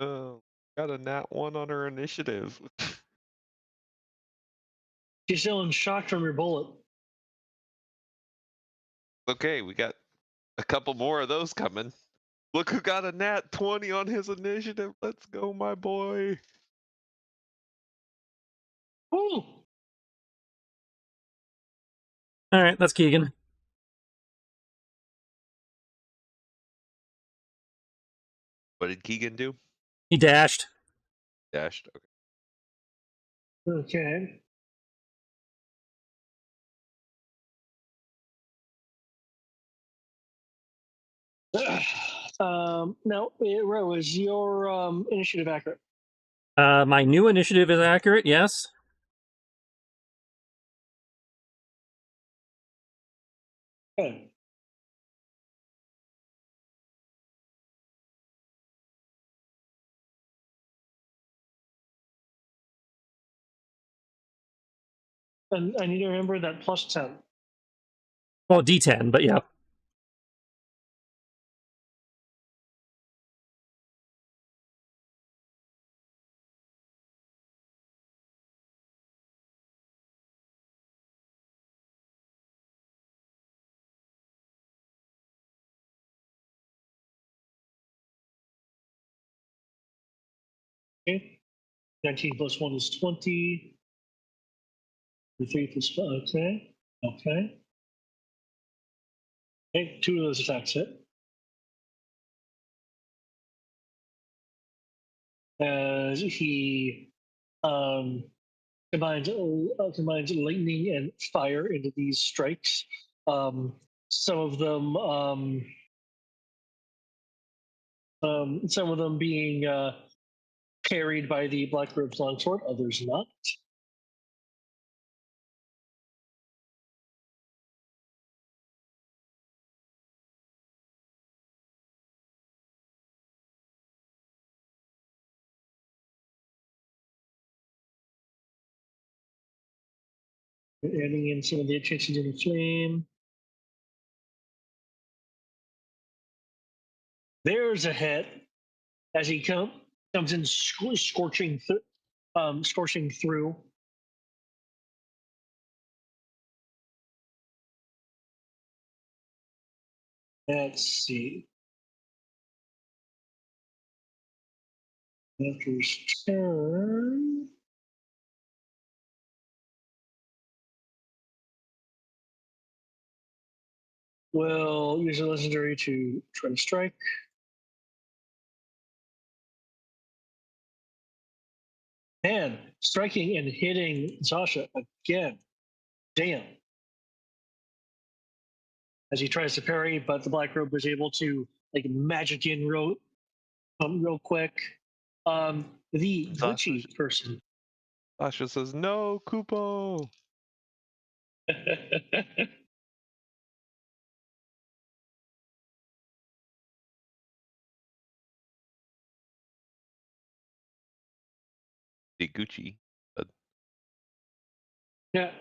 Oh, got a nat 1 on her initiative. She's still in shock from your bullet. Okay, we got a couple more of those coming. Look who got a nat 20 on his initiative. Let's go, my boy. Ooh. All right, that's Keegan. What did Keegan do? He dashed. Dashed. Okay. Okay. Now, Ro, is your initiative accurate? My new initiative is accurate, yes. Okay. And I need to remember that plus 10. Well, D10, but yeah. Okay. 19 plus 1 is 20. The 3 plus 5. Okay. Okay. Okay. 2 of those attacks hit. As he combines lightning and fire into these strikes. Some of them being carried by the Black Robe's longsword, others not. Adding in some of the attention to the flame. There's a hit as he comes in scorching through. Let's see. After his turn. Will use a legendary to try to strike. Man, striking and hitting Zasha again. Damn. As he tries to parry, but the Black Robe was able to like magic in real quick. The glitchy person. Sasha says, "No, Kupo." The Gucci. Yeah.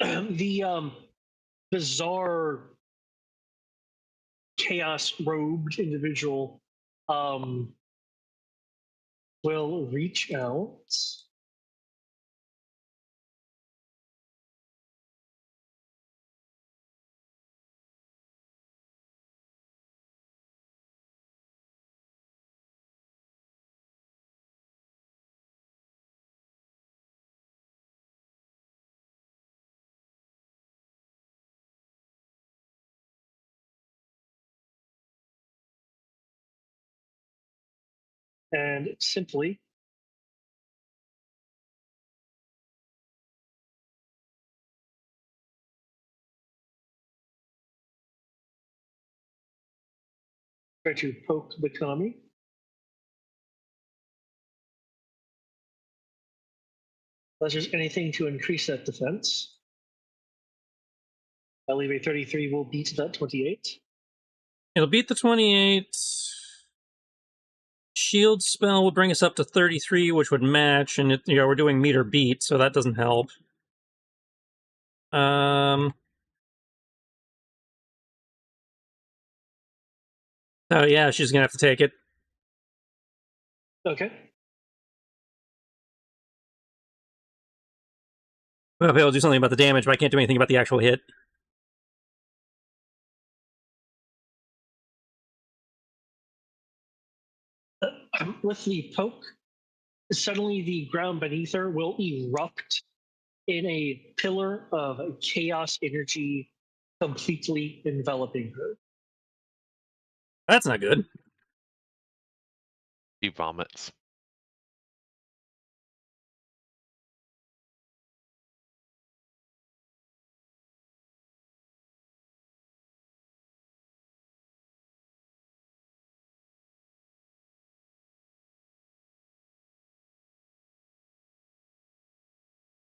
The bizarre chaos robed individual will reach out and simply try to poke the kami. Unless there's anything to increase that defense. I believe a 33 will beat that 28. It'll beat the 28. Shield spell will bring us up to 33, which would match, and we're doing meter beat, so that doesn't help. Oh yeah, she's gonna have to take it. Okay. I'll be able to do something about the damage, but I can't do anything about the actual hit. With the poke, suddenly the ground beneath her will erupt in a pillar of chaos energy, completely enveloping her. That's not good. He vomits.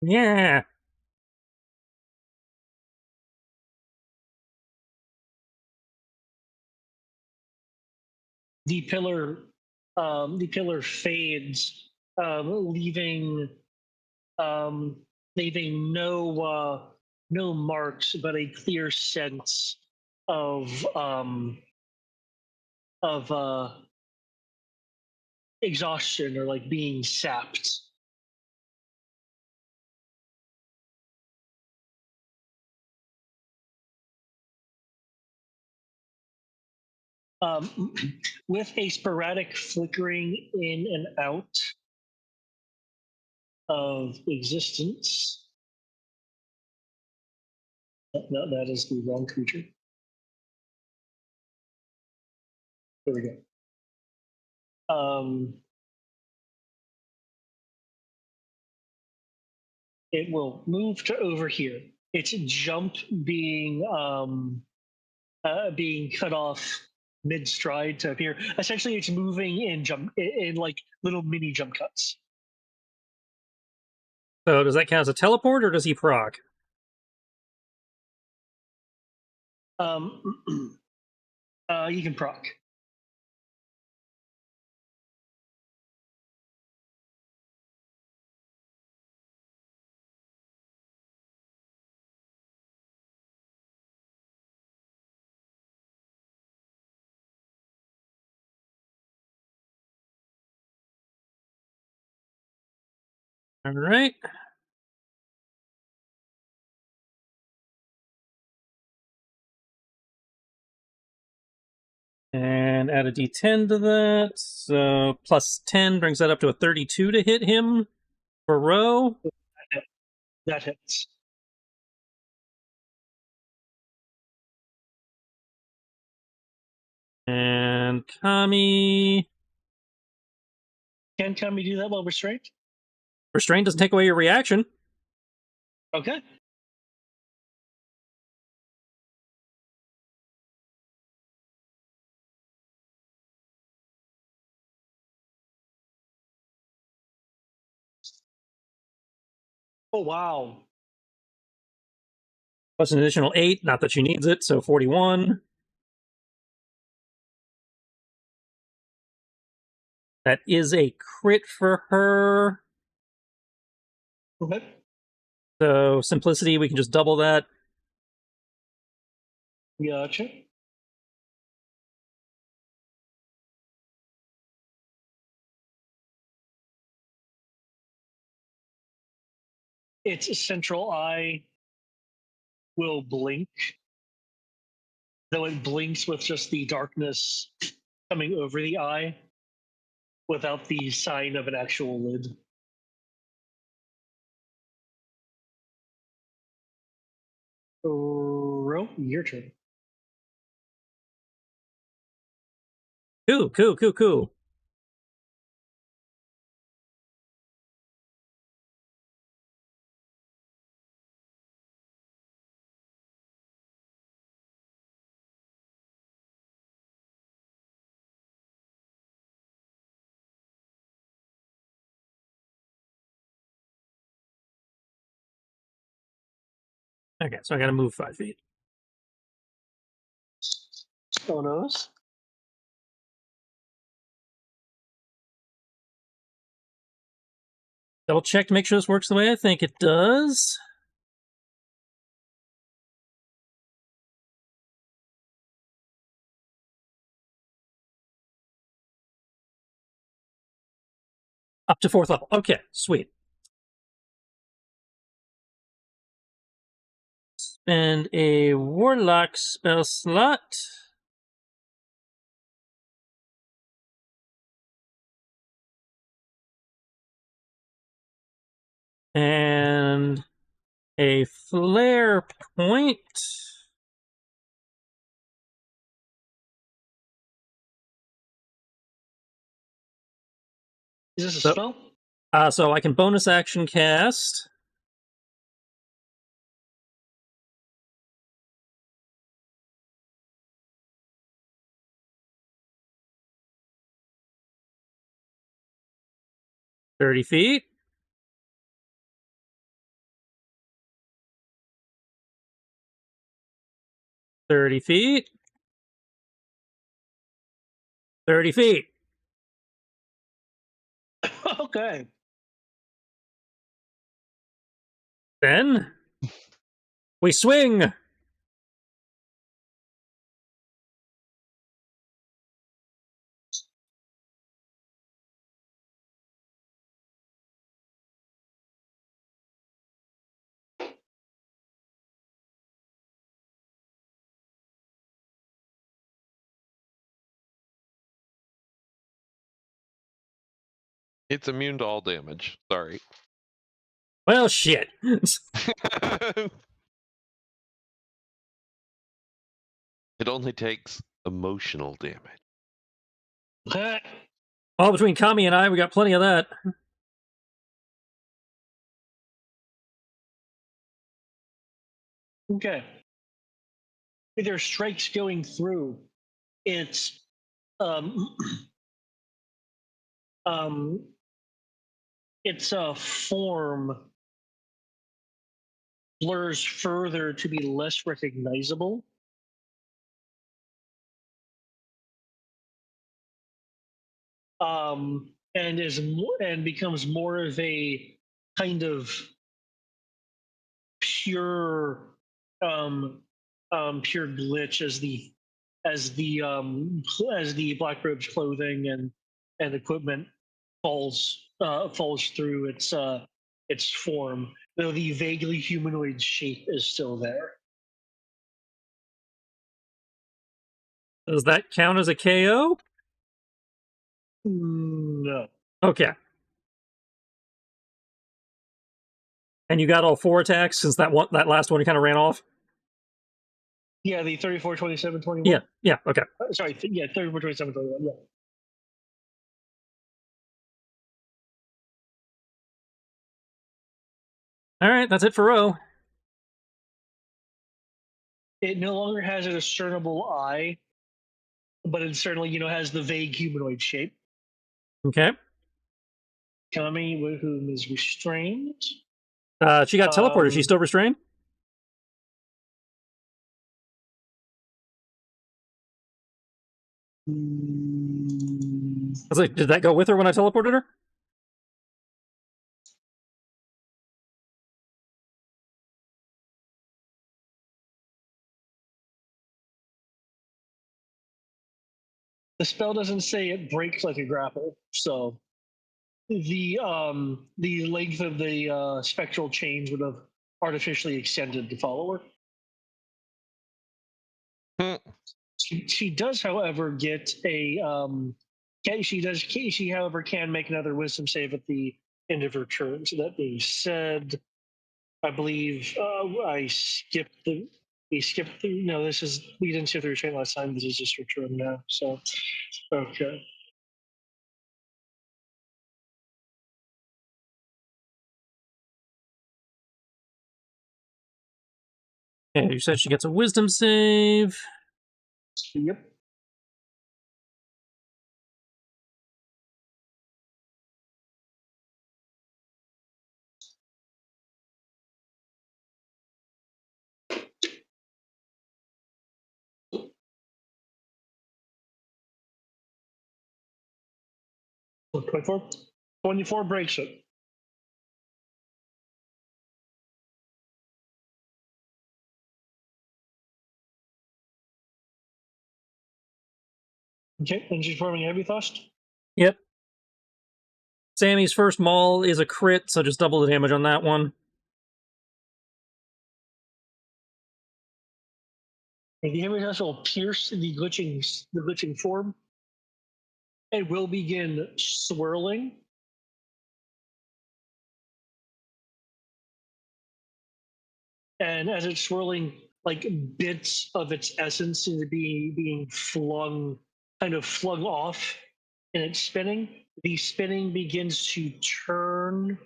Yeah. The pillar fades, leaving no marks, but a clear sense of exhaustion or like being sapped. With a sporadic flickering in and out of existence. No, that is the wrong creature. There we go. It will move to over here. Its jump being cut off mid stride to appear. Essentially, it's moving in like little mini jump cuts. So does that count as a teleport, or does he proc? You can proc. All right. And add a d10 to that. So plus 10 brings that up to a 32 to hit him for row. That hits. And Kami Can Kami do that while restrained? Restraint doesn't take away your reaction. Okay. Oh, wow. Plus an additional 8, not that she needs it, so 41. That is a crit for her. Okay. So simplicity, we can just double that. Gotcha. Its central eye will blink, though it blinks with just the darkness coming over the eye without the sign of an actual lid. Ro, your turn. Cool. Okay, so I gotta move 5 feet. Oh, knows. Double check to make sure this works the way I think it does. Up to 4th level. Okay, sweet. Spend a warlock spell slot. And a flare point. Is this a So- spell? So I can bonus action cast. "30 feet. "30 feet. 30 feet. Okay. Then we swing. It's immune to all damage. Sorry. Well, shit. It only takes emotional damage. Well, between Kami and I, we got plenty of that. Okay. With their strikes going through, it's its form blurs further to be less recognizable. And becomes more of a kind of pure pure glitch as the black robe's clothing and equipment falls through its form, though the vaguely humanoid shape is still there. Does that count as a KO? No. Okay. And you got all 4 attacks since that last one kind of ran off? Yeah, the 34, 27, 21. Yeah, okay. Sorry, 34, 27, 21, yeah. All right, that's it for Ro. It no longer has a discernible eye, but it certainly, has the vague humanoid shape. Okay. Kami, whom is restrained. She got teleported. She's still restrained? I was like, did that go with her when I teleported her? The spell doesn't say it breaks like a grapple, so the length of the spectral chains would have artificially extended to follow her. She does, however, get a she however can make another wisdom save at the end of her turn. So that being said, I believe we skipped the no, we didn't skip the restraint last time. This is just return now. So okay. Yeah, you said she gets a wisdom save. Yep. So 24 breaks it. Okay, and she's performing heavy thrust. Yep. Sammy's first maul is a crit, so just double the damage on that one. And the heavy thrust will pierce the glitching form. It will begin swirling. And as it's swirling, like bits of its essence seem to be being flung off, and it's spinning. The spinning begins to turn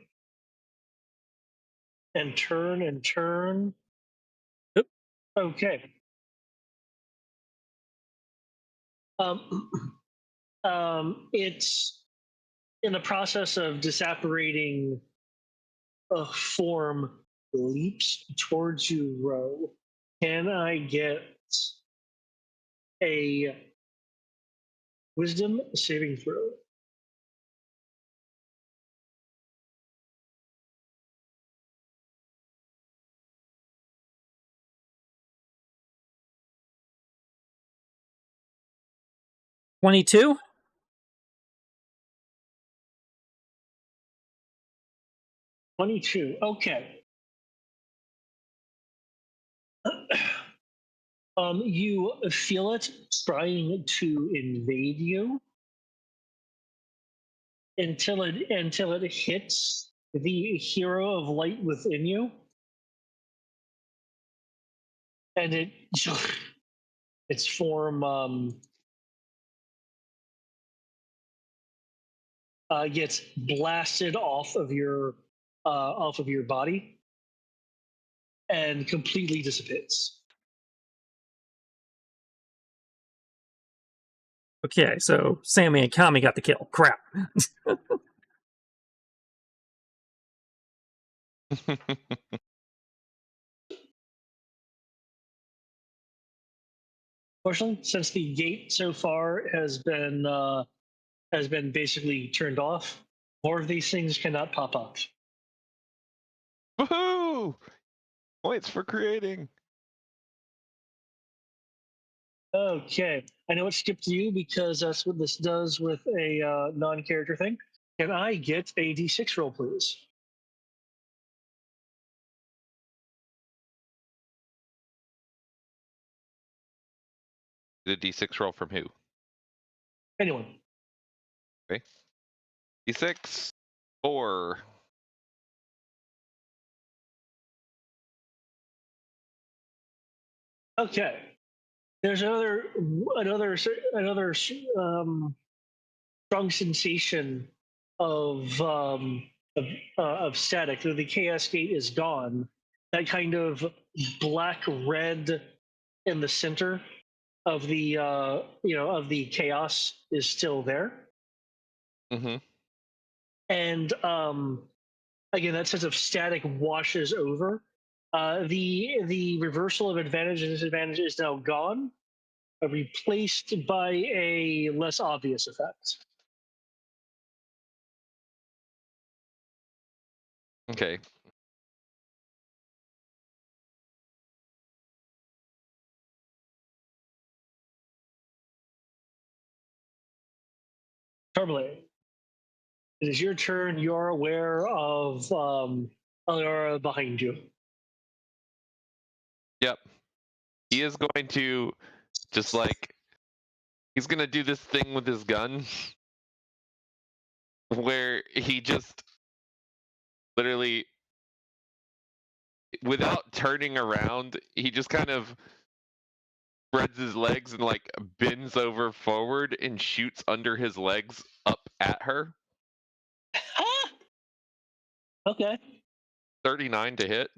and turn and turn. Yep. Okay. It's in the process of disapparating a form leaps towards you, Ro. Can I get a wisdom saving throw? $22? 22. Okay. You feel it trying to invade you until it hits the hero of light within you, and its form gets blasted off of your body and completely dissipates. Okay, so Sammy and Kami got the kill. Crap. Fortunately, since the gate so far has been basically turned off, more of these things cannot pop up. Woohoo! Points for creating. Okay, I know it skipped you because that's what this does with a non-character thing. Can I get a D6 roll, please? The D6 roll from who? Anyone? Okay. D6 4. Okay. There's another strong sensation of of static. The chaos gate is gone. That kind of black red in the center of the of the chaos is still there. Mm-hmm. And again, that sense of static washes over. The reversal of advantage and disadvantage is now gone, replaced by a less obvious effect. Okay. Tourmaline, it is your turn. You're aware of Alara behind you. Yep. He is going to just like he's gonna do this thing with his gun where he just literally without turning around, he just kind of spreads his legs and like bends over forward and shoots under his legs up at her. Okay. 39 to hit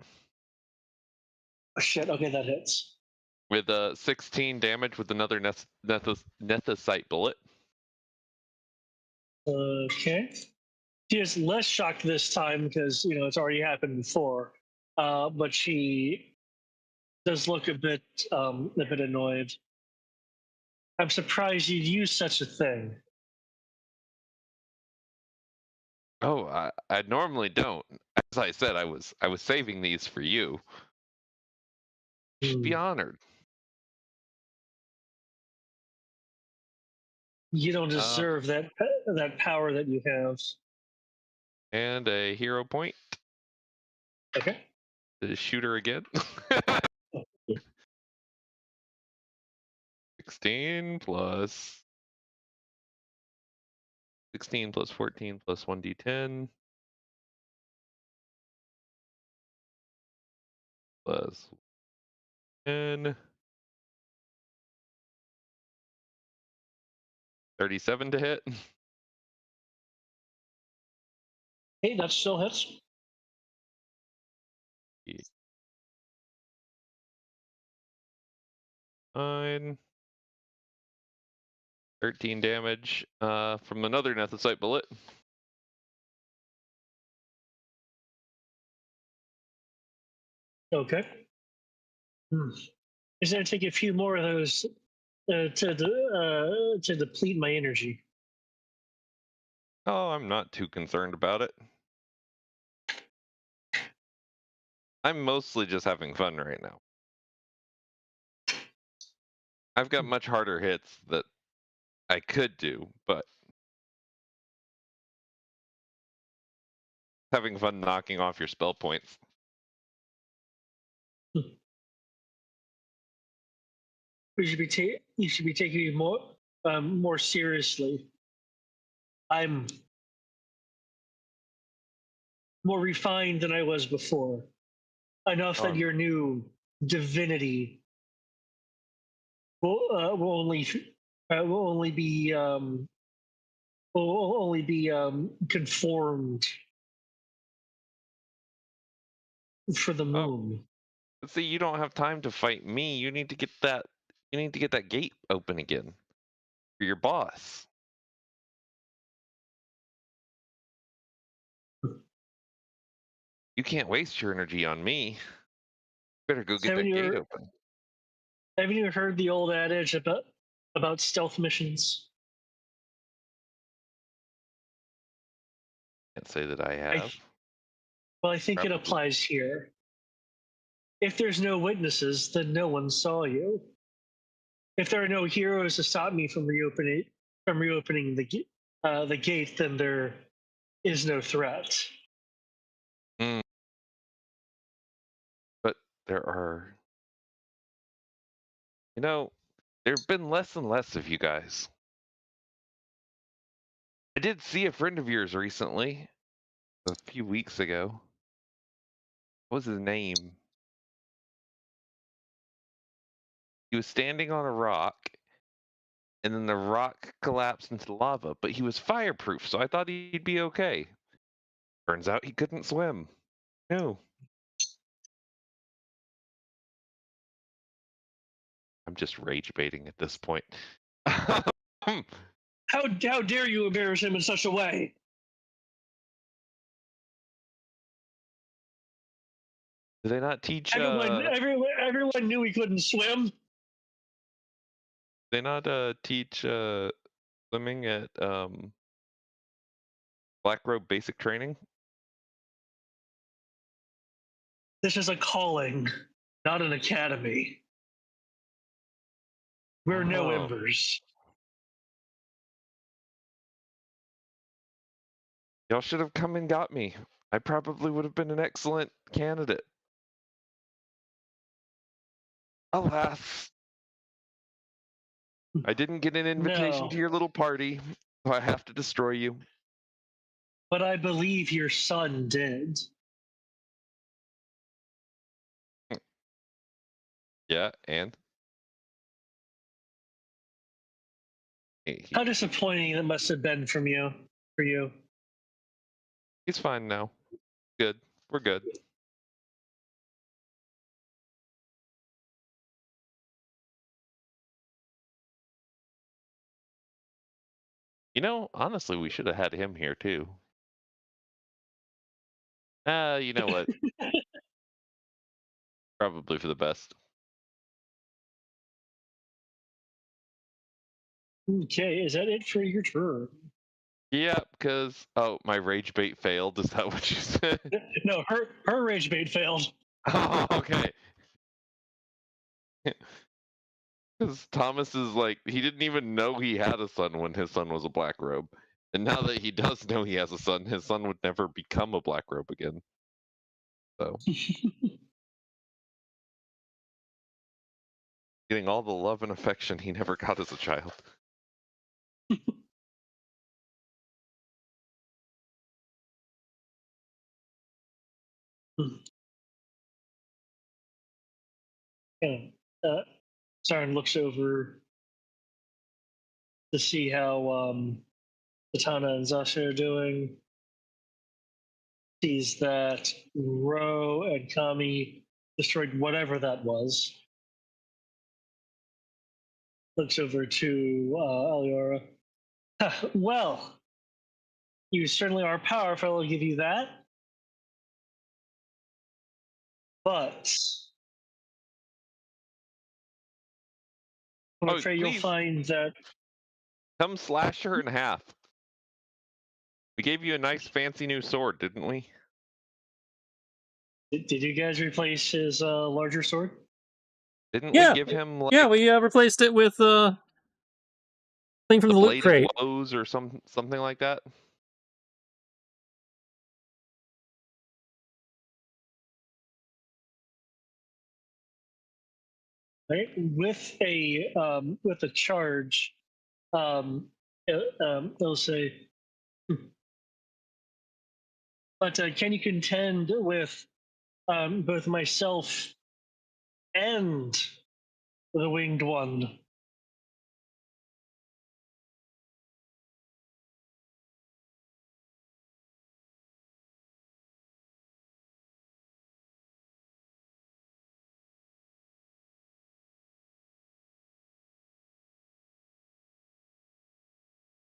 Oh, shit. Okay, that hits. with 16 damage with another nethicite bullet. Okay. She is less shocked this time because it's already happened before, but she does look a bit annoyed. I'm surprised you'd use such a thing. Oh, I normally don't. As I said, I was saving these for you. You should be honored. You don't deserve that power that you have. And a hero point. Okay. The shooter again. 16 plus 16 plus 14 plus 1d10 plus 10. 37 to hit. Hey, that still hits. Fine. 13 damage from another nethicite bullet. Okay. It's going to take a few more of those to deplete my energy. Oh, I'm not too concerned about it. I'm mostly just having fun right now. I've got much harder hits that I could do, but having fun knocking off your spell points. You should be taking it more seriously. I'm more refined than I was before. Enough that your new divinity will only be conformed for the moon. See, you don't have time to fight me. You need to get that. You need to get that gate open again for your boss. You can't waste your energy on me. Better go get that gate open. Haven't you heard the old adage about stealth missions? Can't say that I have. I think it applies here. If there's no witnesses, then no one saw you. If there are no heroes to stop me from reopening the gate, then there is no threat. But there are, there have been less and less of you guys. I did see a friend of yours recently, a few weeks ago. What was his name? He was standing on a rock, and then the rock collapsed into lava, but he was fireproof, so I thought he'd be okay. Turns out he couldn't swim. No. I'm just rage baiting at this point. How dare you embarrass him in such a way? Do they not teach? Everyone knew he couldn't swim. They not teach swimming at Black Robe basic training? This is a calling, not an academy. We're no Oh. embers. Y'all should have come and got me. I probably would have been an excellent candidate. Alas, I didn't get an invitation No. to your little party, so I have to destroy you. But I believe your son did. Yeah, and? How disappointing that must have been for you. He's fine now. Good. We're good. You know, honestly, we should have had him here too. You know what? Probably for the best. Okay, is that it for your turn? Yeah, because my rage bait failed. Is that what you said? No, her rage bait failed. Oh, okay. Because Thomas is like, he didn't even know he had a son when his son was a black robe. And now that he does know he has a son, his son would never become a black robe again. So, getting all the love and affection he never got as a child. And Siren looks over to see how Katana and Zasha are doing. Sees that Ro and Kami destroyed whatever that was. Looks over to Aliora. Well, you certainly are powerful, I'll give you that. But I'm afraid you'll please. find that. Come slash her in half. We gave you a nice fancy new sword, didn't we? Did you guys replace his larger sword? Didn't Yeah. we give him like Yeah, we replaced it with thing from the loot Blade crate. of Woes or something like that? Right, with a charge, they'll say. But can you contend with both myself and the winged one?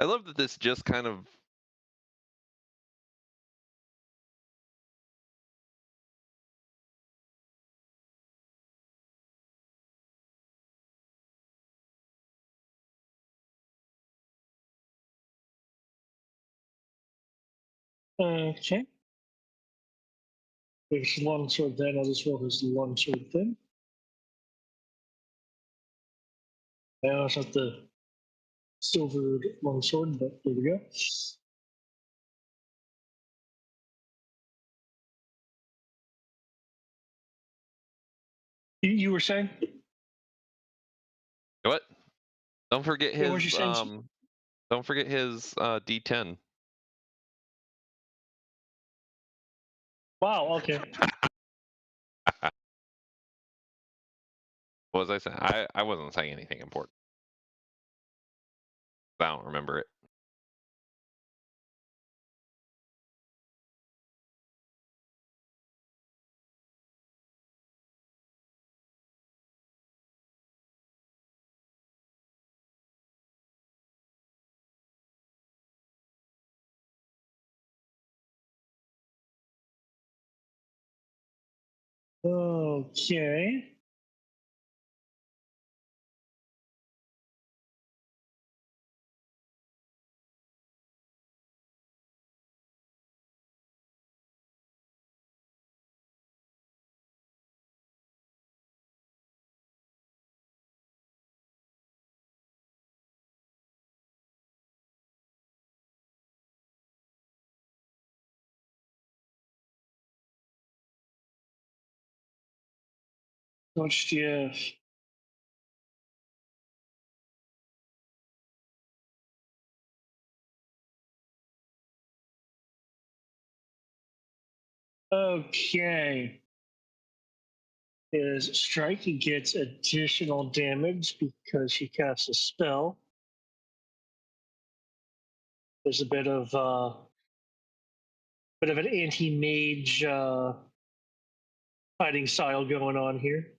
I love that this just kind of Okay. There's longsword then. I'll just roll his longsword then. I also have the silvered longsword, but there we go. You were saying? what? Don't forget Yeah, what his you saying? don't forget his D10. Wow. Okay. What was I saying? I wasn't saying anything important. I don't remember it. Okay. Much do you have? Okay. His strike, he gets additional damage because he casts a spell. There's a bit of an anti-mage fighting style going on here.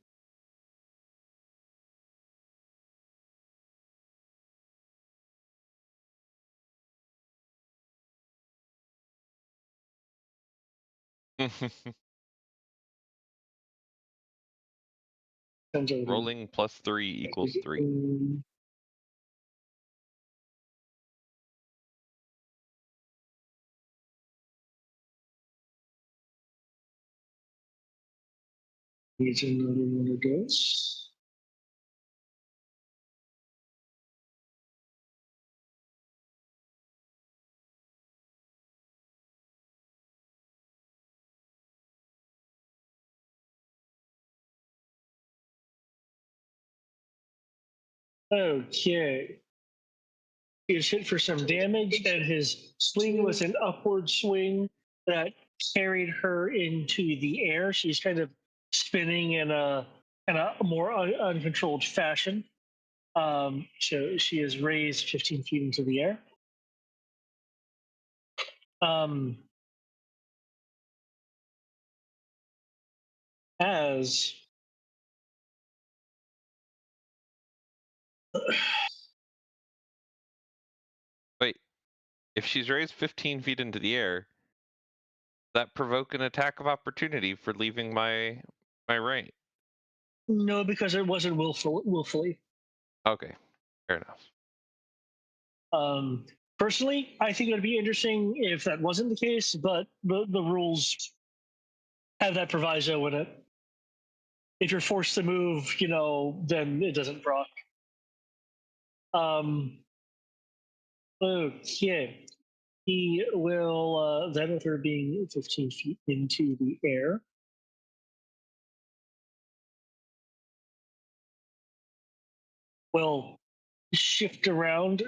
Rolling +3 equals 3. Needs another one of those. Okay. He was hit for some damage, and his swing was an upward swing that carried her into the air. She's kind of spinning in a more uncontrolled fashion. So she is raised 15 feet into the air. As Wait, if she's raised 15 feet into the air, that provoke an attack of opportunity for leaving my right? no, because it wasn't willfully. Okay, fair enough. Personally, I think it would be interesting if that wasn't the case, but the rules have that proviso in it. If you're forced to move, then it doesn't proc. Okay. He will, then with her being 15 feet into the air, will shift around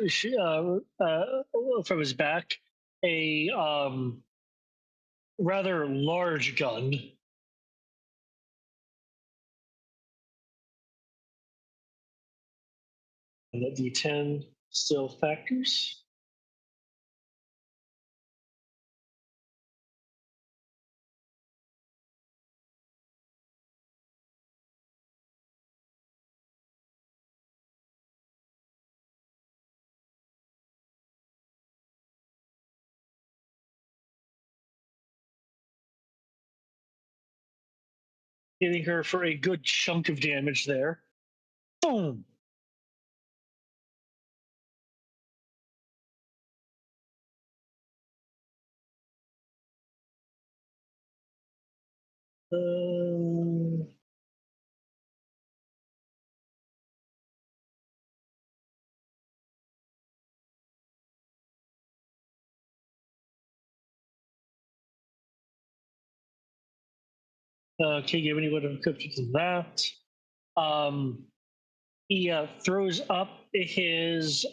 from his back a rather large gun. And the D10 still factors. Hitting her for a good chunk of damage there. Boom! Okay, give anyone a cryptic to that. He throws up his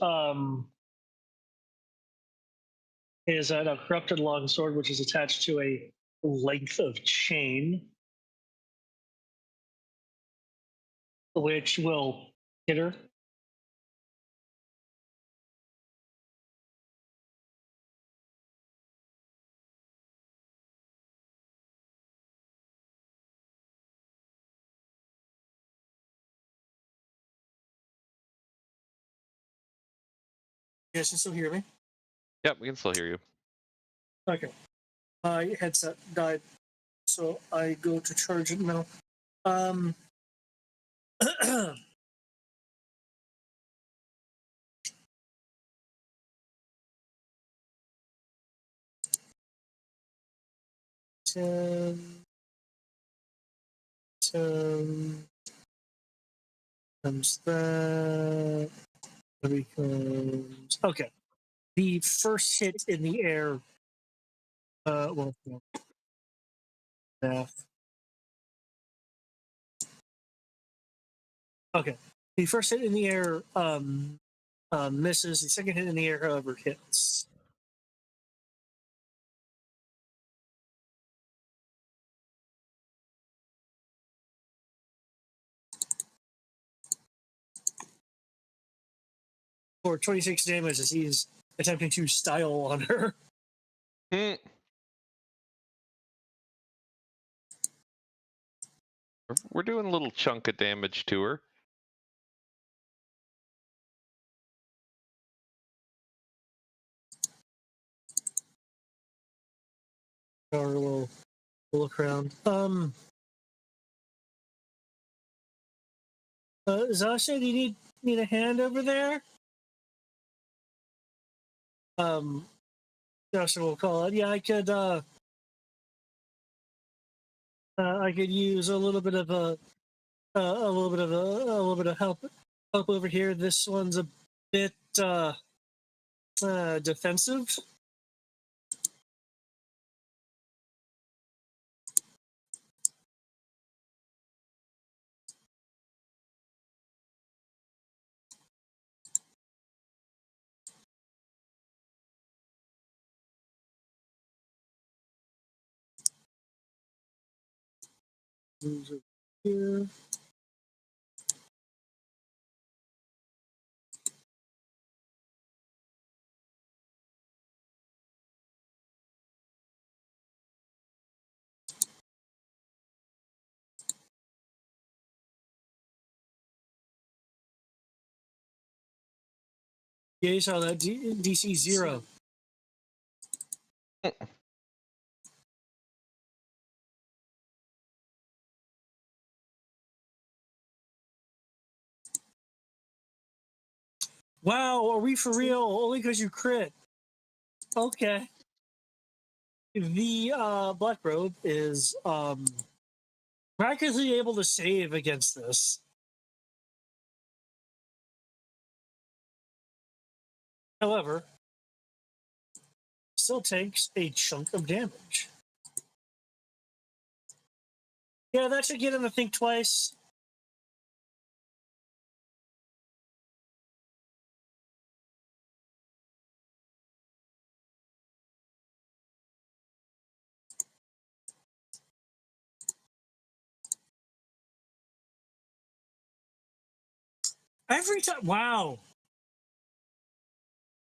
corrupted longsword, which is attached to a length of chain, which will hit her. You guys can still hear me? Yep, we can still hear you. Okay. My headset died. so I go to charge it now. Ten comes that. Becomes okay. The first hit in the air. Math. Okay. The first hit in the air misses. The second hit in the air, however, hits. For 26 damage as he's attempting to style on her. We're doing a little chunk of damage to her. We'll look around. Zasha, do you need a hand over there? Zasha will call it. Yeah, I could use a little bit of help over here. This one's a bit defensive. Moves over here. Yeah, you saw that DC 0. Wow, are we for real? Only because you crit. Okay. The Black Robe is miraculously able to save against this. However, still takes a chunk of damage. Yeah, that should get him to think twice. Every time. Wow.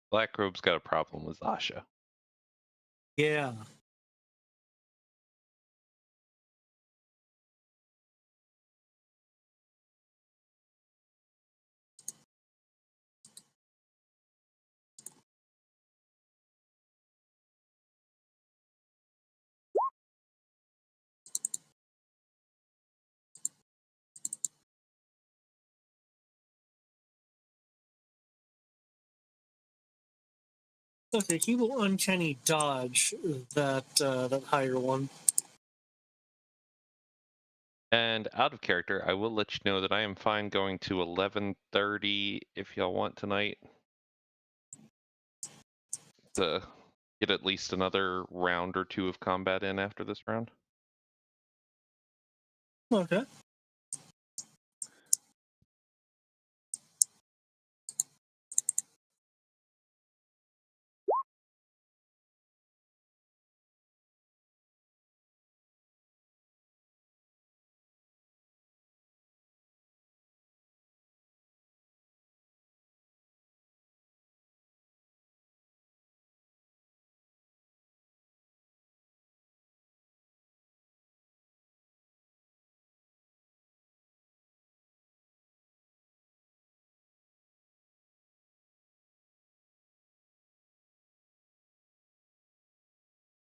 Black Robe's got a problem with Zasha. Yeah. Okay, he will uncanny dodge that higher one. And out of character, I will let you know that I am fine going to 11:30 if y'all want tonight to get at least another round or two of combat in after this round. Okay.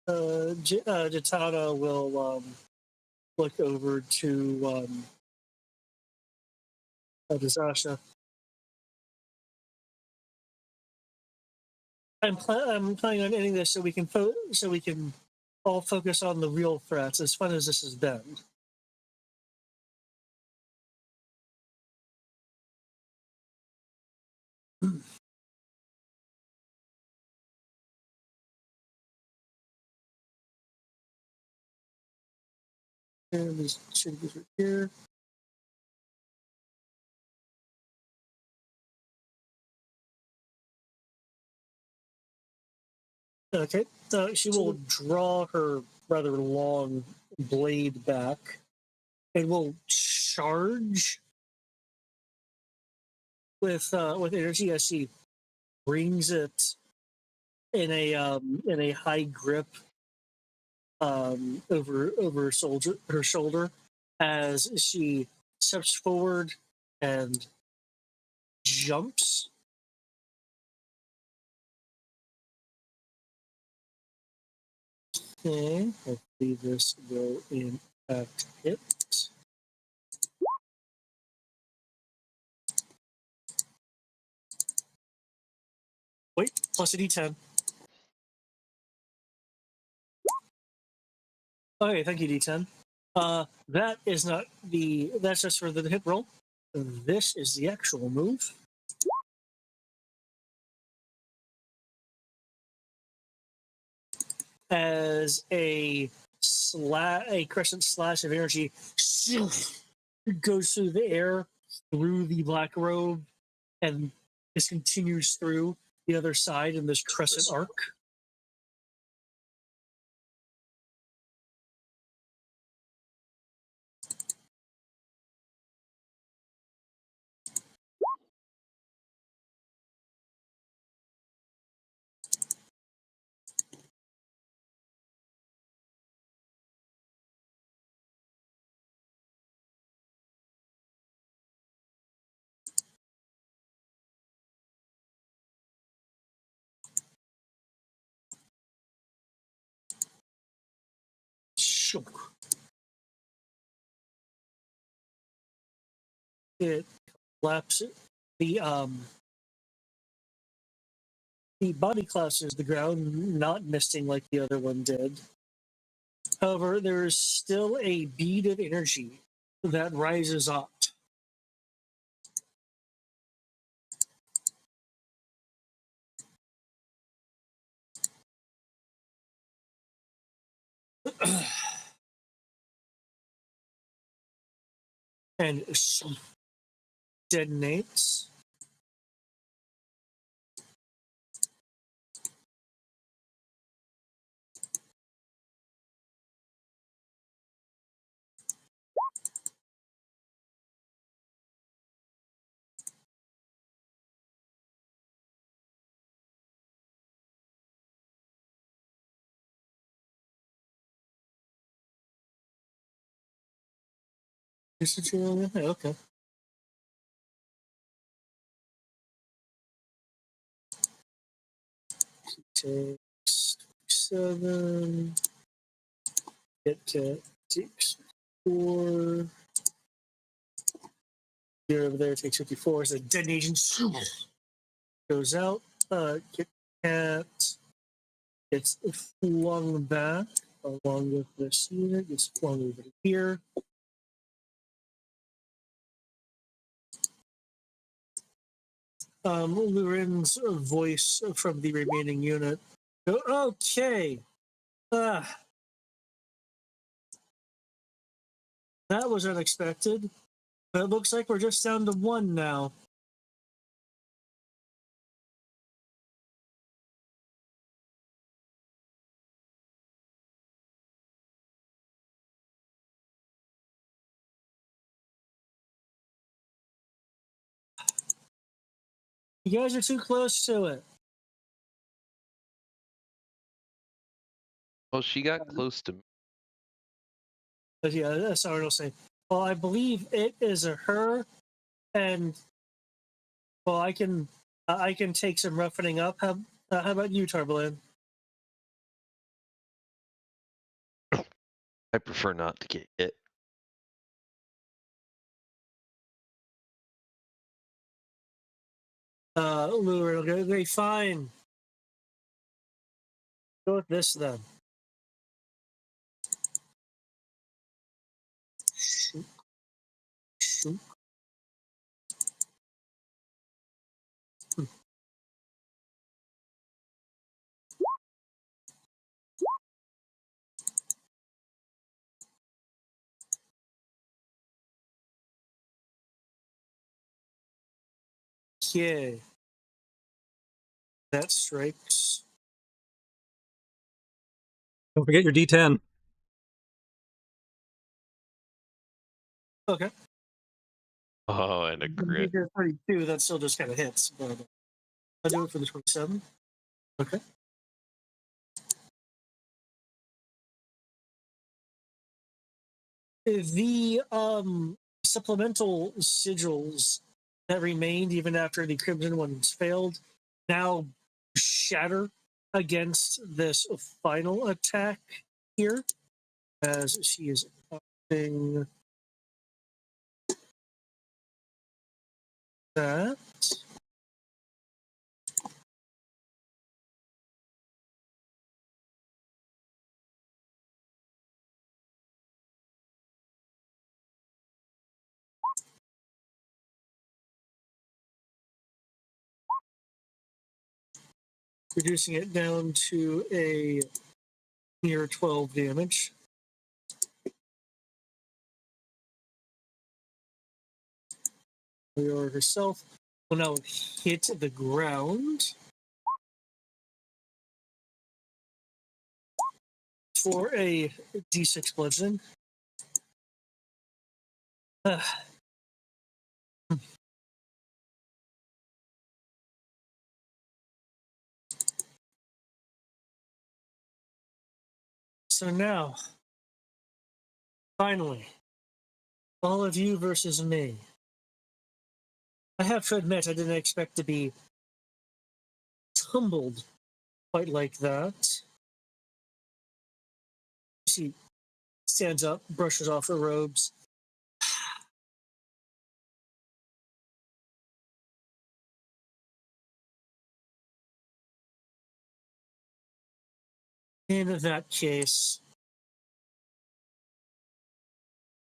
Jitana will look over to Sasha. I'm planning on ending this so we can all focus on the real threats. As fun as this has been. And these should be right here. Okay, she will draw her rather long blade back and will charge with energy as she brings it in a high grip over her shoulder as she steps forward and jumps. Okay, hopefully this will impact it. Wait, plus a d10. Okay, thank you, d10. That is not that's just for the hit roll. This is the actual move. As a crescent slash of energy goes through the air, through the black robe, and this continues through the other side in this crescent arc. It collapses. The body collapses to the ground, not misting like the other one did. However, there is still a bead of energy that rises up. And detonates. Okay. Takes 7. It takes 4. Here over there takes 54. So detonation goes out. Kit Kat gets flung back along with this unit. Gets flung over here. Lurin's voice from the remaining unit. Okay. That was unexpected. But it looks like we're just down to 1 now. You guys are too close to it. Well, she got close to me. But yeah, that's how it'll say. Well, I believe it is a her, and well, I can take some roughening up. How about you, Tarbalin? I prefer not to get hit. Lure, okay, fine. Go with this then. Shoot. Shoot. Okay. That strikes. Don't forget your D10. Okay. Oh, and a crit. 32, that still just kind of hits. But I'll do it for the 27. Okay. The supplemental sigils that remained even after the Crimson ones failed now shatter against this final attack here, as she is upping that. Reducing it down to a near 12 damage. Leora herself will now hit the ground for a d6 bludgeoning. So now, finally, all of you versus me. I have to admit, I didn't expect to be tumbled quite like that. She stands up, brushes off her robes. In that case,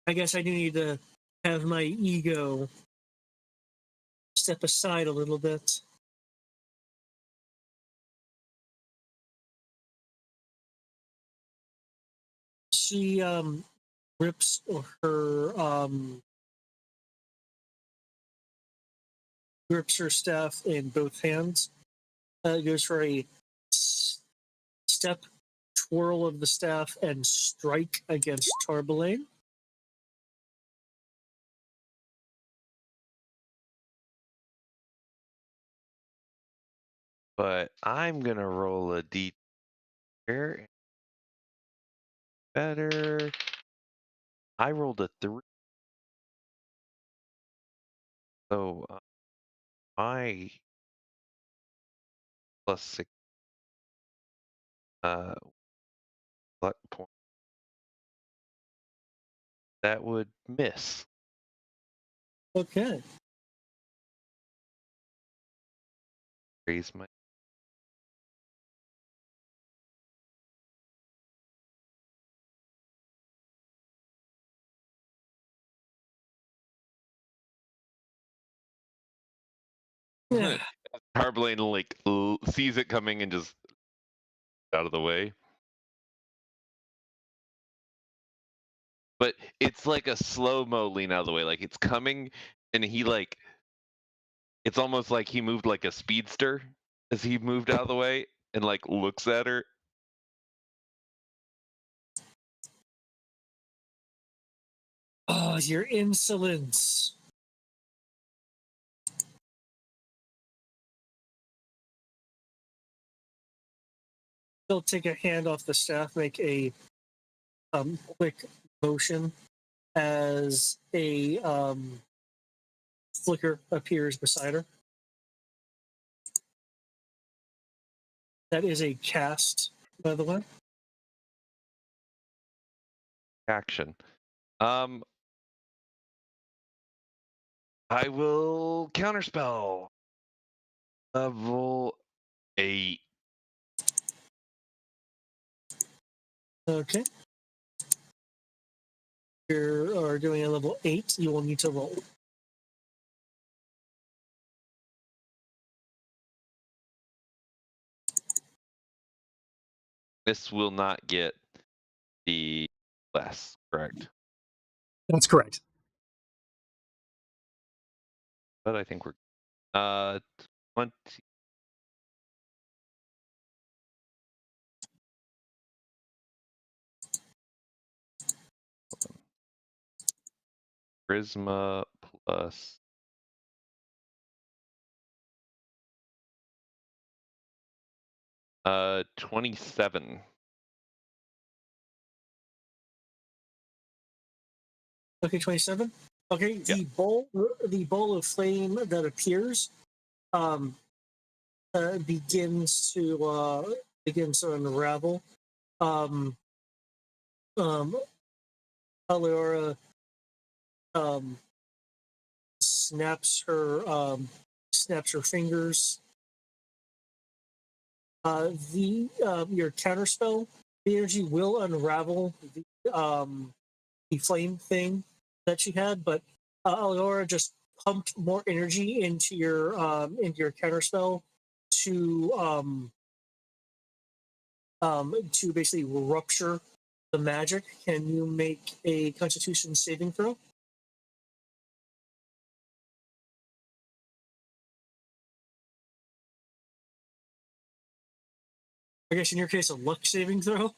I guess I do need to have my ego step aside a little bit. She rips her staff in both hands. Goes for a step twirl of the staff and strike against Tarbelaine. But I'm gonna roll a D here. Better. I rolled a 3. So my plus 6 luck point. That would miss. Okay. Raise my. Yeah. Harblaine like sees it coming and just out of the way. But it's like a slow-mo lean out of the way. Like it's coming and he like it's almost like he moved like a speedster as he moved out of the way and like looks at her. Oh, your insolence. He'll take a hand off the staff, make a quick motion as a flicker appears beside her. That is a cast, by the way. action. I will counterspell. Level 8. Okay. You are doing a level 8. You will need to roll. This will not get the less, correct? That's correct. But I think we're 20. Charisma plus 27. Okay, 27. Okay, Yeah. the bowl of flame that appears begins to unravel. Aleora snaps her fingers. Your counterspell, the energy will unravel the flame thing that she had, but Aleora just pumped more energy into your counterspell to basically rupture the magic. Can you make a Constitution saving throw? I guess in your case, a luck saving throw.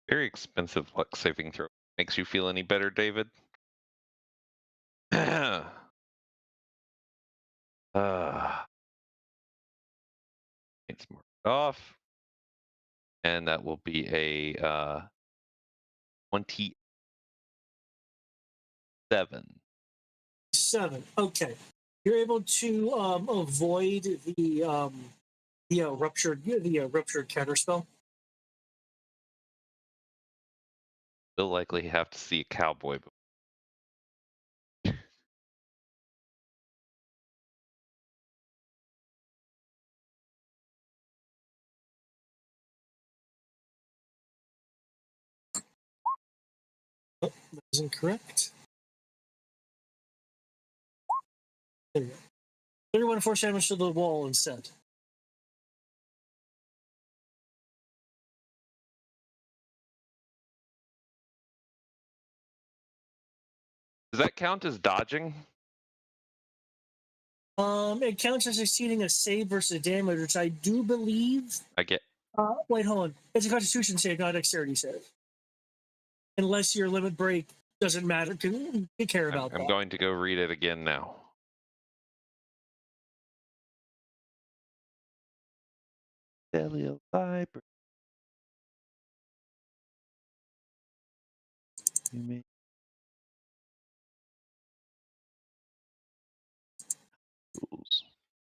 Very expensive luck saving throw. Makes you feel any better, David? It's marked off. And that will be a 27. 7. Okay, you're able to avoid the ruptured counterspell. We'll likely have to see a cowboy. That isn't correct. There you go. 31 force damage to the wall instead. Does that count as dodging? It counts as exceeding a save versus damage, which I do believe. I get. Wait, hold on. It's a Constitution save, not a dexterity save. Unless your limit break doesn't matter. Can you care about that? I'm going to go read it again now. Delio Viper.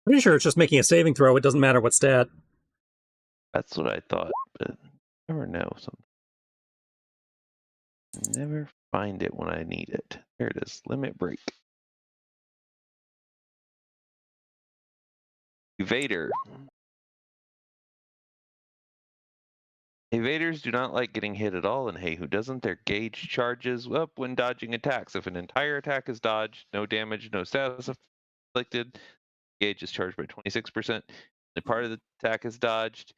Pretty sure it's just making a saving throw. It doesn't matter what stat. That's what I thought, but I never know something. Never find it when I need it. There it is. Limit break. Evader. Evaders do not like getting hit at all, and hey, who doesn't? Their gauge charges up when dodging attacks. If an entire attack is dodged, no damage, no status inflicted, gauge is charged by 26%. The part of the attack is dodged,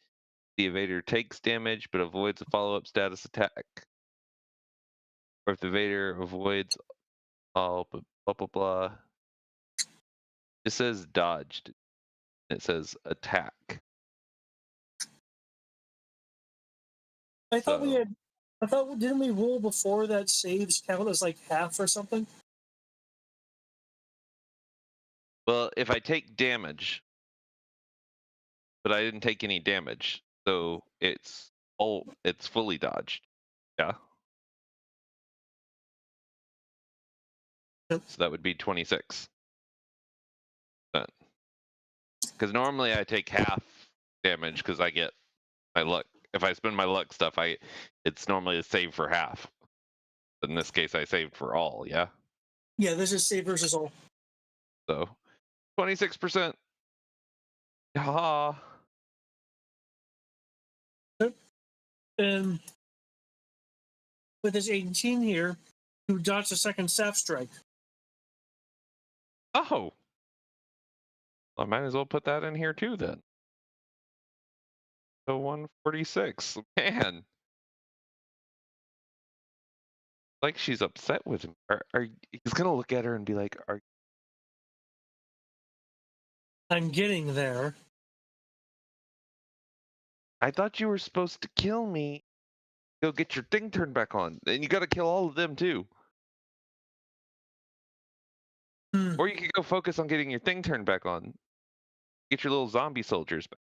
the evader takes damage but avoids a follow-up status attack. Or if the evader avoids all blah blah blah. It says dodged. It says attack. I thought didn't we rule before that saves count as like half or something? Well, if I take damage, but I didn't take any damage, so it's fully dodged. Yeah. Yep. So that would be 26. Because normally I take half damage because I get my luck if I spend my luck stuff, it's normally a save for half. But in this case, I saved for all. Yeah. Yeah, this is save versus all. So 26%. Ha. And with his 18 here, you dodge a second staff strike. Oh. I might as well put that in here too then. So 146. Man. Like she's upset with him. He's gonna look at her and be like, I'm getting there. I thought you were supposed to kill me. Go get your thing turned back on. And you gotta kill all of them too. Or you could go focus on getting your thing turned back on. Get your little zombie soldiers back.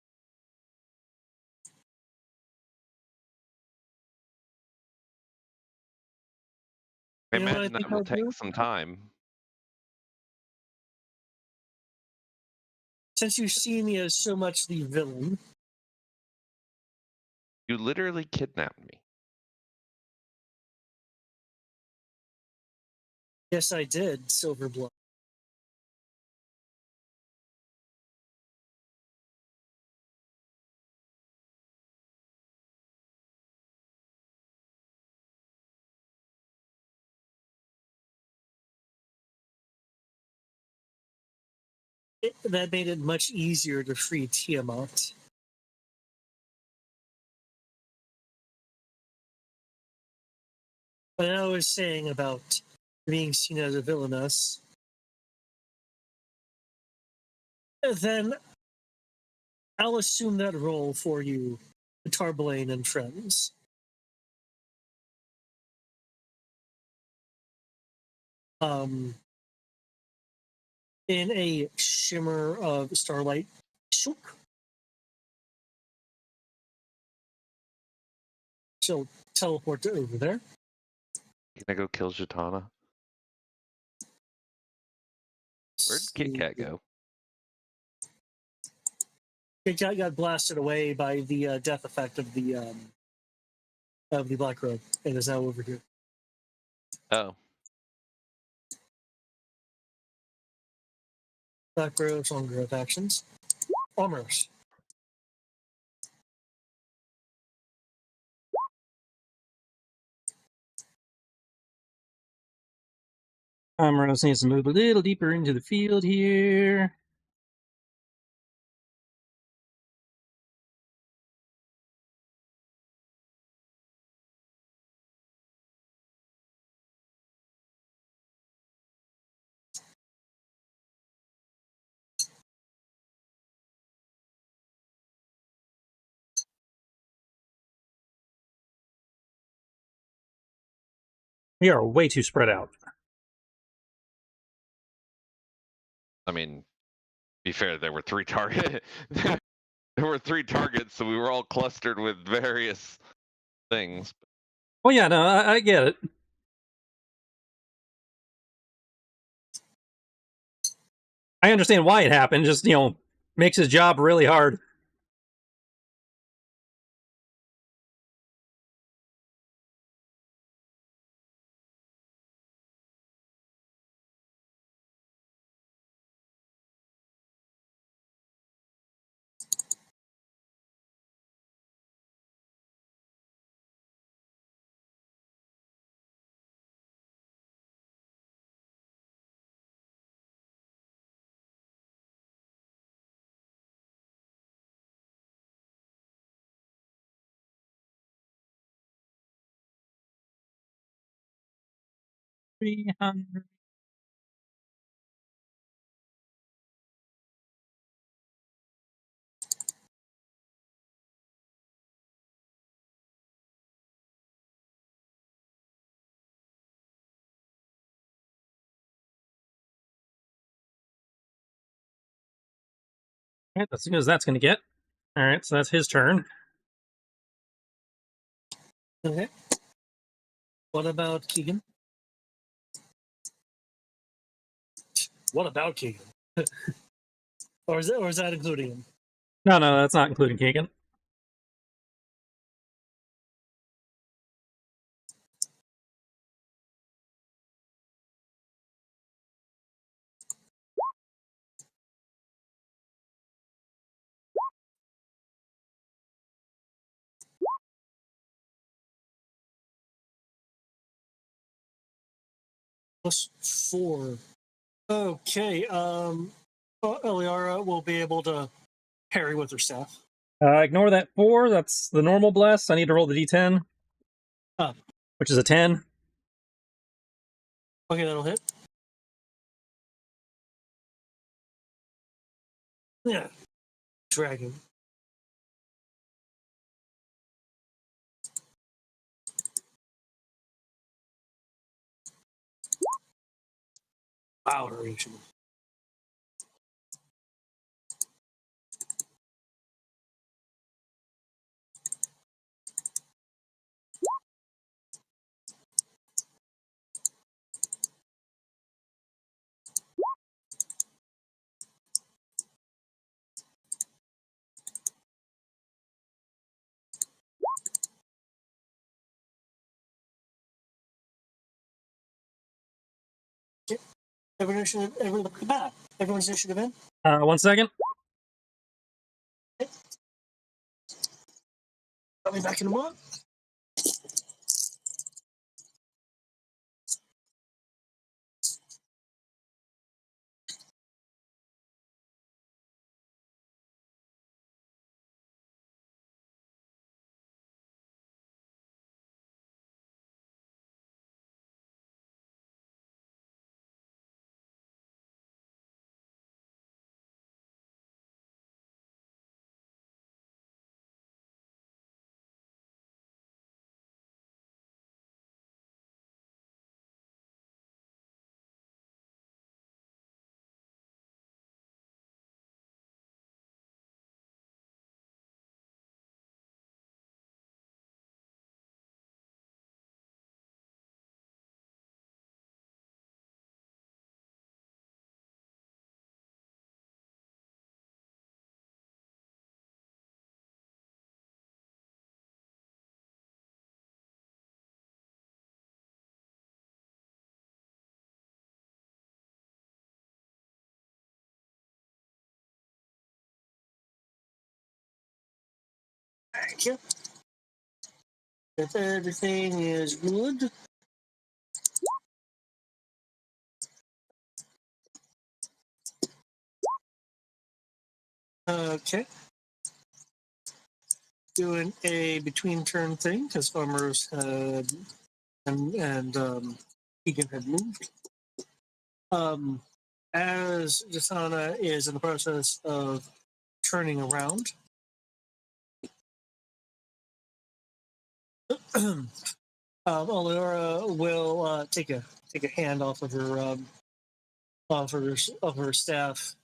I You know what I imagine think that will I'll take do? some time. Since you see me as so much the villain, You literally kidnapped me. yes, I did, Silverblood. That made it much easier to free Tiamat. But I was saying about being seen as a villainess, then I'll assume that role for you, Tarblaine and friends. In a shimmer of starlight, shook. She'll teleport to over there. Can I go kill Zatanna? Where'd Kit Kat go? Kit Kat got blasted away by the death effect of the Black Robe and is now over here. Oh. Black Robe's on growth actions. Almost. Rose needs to move a little deeper into the field here. We are way too spread out. I mean, be fair, there were 3 targets. There were 3 targets, so we were all clustered with various things. Well, yeah, no, I get it. I understand why it happened, just, makes his job really hard. $300. Alright, as soon as that's going to get. Alright, so that's his turn. Okay. What about Keegan? What about Keegan? or is that including him? No, that's not including Keegan. +4. Okay. Eliara will be able to parry with her staff. Ignore that 4. That's the normal bless. I need to roll the d10, which is a 10. Okay, that'll hit. Yeah. Dragon. Wow, her reaction. Everyone's initiative in. 1 second. I'll be back in a moment. Thank you. If everything is good. Okay. Doing a between turn thing because Farmers had and Egan had moved. As Jasana is in the process of turning around, Alora will take a hand off of her staff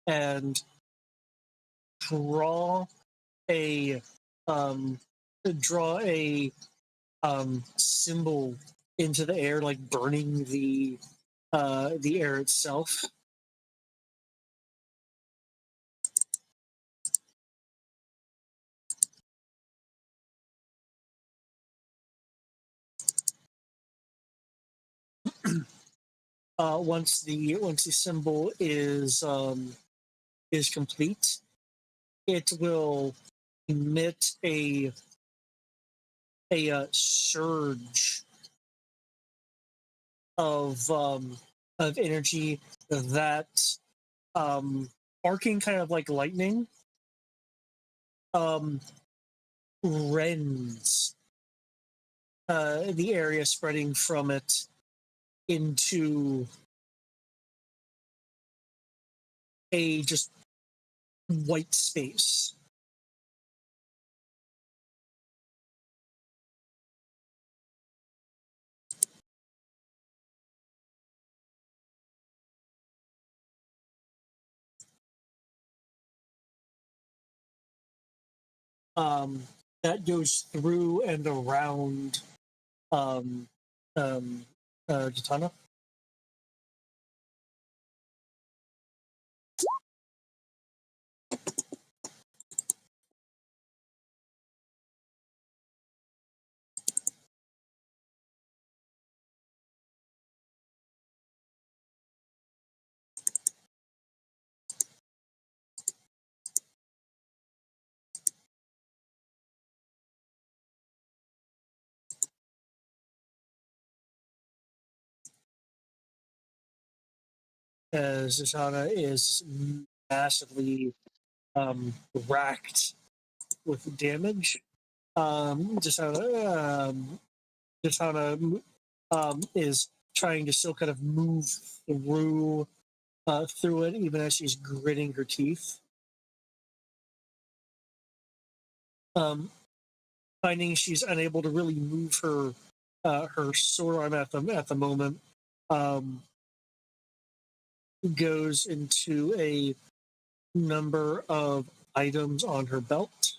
and draw a symbol into the air, like burning the air itself. Once the symbol is complete, it will emit a surge of energy that arcing kind of like lightning rends the area, spreading from it into a just white space. That goes through and around Jatana. as Zatanna is massively racked with damage. Zatanna is trying to still kind of move through it, even as she's gritting her teeth. Finding she's unable to really move her sword arm at the moment, goes into a number of items on her belt.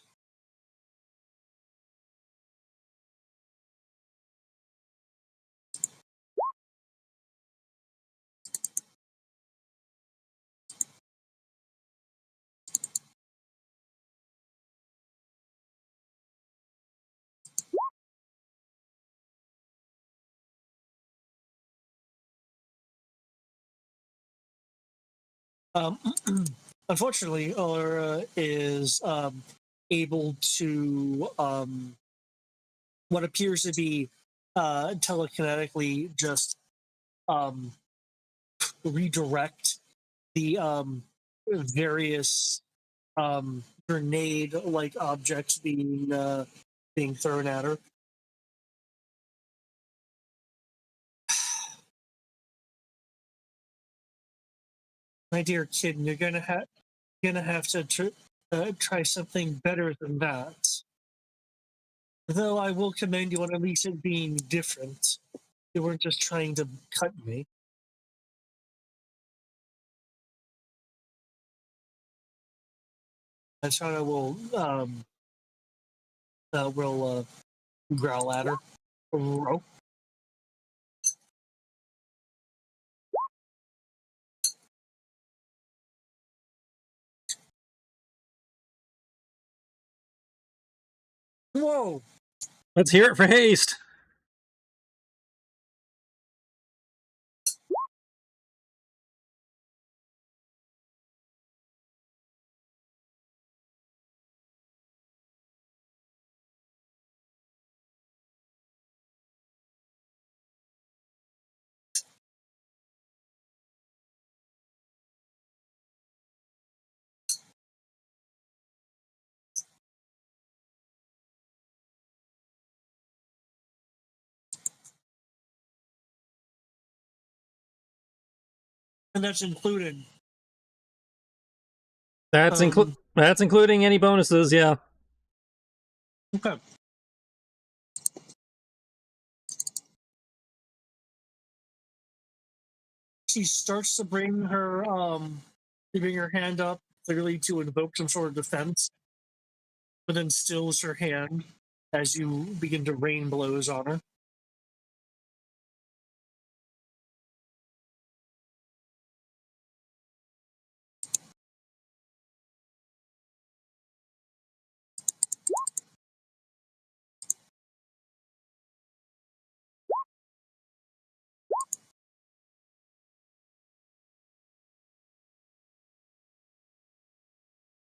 Unfortunately, Allura is able to what appears to be telekinetically just redirect the various grenade-like objects being thrown at her. My dear kid, you're gonna have to try something better than that. Though I will commend you on at least it being different. You weren't just trying to cut me. Ashana will growl at her. Row. Whoa! Let's hear it for haste. And that's included. That's including any bonuses, yeah. Okay. She starts to bring her hand up, clearly to invoke some sort of defense, but then stills her hand as you begin to rain blows on her.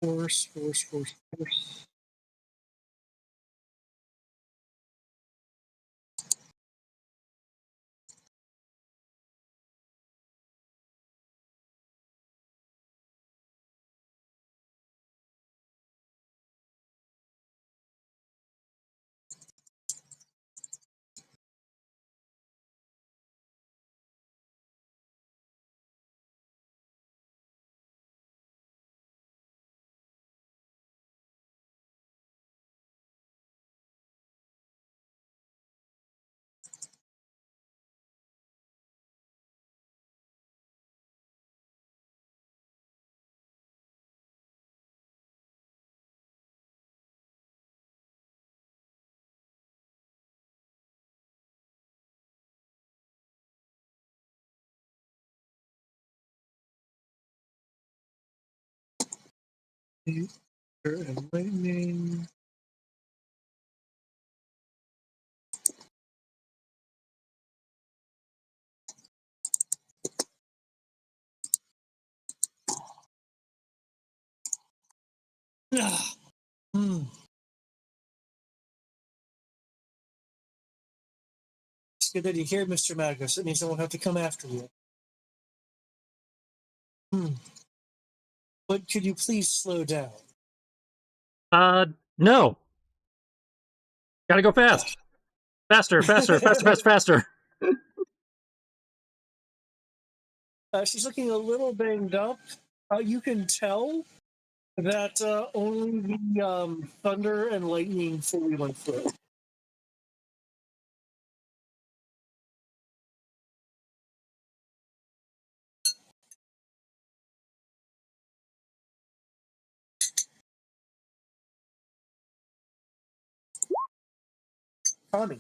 Force. And lightning. It's good that you're here, Mr. Magnus. It means I won't have to come after you. But could you please slow down? No. Gotta go fast. Faster, faster, faster, faster, faster. She's looking a little banged up. You can tell that only the thunder and lightning fully went through. Tommy.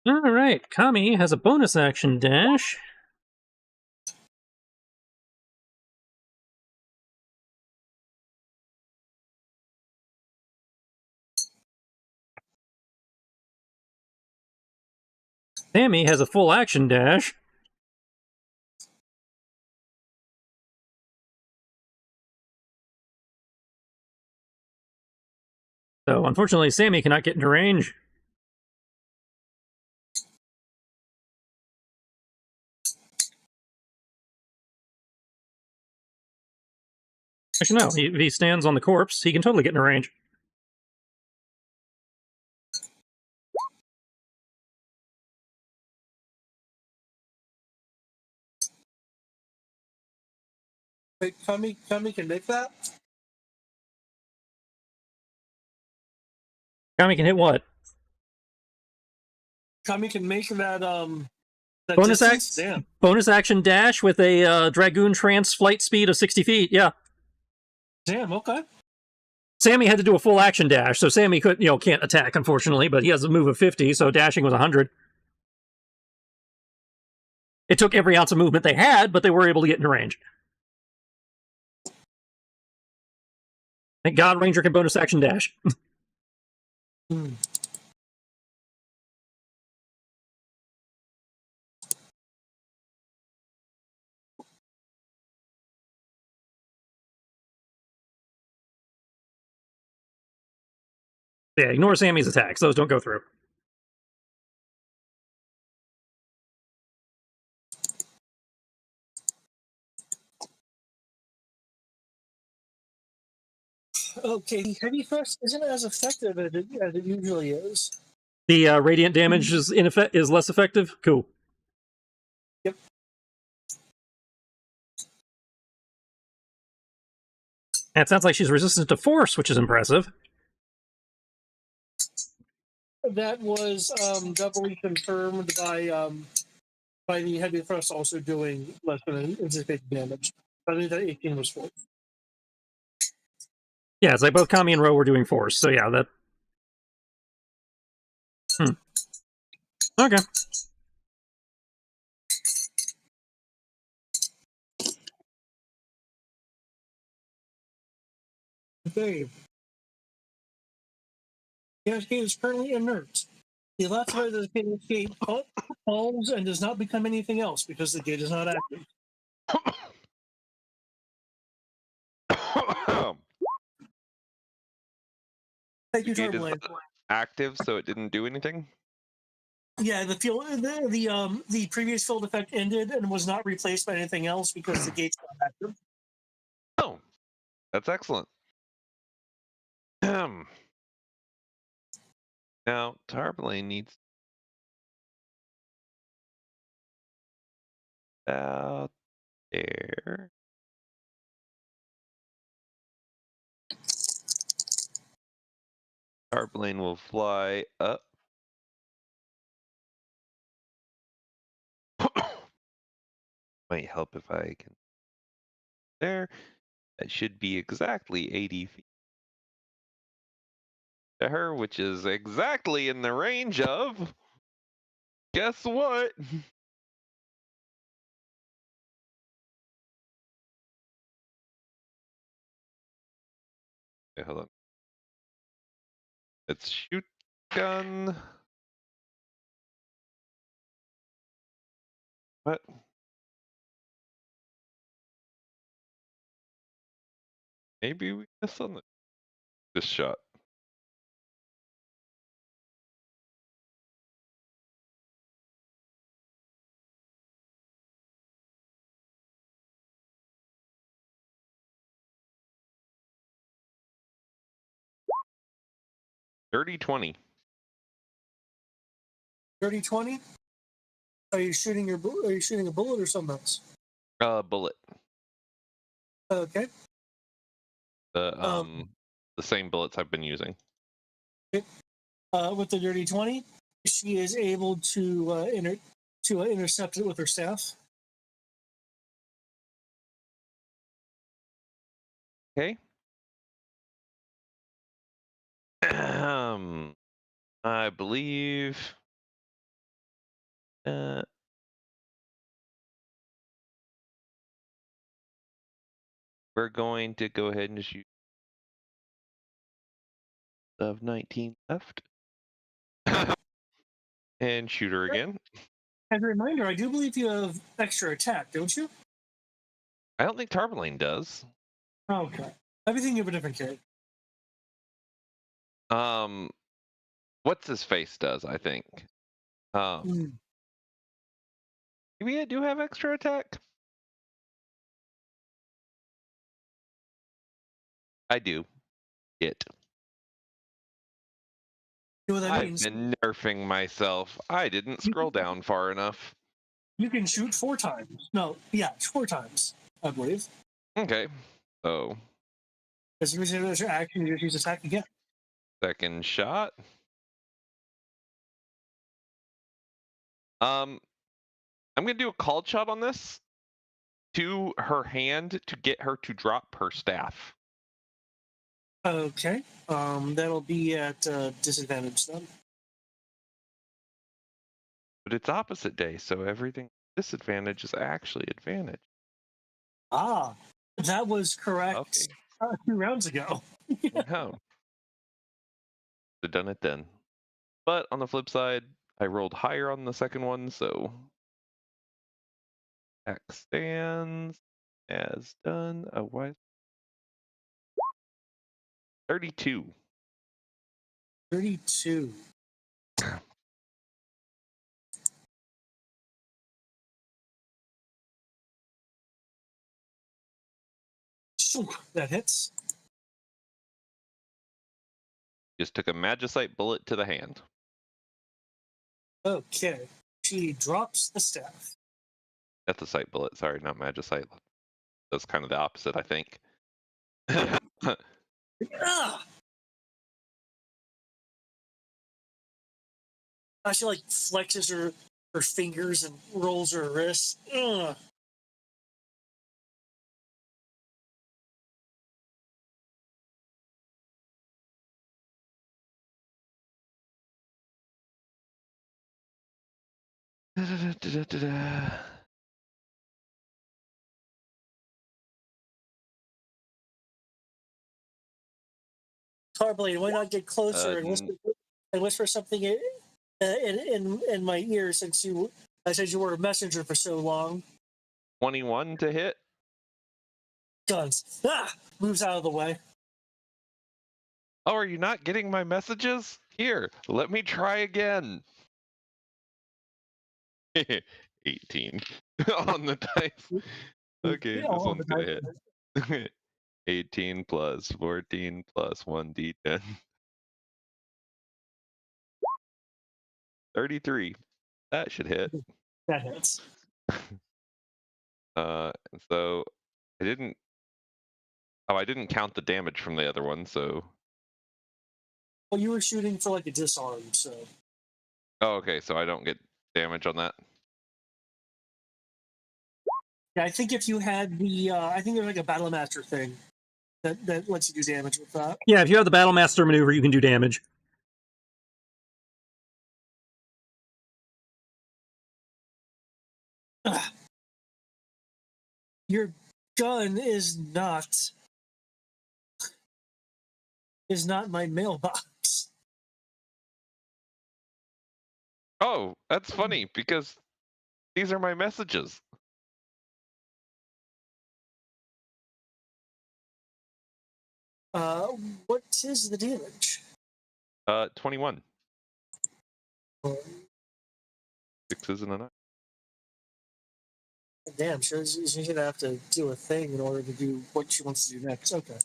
All right, Kami has a bonus action dash. Sammy has a full action dash. So, unfortunately, Sammy cannot get into range. Actually, no. If he stands on the corpse, he can totally get into range. Wait, Tommy can make that? Kami can hit what? Tommy can make that that Bonus distance? action. Damn. Bonus action dash with a Dragoon Trance flight speed of 60 feet. Yeah. Damn, okay. Sammy had to do a full action dash, so Sammy can't attack, unfortunately, but he has a move of 50, so dashing was 100. It took every ounce of movement they had, but they were able to get into range. Thank God Ranger can bonus action dash. Yeah, ignore Sammy's attacks. Those don't go through. Okay, the heavy thrust isn't as effective as it usually is. The radiant damage is less effective? Cool. Yep. And it sounds like she's resistant to force, which is impressive. That was doubly confirmed by the heavy thrust also doing less than anticipated damage. I think that 18 was force. Yeah, it's like both Kami and Ro were doing force, so yeah, that... Okay. Okay. The cascade is currently inert. The left side of the cascade falls and does not become anything else because the gate is not active. Thank you, The gate is Turboland. active, so it didn't do anything. Yeah, the previous field effect ended and was not replaced by anything else because the gate's not active. Oh, that's excellent. Now, Tarblane needs out there. Tarblane will fly up. Might help if I can. There. That should be exactly 80 feet to her, which is exactly in the range of. Guess what? Okay, hold on. It's shoot gun. What? Maybe we missed on this shot. Dirty 20. Dirty 20. Are you shooting a bullet or something else? Bullet. Okay. The same bullets I've been using. With the dirty 20, she is able to intercept it with her staff. Okay. I believe. We're going to go ahead and just use of 19 left. And shoot her again. As a reminder, I do believe you have extra attack, don't you? I don't think Tarpaulin does. Okay. I'm thinking of a different character. What's his face does, I think. Maybe I do have extra attack. I do. It. You know what that I've means? been nerfing myself. I didn't scroll down far enough. You can shoot 4 times. No, yeah, 4 times, I believe. Okay. So. As soon as there's your action, you just use attack again. Second shot. I'm gonna do a called shot on this to her hand to get her to drop her staff. Okay. That'll be at disadvantage then. But it's opposite day, so everything disadvantage is actually advantage. Ah, that was correct. Okay. 2 rounds ago. No. Have done it then. But on the flip side, I rolled higher on the second one, so X stands as done. Oh, why? 32. 32. That hits. Just took a magicite bullet to the hand. Okay. She drops the staff. That's a sight bullet. Sorry, not magicite. That's kind of the opposite, I think. Ah! She like flexes her fingers and rolls her wrists. Ugh. Carblade, why not get closer and whisper something in my ear since I said you were a messenger for so long. 21 to hit. Guns. Ah! Moves out of the way. Oh, are you not getting my messages? Here, let me try again. 18 on the dice. Okay, this one's gonna hit. 18 plus 14 plus 1d10. 33. That should hit. That hits. So I didn't count the damage from the other one, so. Well, you were shooting for like a disarm, so. Oh, okay, so I don't get damage on that. Yeah, I think if you had I think there's like a Battle Master thing that lets you do damage with that. Yeah, if you have the Battle Master maneuver, you can do damage. Ugh. Your gun is not my mailbox. Oh, that's funny because these are my messages. What is the damage? 21. 6 and a 9. Damn, she's gonna have to do a thing in order to do what she wants to do next. Okay.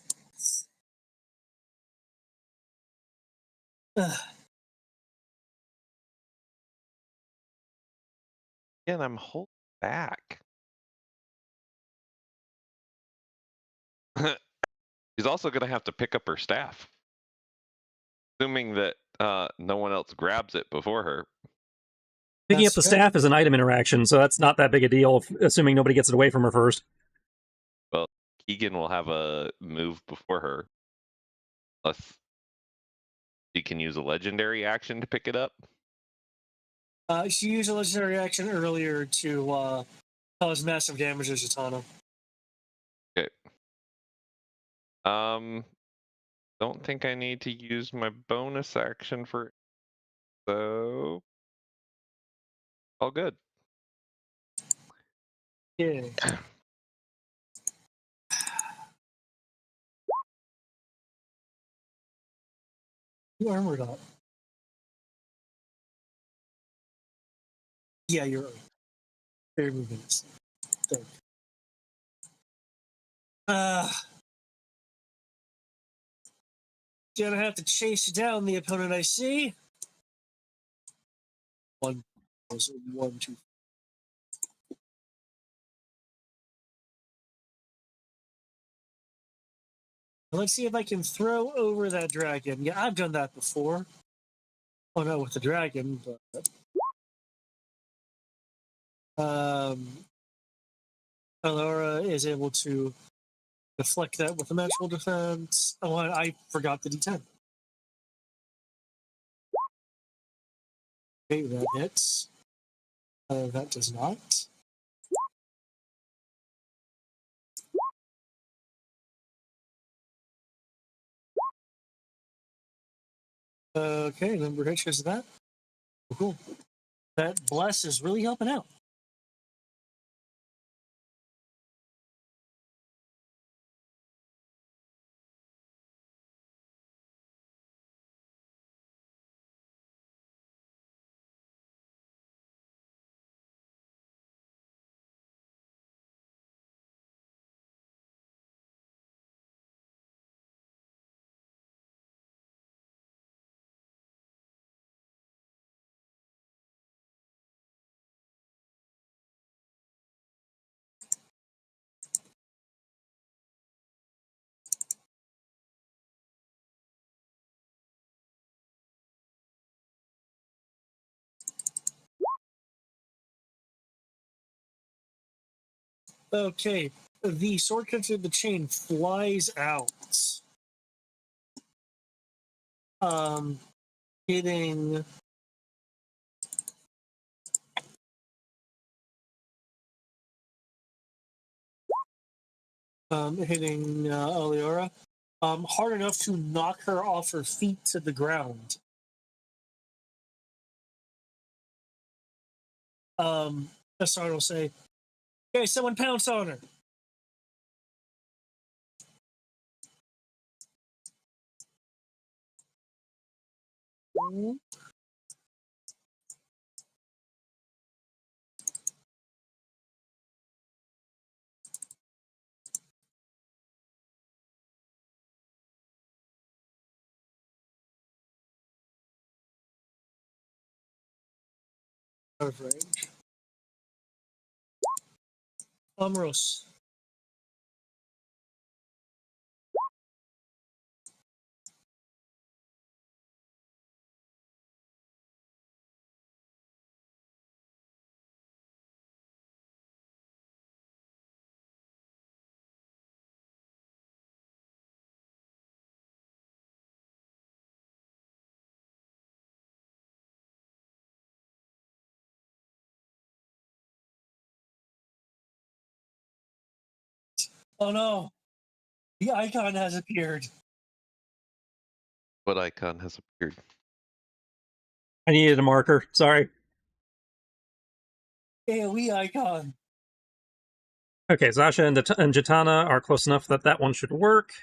Again, I'm holding back. She's also going to have to pick up her staff. Assuming that no one else grabs it before her. Picking That's up the fair. staff is an item interaction, so that's not that big a deal, assuming nobody gets it away from her first. Well, Keegan will have a move before her. Unless she can use a legendary action to pick it up. She used a legendary action earlier to cause massive damage to Zatanna. Okay. Don't think I need to use my bonus action for it, so all good. Yeah. You armored up. Yeah, you're right. Very moving. There. Gonna have to chase down the opponent I see. 1, 2. Let's see if I can throw over that dragon. Yeah, I've done that before. Oh no, with the dragon, but Alora is able to deflect that with a magical defense. Oh, I forgot the D10. Okay, that hits. That does not. Okay, number hits is that. Cool. That bless is really helping out. Okay, the sword cutter of the chain flies out. Hitting Aliora. Hard enough to knock her off her feet to the ground. Assar will say, "Okay, someone pounce on her." Out of range. Amros. Oh no, the icon has appeared. What icon has appeared? I needed a marker. Sorry. AoE icon. Okay, Zasha and Jatana are close enough that that one should work.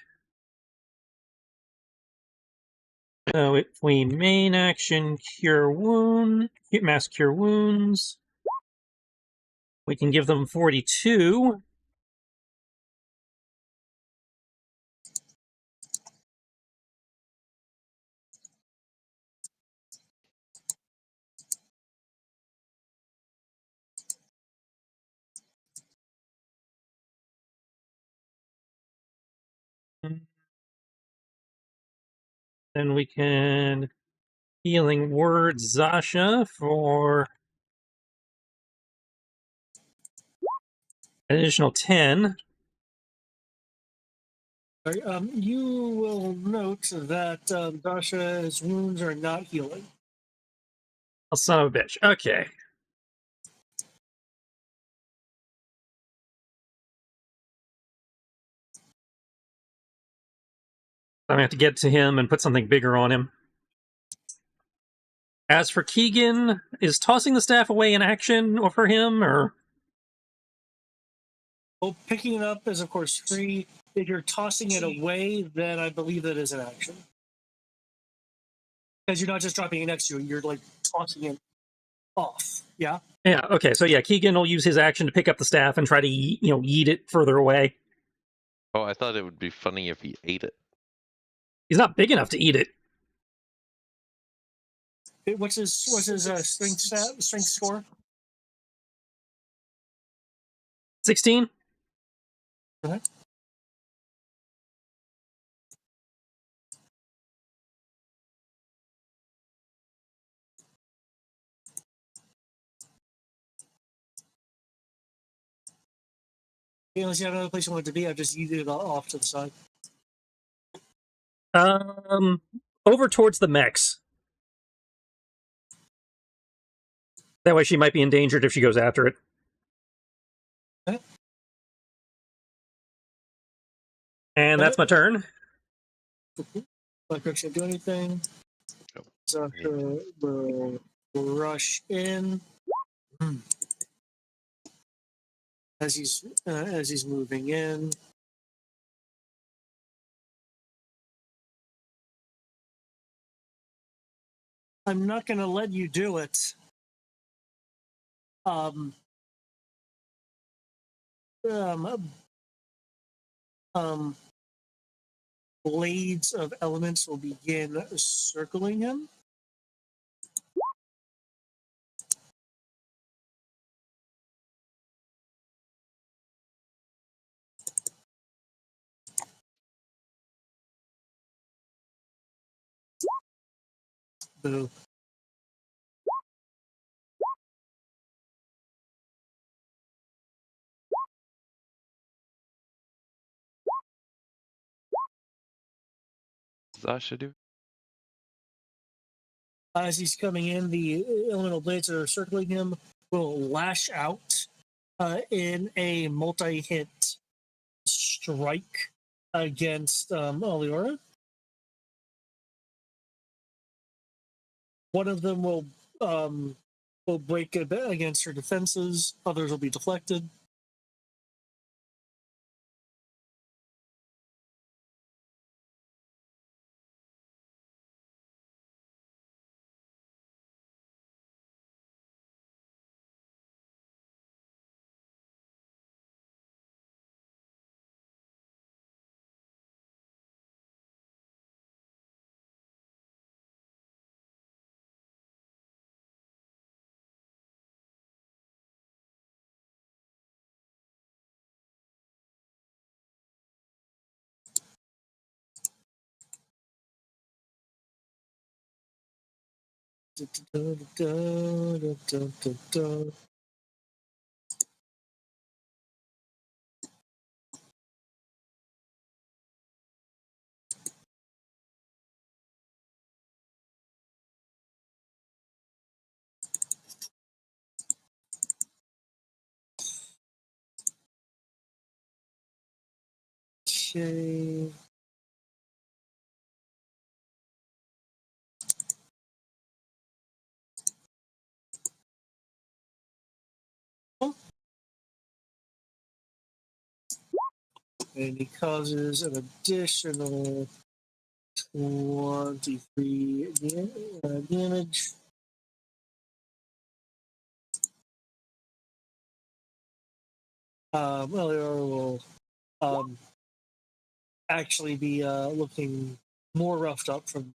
So if we main action cure wound, mass cure wounds, we can give them 42. Then we can healing word Zasha for an additional 10. Sorry, you will note that Dasha's wounds are not healing. Oh, son of a bitch. Okay. I'm gonna have to get to him and put something bigger on him. As for Keegan, is tossing the staff away an action or for him, or? Well, picking it up is, of course, free. If you're tossing it away, then I believe that is an action. Because you're not just dropping it next to you, you're like tossing it off. Yeah? Yeah, okay, so yeah, Keegan will use his action to pick up the staff and try to, yeet it further away. Oh, I thought it would be funny if he ate it. He's not big enough to eat it. What's his strength score? 16? Okay. Unless you have another place you want it to be, I've just yeeted it off to the side. Over towards the mechs. That way she might be endangered if she goes after it. Okay. And that's my turn. Like, can't do anything. Nope. Zasha will rush in as he's moving in. I'm not going to let you do it. Blades of elements will begin circling him. Boo. Zasha do? As he's coming in, the elemental blades that are circling him will lash out in a multi-hit strike against Aliora. One of them will break a bit against her defenses. Others will be deflected. Okay. And he causes an additional 23 damage. Elior will actually be looking more roughed up from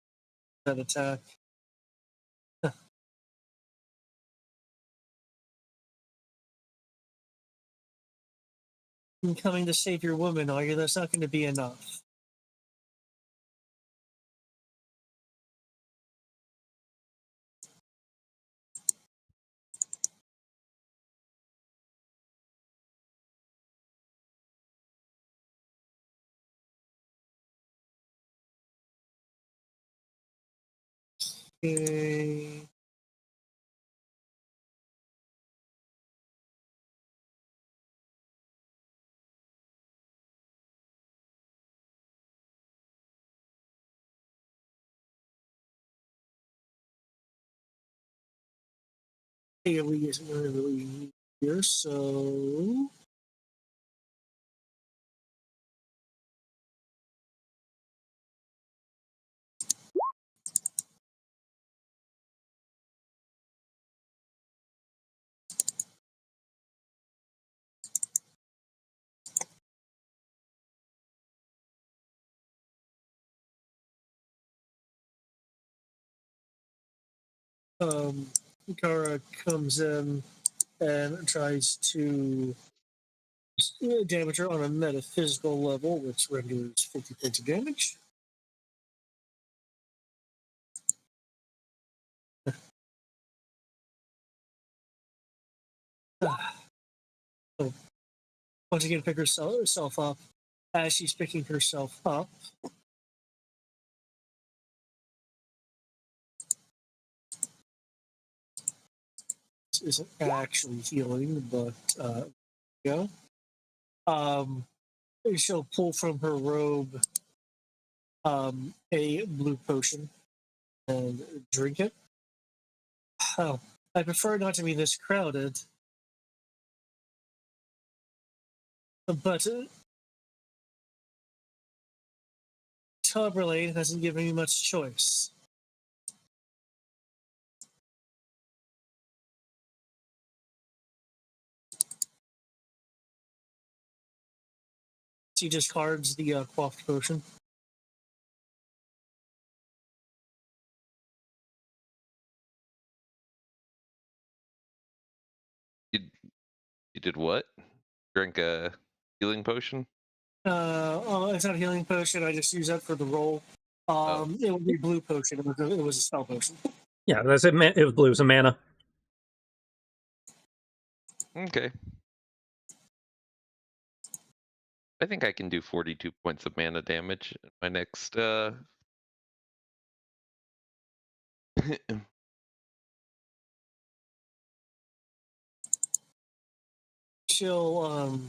that attack. I'm coming to save your woman, are you? That's not going to be enough. Okay. Haley isn't going to really need here, so Kara comes in and tries to damage her on a metaphysical level, which renders 50 points of damage. So, once again, pick herself up. As she's picking herself up, this isn't actually healing, but go. She'll pull from her robe a blue potion and drink it. Oh, I prefer not to be this crowded, but Tuberlane hasn't given me much choice. She discards the quaffed potion. You did what? Drink a healing potion? Oh, it's not a healing potion. I just use that for the roll. It would be blue potion. It was a spell potion. Yeah, that's it. It was blue, some mana. Okay. I think I can do 42 points of mana damage in my next She'll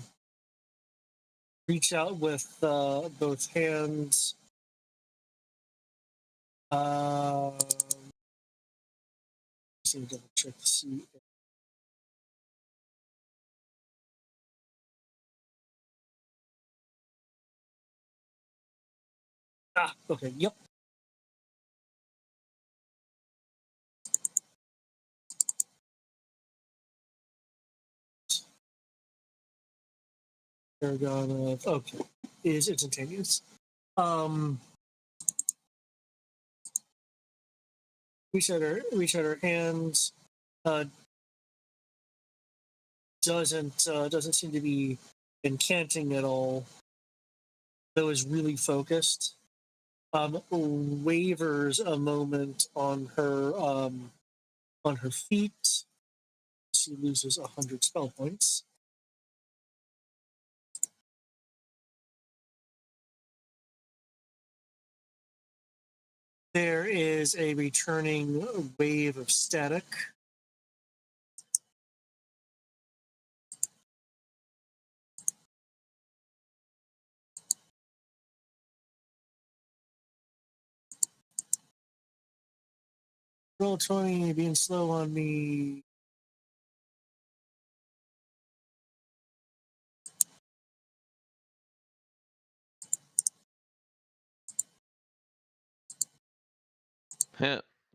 reach out with both hands. See, double check to see. Okay, yep. Paragon of okay is instantaneous. Reach out her hands. Doesn't seem to be incanting at all. Though is really focused. Wavers a moment on her feet. She loses 100 spell points. There is a returning wave of static. Roll 20, being slow on me.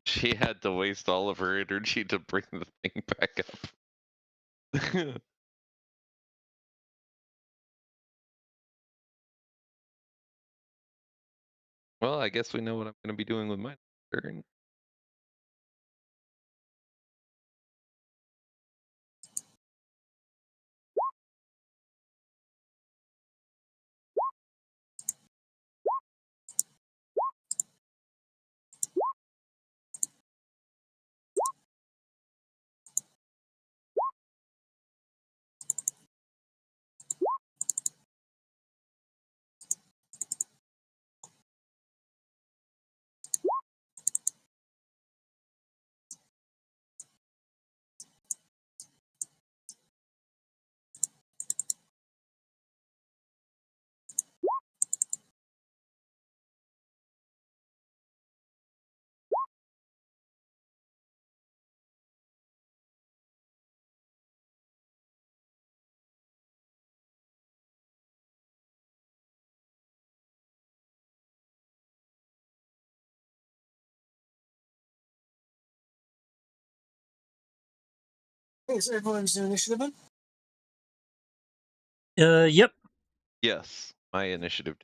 She had to waste all of her energy to bring the thing back up. Well, I guess we know what I'm going to be doing with my turn. Is everyone's initiative in? Yep. Yes, my initiative.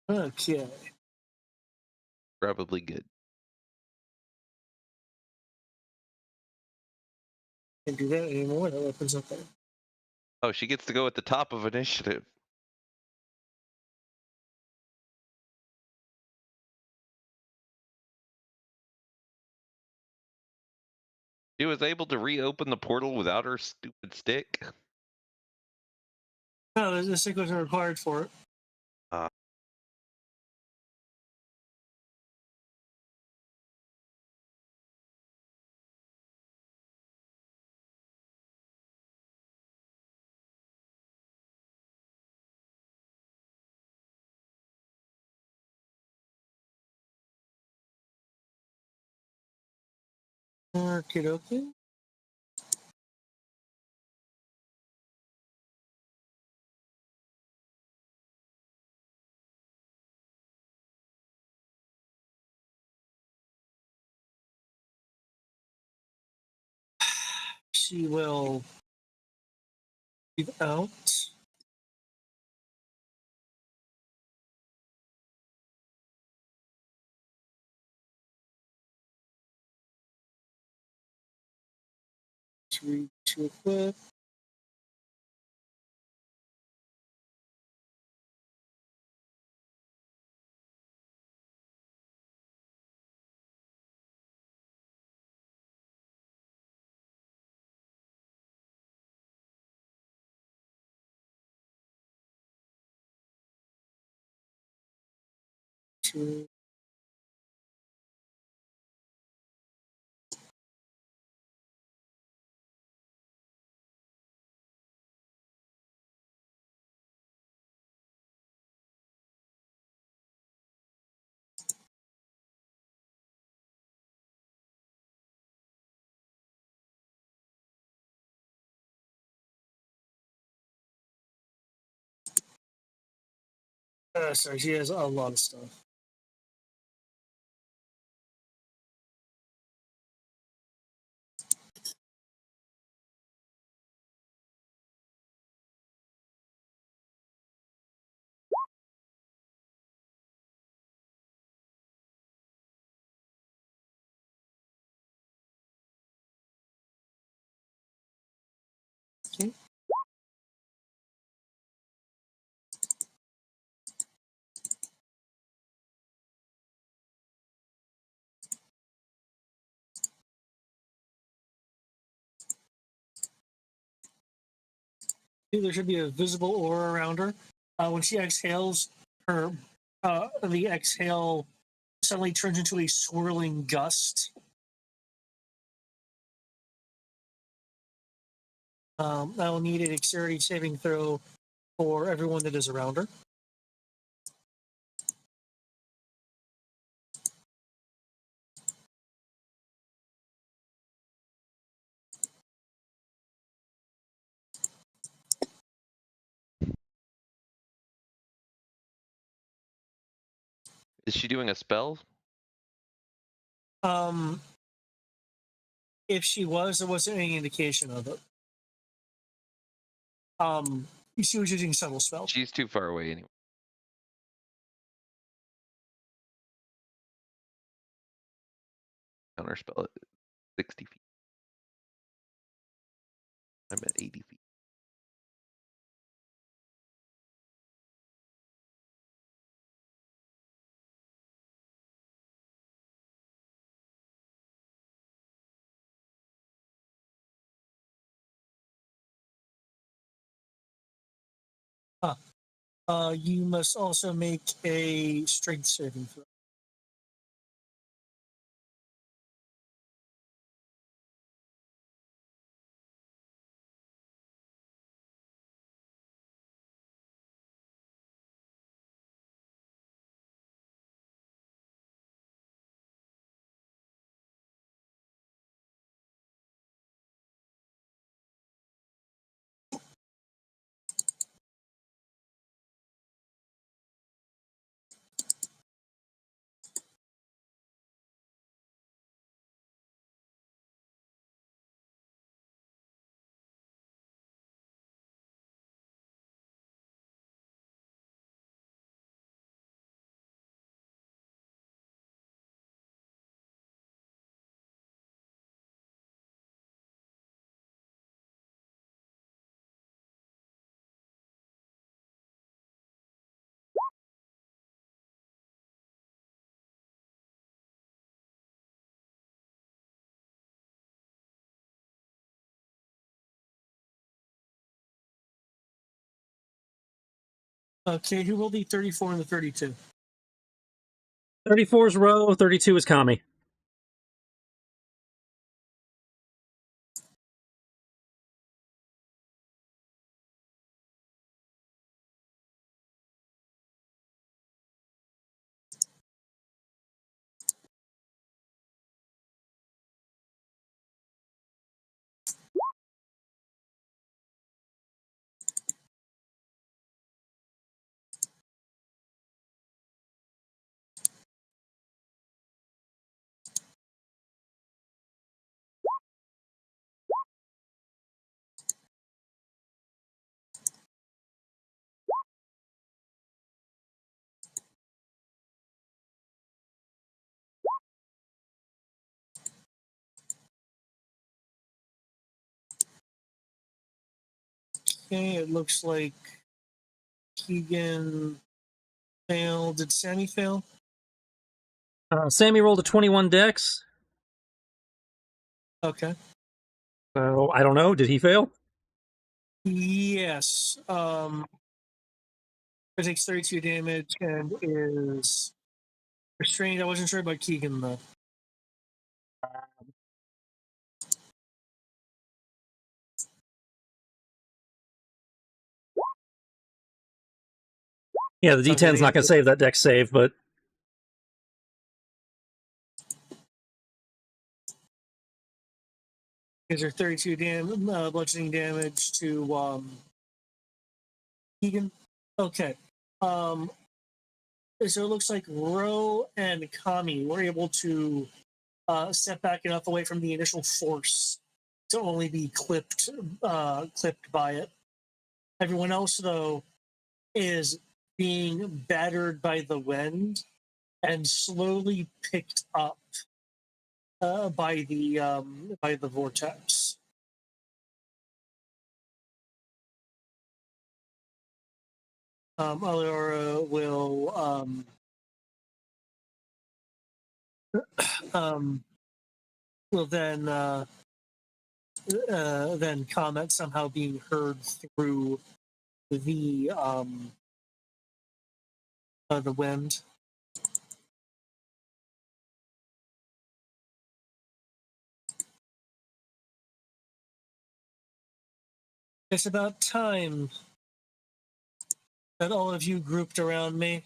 Okay. Probably good. Can't do that anymore. That opens up there. Oh, she gets to go at the top of initiative. She was able to reopen the portal without her stupid stick. No, the stick wasn't required for it. Okie dokie. She will leave out. To equip. To sorry, she has a lot of stuff. Okay. There should be a visible aura around her. When she exhales, her the exhale suddenly turns into a swirling gust. I will need a dexterity saving throw for everyone that is around her. Is she doing a spell? If she was, there wasn't any indication of it. She was using subtle spell. She's too far away anyway. Counter spell at 60 feet. I'm at 80 feet. You must also make a strength saving throw. Okay, who will the 34 and the 32? 34 is Ro, 32 is Kami. Okay, it looks like Keegan failed. Did Sammy fail? Sammy rolled a 21 dex. Okay. So I don't know. Did he fail? Yes. It takes 32 damage and is restrained. I wasn't sure about Keegan though. Yeah, the Okay, D10's not going to save that dex save, but is there 32 bludgeoning damage to Keegan? Okay. So it looks like Ro and Kami were able to step back enough away from the initial force to only be clipped by it. Everyone else, though, is being battered by the wind and slowly picked up by the vortex. Aliora will then comment somehow being heard through the wind. It's about time that all of you grouped around me.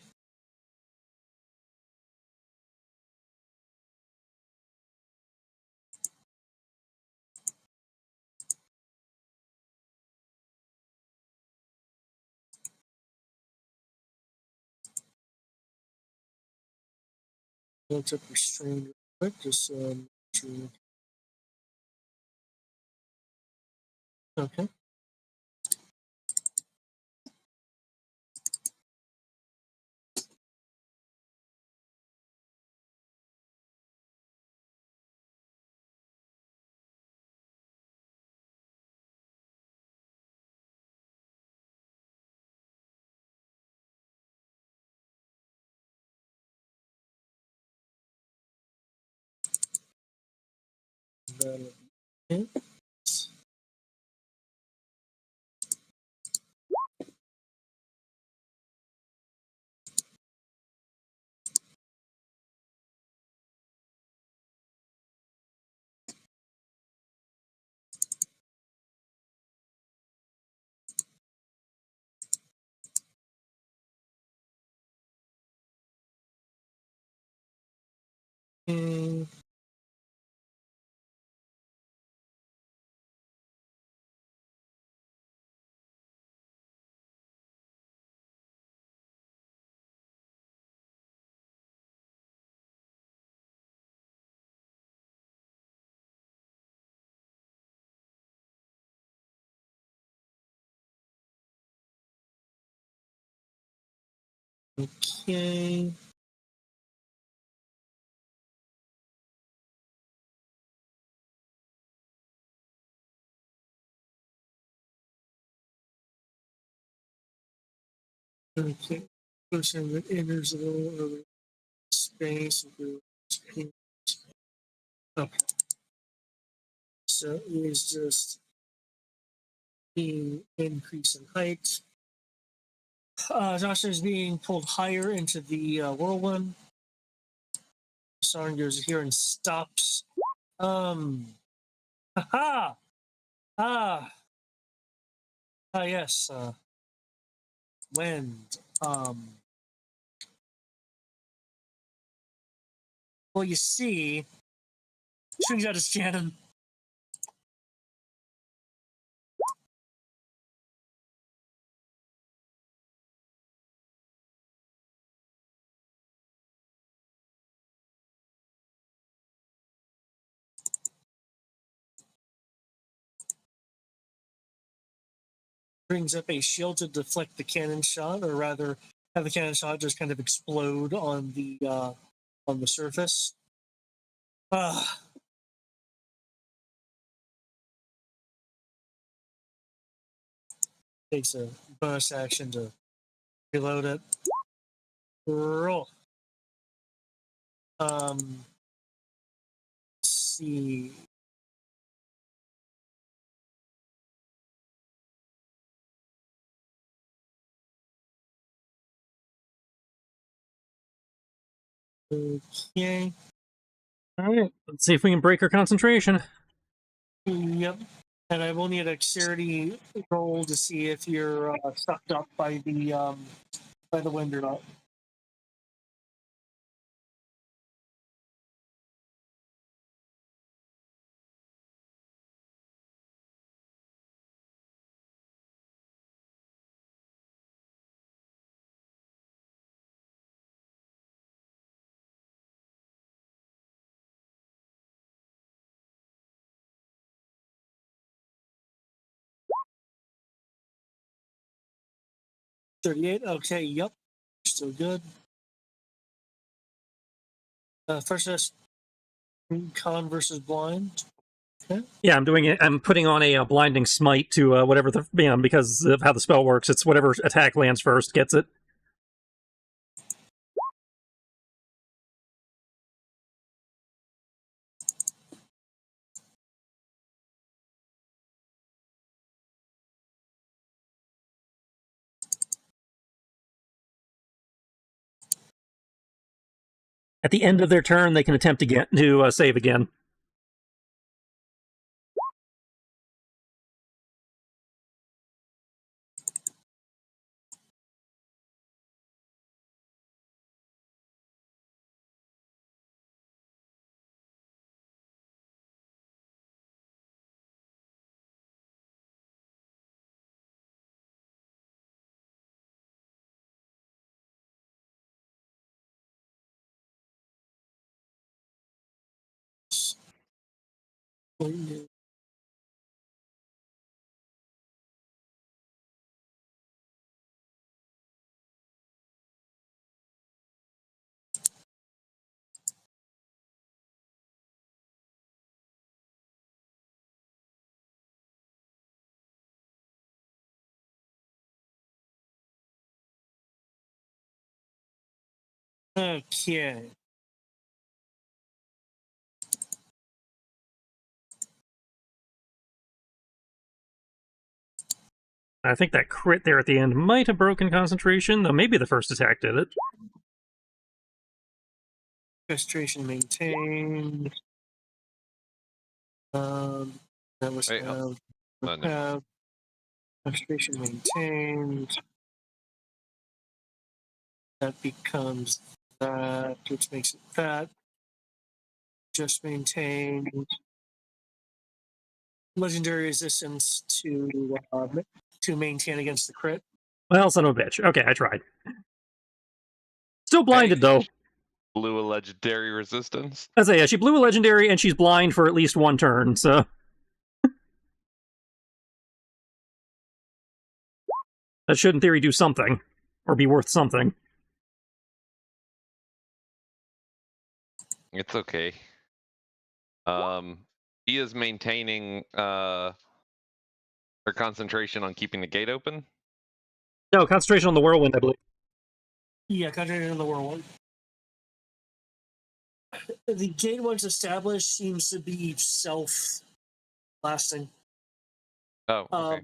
Looked up restrained real quick, just sure. Okay. Okay. Okay. Okay. Person that enters the space. Okay. So it is just being increase in height. Zasha is being pulled higher into the whirlwind. Sarn goes here and stops. Haha! Yes. Wind. Well, you see, swings out his cannon. Brings up a shield to deflect the cannon shot, or rather, have the cannon shot just kind of explode on the surface. Takes a bonus action to reload it. Roll. Let's see. Okay. All right, let's see if we can break her concentration. Yep. And I will need a dexterity roll to see if you're sucked up by the wind or not. $38. Okay. Yep. Still good. First, that's con versus blind. Okay. Yeah, I'm doing it. I'm putting on a blinding smite to whatever the because of how the spell works. It's whatever attack lands first gets it. At the end of their turn, they can attempt to save again. Okay. I think that crit there at the end might have broken concentration, though maybe the first attack did it. Concentration maintained. That was Wait, oh, no. concentration maintained. That becomes that, which makes it that. Just maintained. Legendary resistance to maintain against the crit. Well, son of a bitch. Okay, I tried. Still blinded, Hey. though. Blew a legendary resistance. I say, yeah, she blew a legendary, and she's blind for at least one turn, so... that should, in theory, do something. Or be worth something. It's okay. He is maintaining her concentration on keeping the gate open. No, concentration on the whirlwind, I believe. Yeah, concentration on the whirlwind. The gate, once established, seems to be self-lasting. Oh, okay.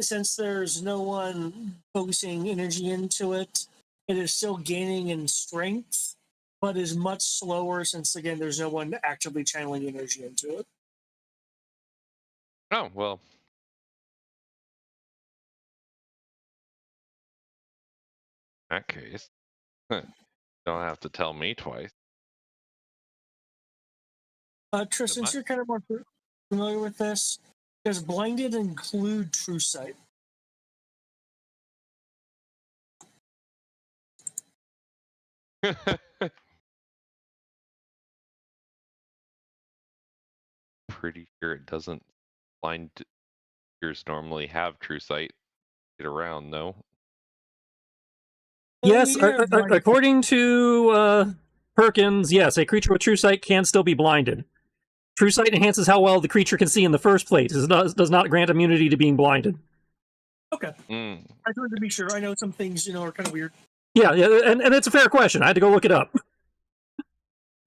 since there's no one focusing energy into it, it is still gaining in strength, but is much slower since again there's no one actively channeling energy into it. Oh, well. In that case, don't have to tell me twice. Tris, since you're kind of more familiar with this, does blinded include true sight? Pretty sure it doesn't. Blind creatures normally have true sight. Get around, though. Yes, You have blinded. according to Perkins, yes, a creature with true sight can still be blinded. True sight enhances how well the creature can see in the first place. It does not grant immunity to being blinded. Okay. I just wanted to be sure. I know some things, are kind of weird. Yeah, and it's a fair question. I had to go look it up.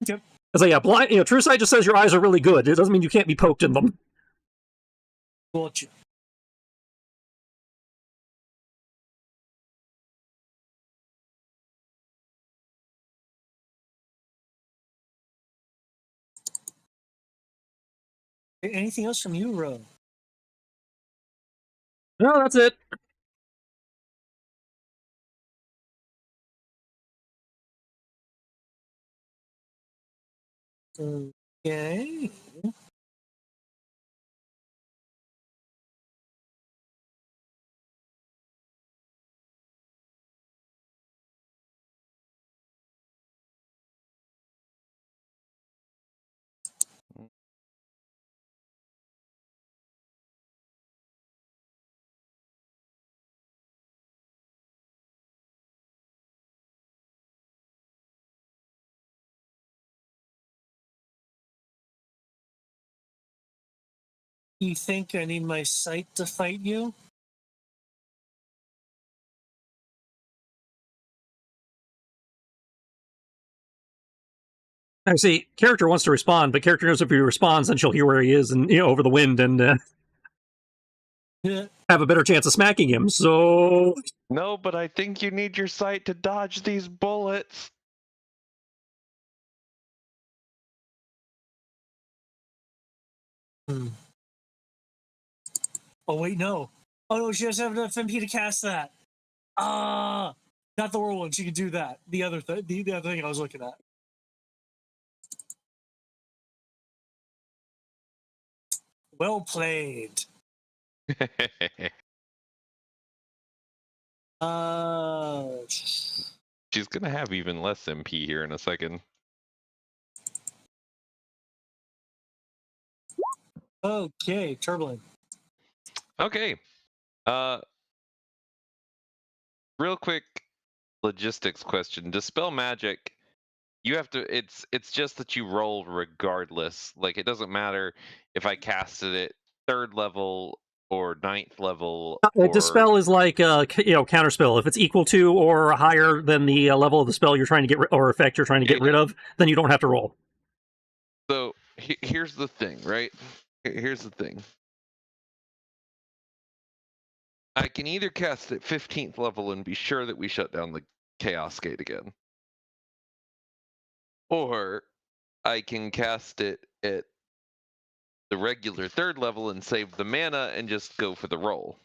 Yep. So yeah, true sight just says your eyes are really good. It doesn't mean you can't be poked in them. Gotcha. Anything else from you, Ro? No, that's it. Okay. You think I need my sight to fight you? I see. Character wants to respond, but character knows if he responds, then she'll hear where he is and over the wind and have a better chance of smacking him. So No, but I think you need your sight to dodge these bullets. Oh wait, no. Oh no, she doesn't have enough MP to cast that. Not the whirlwind. She could do that. The other the other thing I was looking at. Well played. She's gonna have even less MP here in a second. Okay, turbulent. Okay. Real quick logistics question. Dispel magic, you have to it's just that you roll regardless. Like, it doesn't matter if I casted it 3rd level or 9th level or dispel is like counterspell. If it's equal to or higher than the level of the spell you're trying to get or effect you're trying to get rid of, then you don't have to roll. So here's the thing, right? Here's the thing. I can either cast it 15th level and be sure that we shut down the Chaos Gate again, or I can cast it at the regular 3rd level and save the mana and just go for the roll.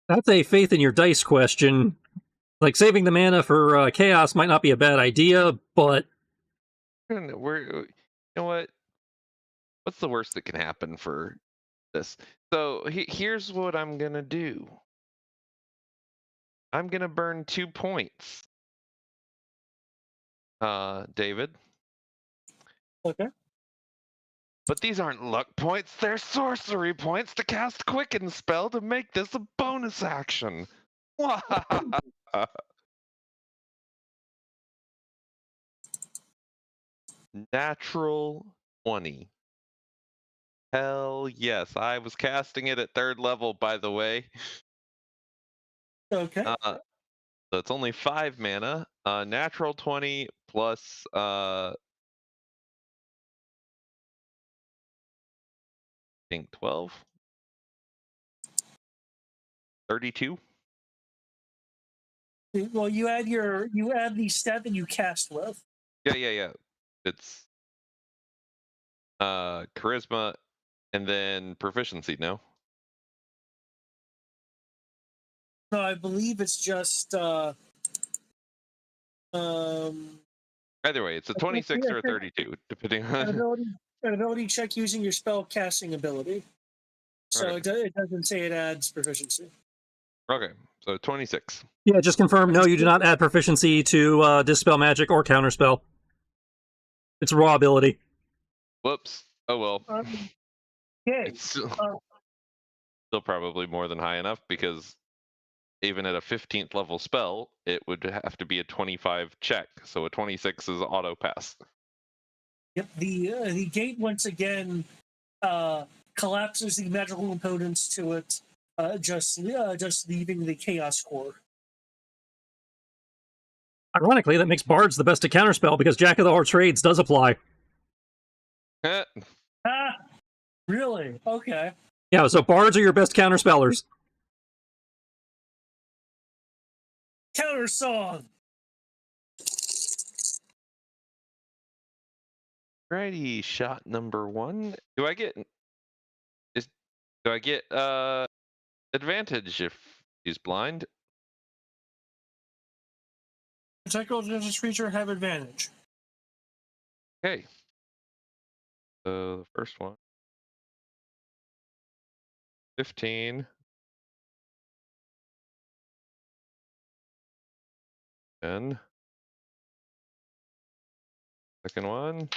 That's a faith in your dice question. Like, saving the mana for chaos might not be a bad idea, but You know what? What's the worst that can happen for this? So here's what I'm gonna do. I'm gonna burn 2 points. David. Okay. But these aren't luck points, they're sorcery points to cast Quicken spell to make this a bonus action. Natural 20. Hell yes, I was casting it at 3rd level, by the way. Okay. So it's only 5 mana. Natural 20 plus think 12. 32. Well, you add the stat that you cast with. Yeah. It's charisma and then proficiency, no? No, I believe it's just Either way, it's a 26 or a 32, depending on. an ability check using your spell casting ability. So Okay. it doesn't say it adds proficiency. Okay, so 26. Yeah, just confirm. No, you do not add proficiency to Dispel Magic or Counterspell. It's a raw ability. Whoops. Oh well. Yay. It's still probably more than high enough, because even at a 15th level spell, it would have to be a 25 check. So a 26 is auto pass. Yep. The gate once again collapses the magical components to it, just leaving the chaos core. Ironically, that makes Bards the best at Counterspell because Jack of all trades does apply. Ah, really? Okay. Yeah, so Bards are your best Counterspellers. Counter song. Righty, shot number 1. Do I get advantage if he's blind? Attack rolls against this creature have advantage. Okay. So the first one. 15. And second one.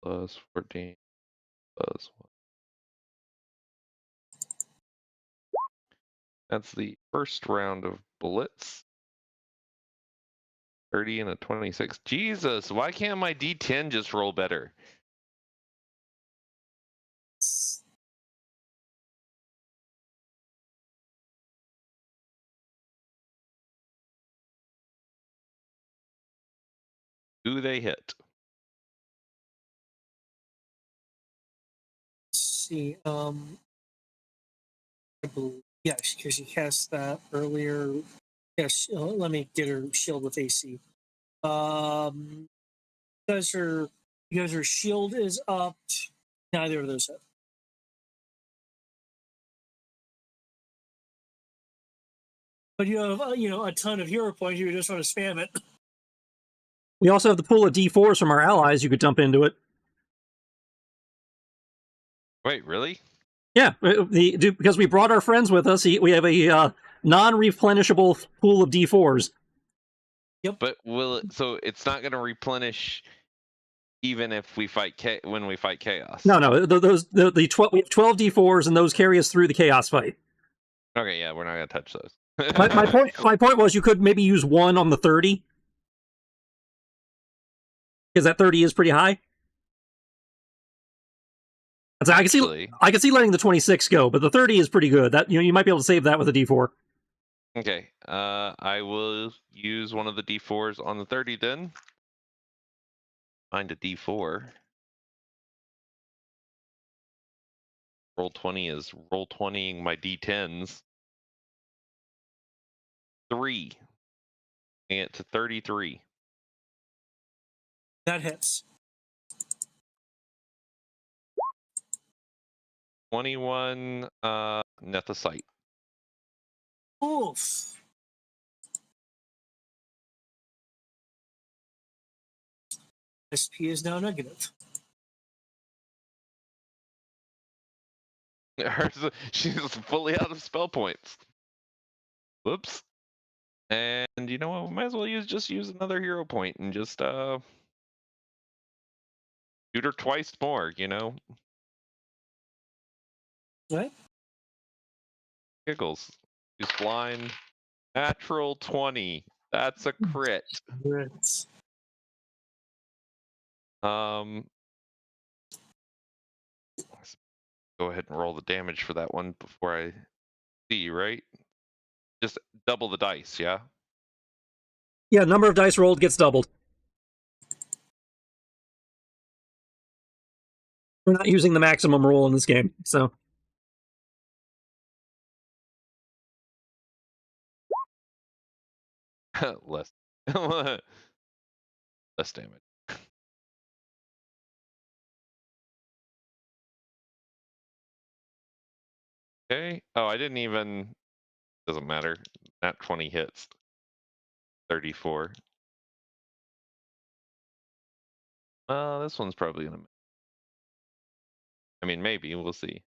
Plus 14. Plus 1. That's the first round of bullets. 30 and a 26. Jesus, why can't my D10 just roll better? Do they hit? Let's see. I believe, yes, because she cast that earlier. Yes, let me get her shield with AC. Because her shield is up, neither of those hit. But you have a ton of hero points. You just want to spam it. We also have the pool of D4s from our allies you could dump into it. Wait, really? Yeah, because we brought our friends with us, we have a non-replenishable pool of D4s. Yep. But will it? So it's not going to replenish even if we fight when we fight chaos. No, we have 12 D4s, and those carry us through the chaos fight. Okay, yeah, we're not going to touch those. my point was you could maybe use one on the 30, because that 30 is pretty high. So I can see letting the 26 go, but the 30 is pretty good. That you might be able to save that with a D4. Okay, I will use one of the D4s on the 30 then. Find a D4. Roll 20 is roll 20ing my D10s. 3. And to 33. That hits. 21 Nethicite. Oof. SP is now negative. She's fully out of spell points. Whoops. And you know what? We might as well use another hero point and just shoot her twice more, Right? Giggles. She's blind. Natural 20. That's a crit. Right. Let's go ahead and roll the damage for that one before I see, right? Just double the dice, yeah? Yeah, number of dice rolled gets doubled. We're not using the maximum rule in this game, so. Less. Less damage. Okay. Oh, I didn't even. Doesn't matter. Nat 20 hits. 34. This one's probably gonna. I mean, maybe we'll see.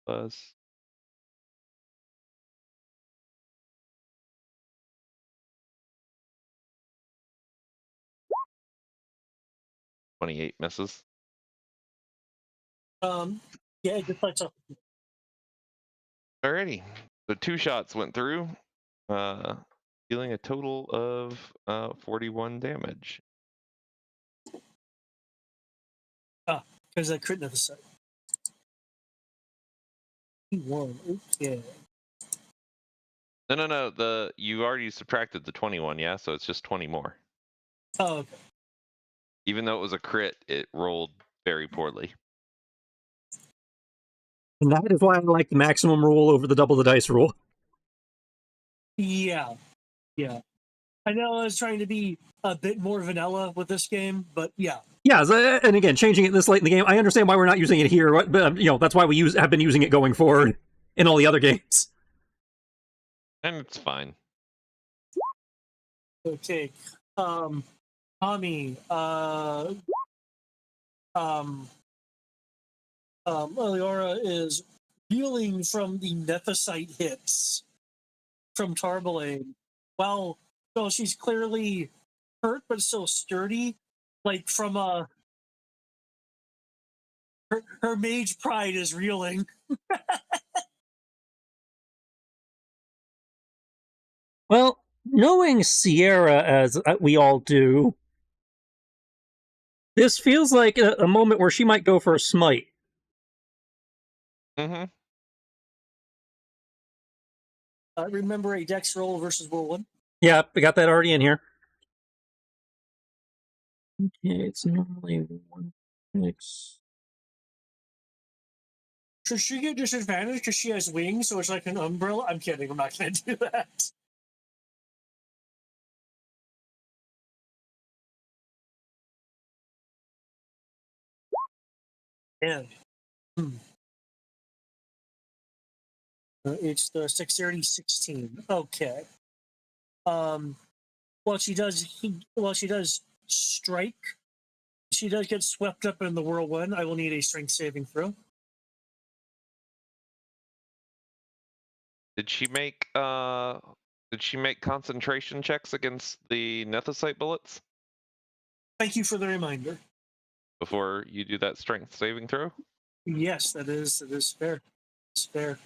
Plus. $28 misses. Yeah, it just lights up. Alrighty. So 2 shots went through, dealing a total of 41 damage. Because I crit another side. He won. Okay. No. You already subtracted the 21, yeah. So it's just 20 more. Oh, okay. Even though it was a crit, it rolled very poorly. And that is why I like the maximum rule over the double the dice rule. Yeah. I know I was trying to be a bit more vanilla with this game, but yeah. Yeah, and again, changing it this late in the game, I understand why we're not using it here, but that's why we have been using it going forward in all the other games. And it's fine. Okay. Tommy, Eliora is healing from the Nephesite hits from Tarbalane. Well, she's clearly hurt, but still sturdy. Like from her mage pride is reeling. Well, knowing Sierra as we all do, this feels like a moment where she might go for a smite. Mm-hmm. Remember a dex roll versus whirlwind? Yeah, we got that already in here. Okay, it's normally 1/6. Should she get disadvantage because she has wings, so it's like an umbrella? I'm kidding. I'm not going to do that. And it's the dexterity 16. Okay. Well, she does strike. She does get swept up in the whirlwind. I will need a strength saving throw. Did she make concentration checks against the Nethicite bullets Thank you for the reminder. before you do that strength saving throw? Yes, that is fair. It's fair.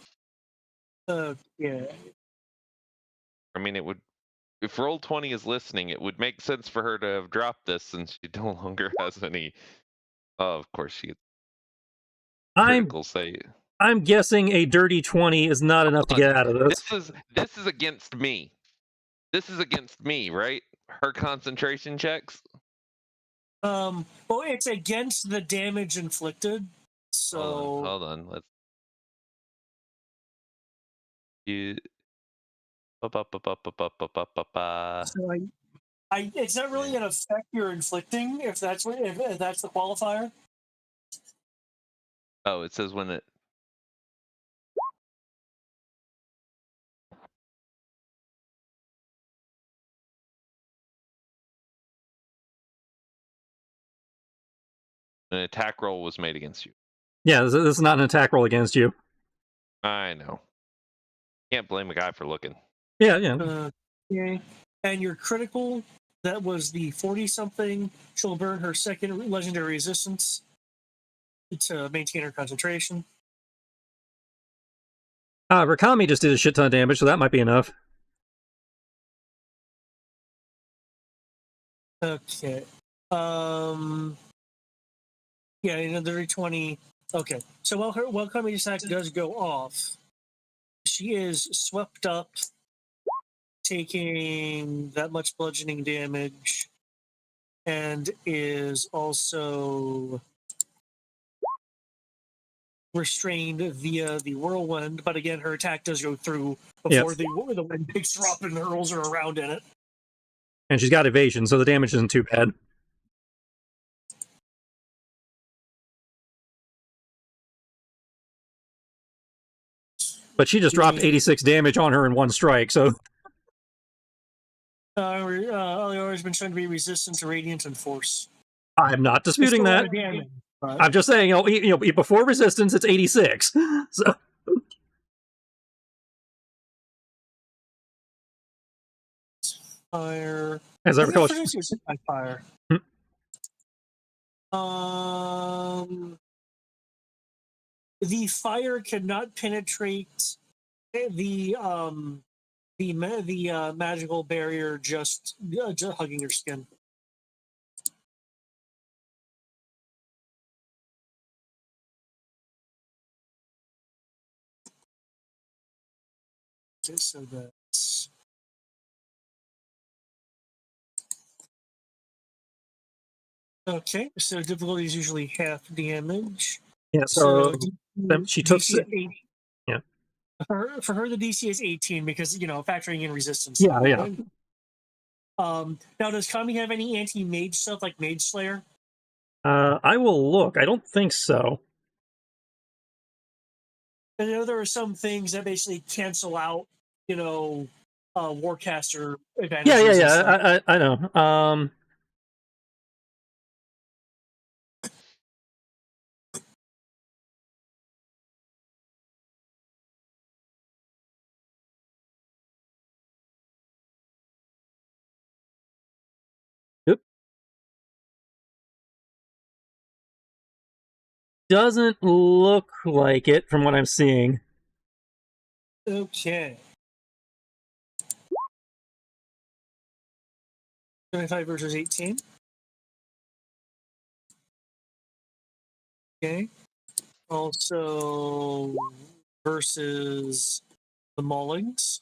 Yeah. I mean, it would. If Roll20 is listening, it would make sense for her to have dropped this since she no longer has any. Oh, of course she. Critical save. I'm guessing a dirty 20 is not enough to get out of this. This is against me. This is against me, right? Her concentration checks. Well, it's against the damage inflicted. So hold on. Let's. You. So it's not really an effect you're inflicting if that's the qualifier. Oh, it says when it. An attack roll was made against you. Yeah, this is not an attack roll against you. I know. Can't blame a guy for looking. Yeah. Okay. And your critical, that was the 40-something. She'll burn her second legendary resistance to maintain her concentration. Rakami just did a shit ton of damage, so that might be enough. Okay. Yeah, another 20. Okay. So while Kami's attack does go off, she is swept up, taking that much bludgeoning damage, and is also restrained via the whirlwind. But again, her attack does go through before the wind picks her up and hurls her around in it. And she's got evasion, so the damage isn't too bad. But she just dropped 86 damage on her in one strike, so... Aliora has been shown to be resistant to radiant and force. I'm not disputing that. Damage, but... I'm just saying, before resistance, it's 86. So... Fire. As I recall, fire. The fire cannot penetrate the magical barrier just hugging your skin. Okay, so that's okay. So difficulty is usually half damage. Yeah, so she took... Yeah. For her, the DC is 18 because, factoring in resistance. Yeah. Now, does Kami have any anti-mage stuff like Mage Slayer? I will look. I don't think so. I know there are some things that basically cancel out, Warcaster advantages. Yeah. I know. Doesn't look like it from what I'm seeing. Okay. 25 versus 18. Okay. Also versus the Maulings.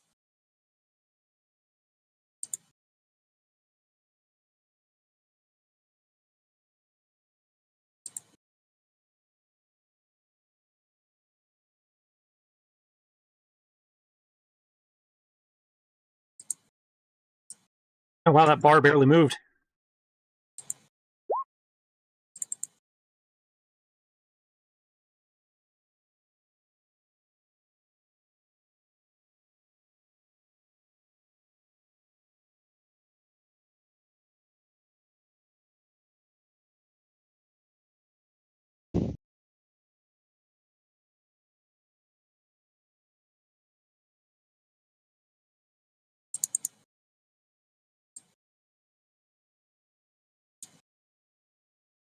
Oh, wow, that bar barely moved.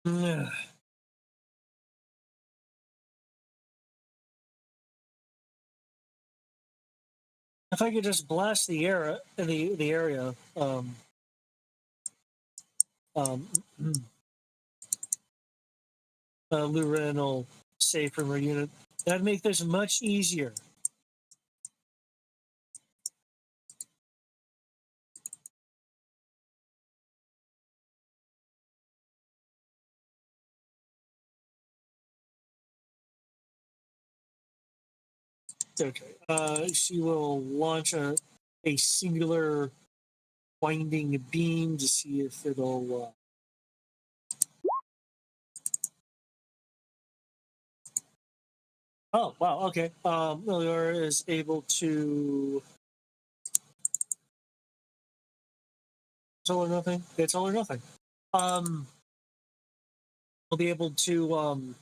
Ugh. If I could just blast the area, Luren will save from her unit. That'd make this much easier. Okay. She will launch a singular winding beam to see if it'll. Oh wow! Okay. Meliora is able to. It's all or nothing. It's all or nothing. I'll be able to.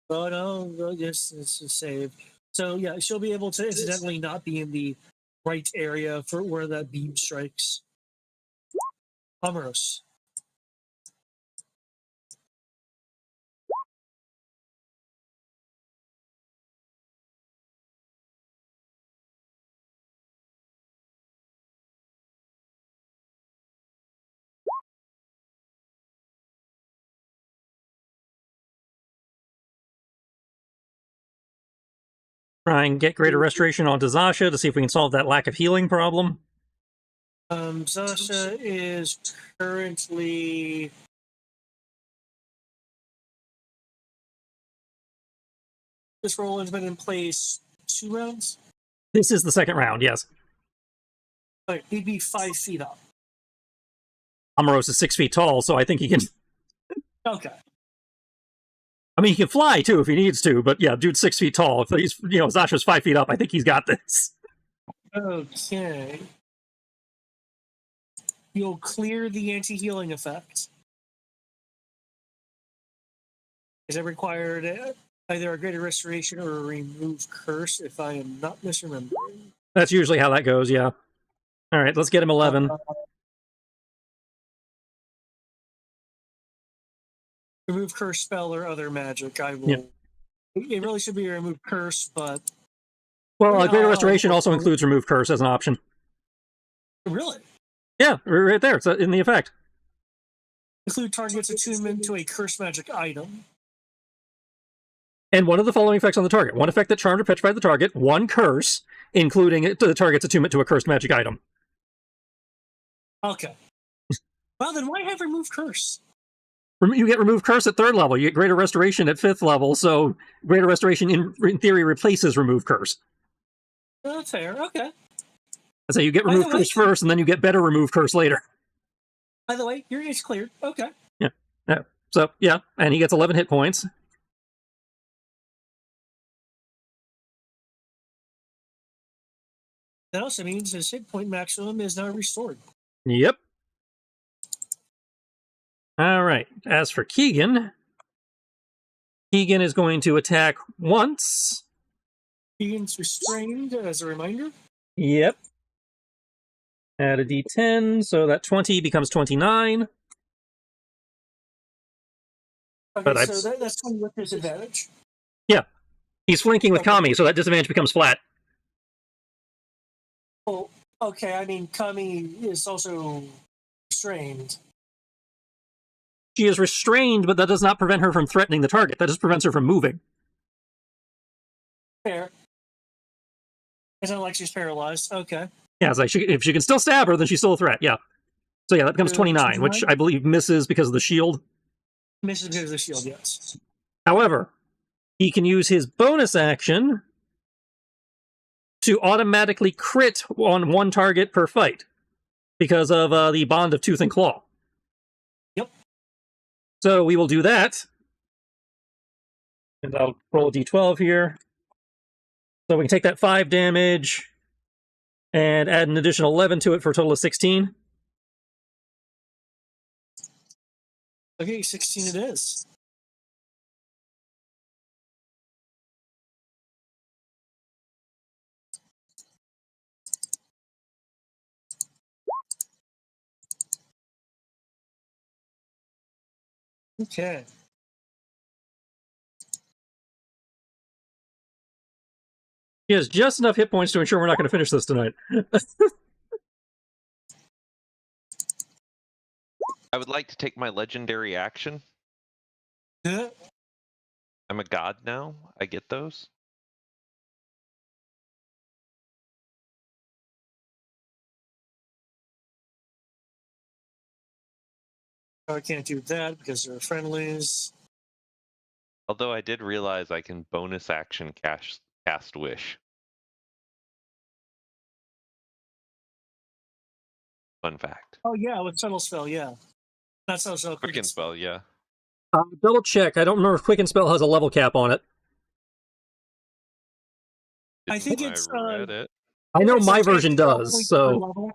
Oh no! Yes, it's a save. So yeah, she'll be able to incidentally not be in the right area for where that beam strikes. Amaros. Try and get greater restoration onto Zasha to see if we can solve that lack of healing problem. Zasha is currently... This roll has been in place 2 rounds? This is the second round, yes. But he'd be 5 feet up. Amaros is 6 feet tall, so I think he can... Okay. I mean, he can fly, too, if he needs to, but yeah, dude's 6 feet tall. If he's, Zasha's 5 feet up, I think he's got this. Okay. You'll clear the anti-healing effect. Is it required either a greater restoration or a remove curse, if I am not misremembering? That's usually how that goes, yeah. All right, let's get him 11. Remove curse spell or other magic. I will. Yeah. It really should be a remove curse, but. Well, greater restoration also includes remove curse as an option. Really? Yeah, right there. It's in the effect. Include target's attunement to a curse magic item. And one of the following effects on the target. One effect that charmed or petrified the target. One curse, including the target's attunement to a cursed magic item. Okay. Well, then why have remove curse? You get remove curse at 3rd level. You get greater restoration at 5th level. So greater restoration, in theory, replaces remove curse. That's fair. Okay. So you get remove curse first, and then you get better remove curse later. By the way, your it's cleared. Okay. Yeah. So, yeah. And he gets 11 hit points. That also means his hit point maximum is now restored. Yep. All right. As for Keegan, Keegan is going to attack once. Keegan's restrained, as a reminder. Yep. Add a d10, so that 20 becomes 29. Okay, so that's 20 with disadvantage. Yeah. He's flanking with Kami, so that disadvantage becomes flat. Oh, okay. I mean, Kami is also restrained. She is restrained, but that does not prevent her from threatening the target. That just prevents her from moving. Fair. It's not like she's paralyzed. Okay. Yeah, it's like if she can still stab her, then she's still a threat. Yeah. So yeah, that becomes 29, which I believe misses because of the shield. Misses because of the shield, yes. However, he can use his bonus action to automatically crit on one target per fight because of the bond of tooth and claw. Yep. So we will do that. And I'll roll a d12 here. So we can take that 5 damage and add an additional 11 to it for a total of 16. Okay, 16 it is. Okay. He has just enough hit points to ensure we're not going to finish this tonight. I would like to take my legendary action. I'm a god now. I get those. I can't do that because they're friendlies. Although I did realize I can bonus action cast Wish. Fun fact. Oh yeah, with subtle spell, yeah. Not subtle spell. Quicken spell, yeah. Double check. I don't remember if Quicken Spell has a level cap on it. I think it's. I know my version does, so.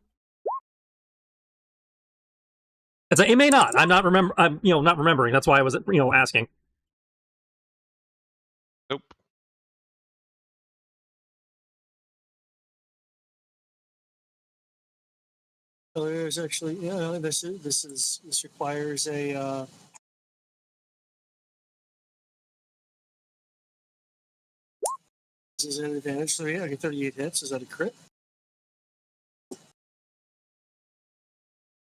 It may not. I'm not remembering. That's why I was, asking. Nope. So there's actually, this requires a. This is an advantage. So yeah, I get 38 hits. Is that a crit?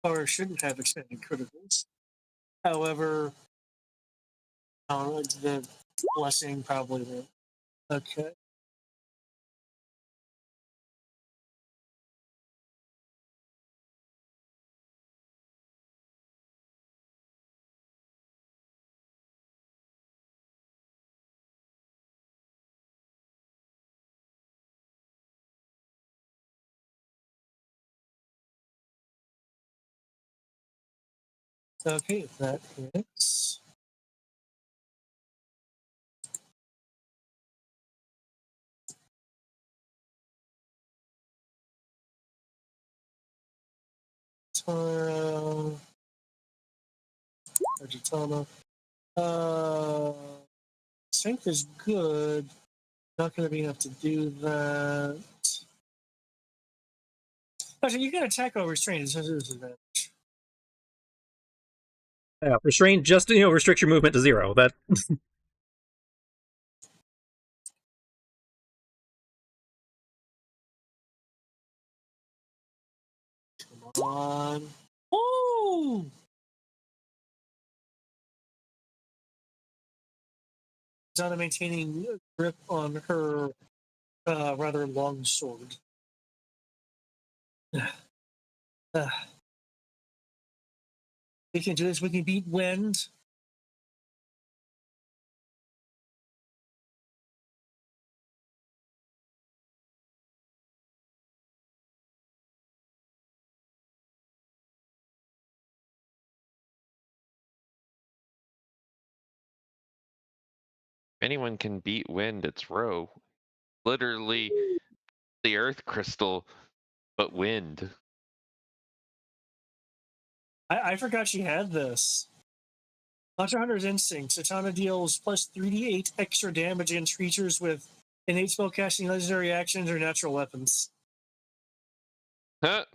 Or shouldn't have expanded criticals. However, the blessing probably will. Okay. Okay, that hits. Argentana. Strength is good. Not going to be enough to do that. Actually, you can attack over restraint. It's just a disadvantage. Yeah, restraint just restricts your movement to 0. That Come on. Woo! Zana maintaining grip on her rather long sword. We can do this. We can beat wind. If anyone can beat wind, it's Ro. Literally the earth crystal, but wind. I forgot she had this. Monster Hunter's Instinct. Satana deals plus 3d8 extra damage against creatures with innate spellcasting, legendary actions, or natural weapons. Huh?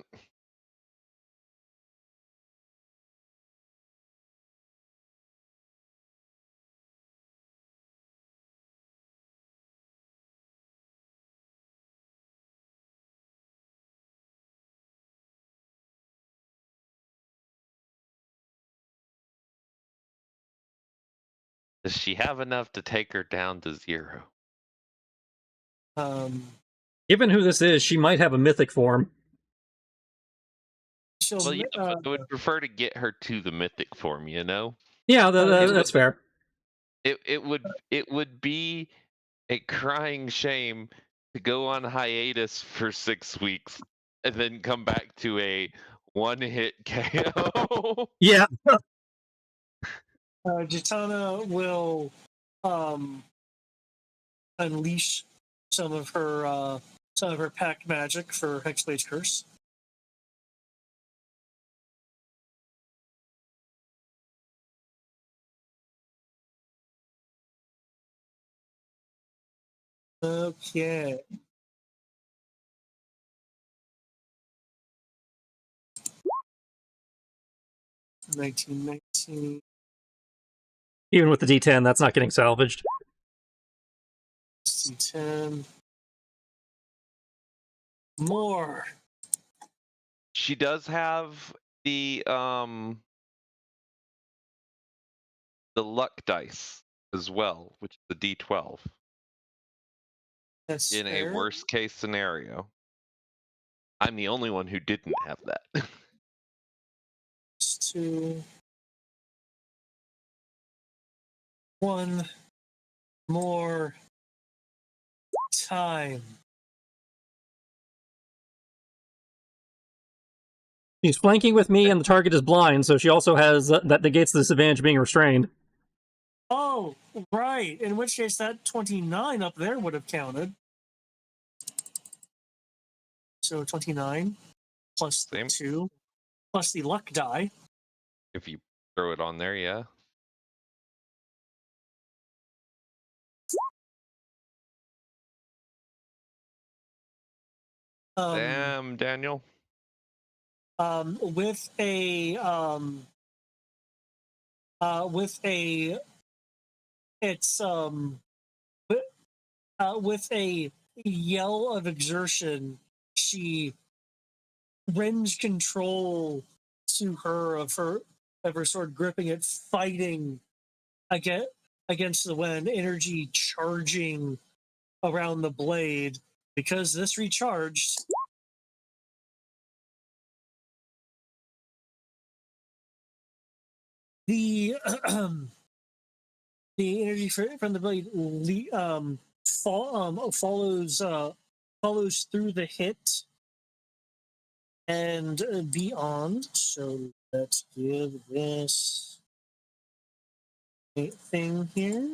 Does she have enough to take her down to 0? given who this is, she might have a mythic form. Well, yeah, but I would prefer to get her to the mythic form, you know? Yeah, that's fair. It would be a crying shame to go on hiatus for 6 weeks and then come back to a one-hit KO. Yeah. Jitana will unleash some of her pack magic for Hexblade's Curse. Okay. $19. Even with the D10, that's not getting salvaged. D10. More. She does have the luck dice as well, which is the D12. That's in fair. a worst case scenario. I'm the only one who didn't have that. 2. 1 more time. She's flanking with me, and the target is blind, so she also has that negates the disadvantage of being restrained. Oh, right. In which case, that 29 up there would have counted. So 29 plus the 2 plus the luck die. If you throw it on there, yeah. Damn, Daniel. With a with a yell of exertion, she wrens control to her of her sword, gripping it, fighting against the wind, energy charging around the blade. Because this recharged, the the energy from the blade follows through the hit and beyond. So Let's give this thing here.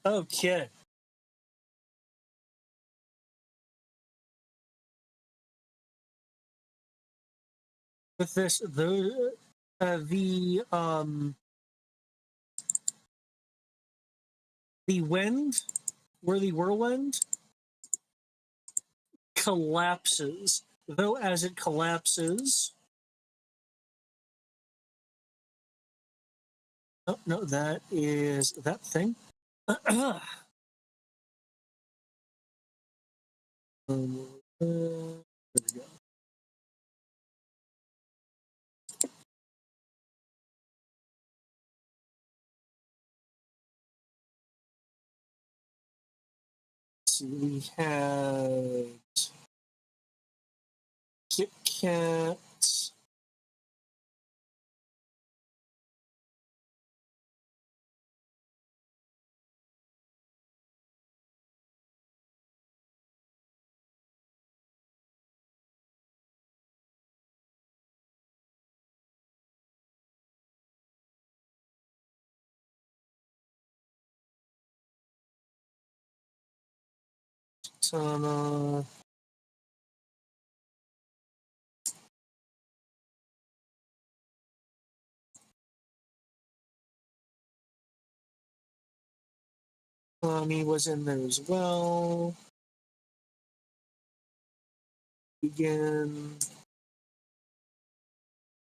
Okay. With this, the wind, where the whirlwind collapses. Though as it collapses, oh no, that is that thing. There we go. See, we had Kit Kat. Tana. Tommy was in there as well. Begin.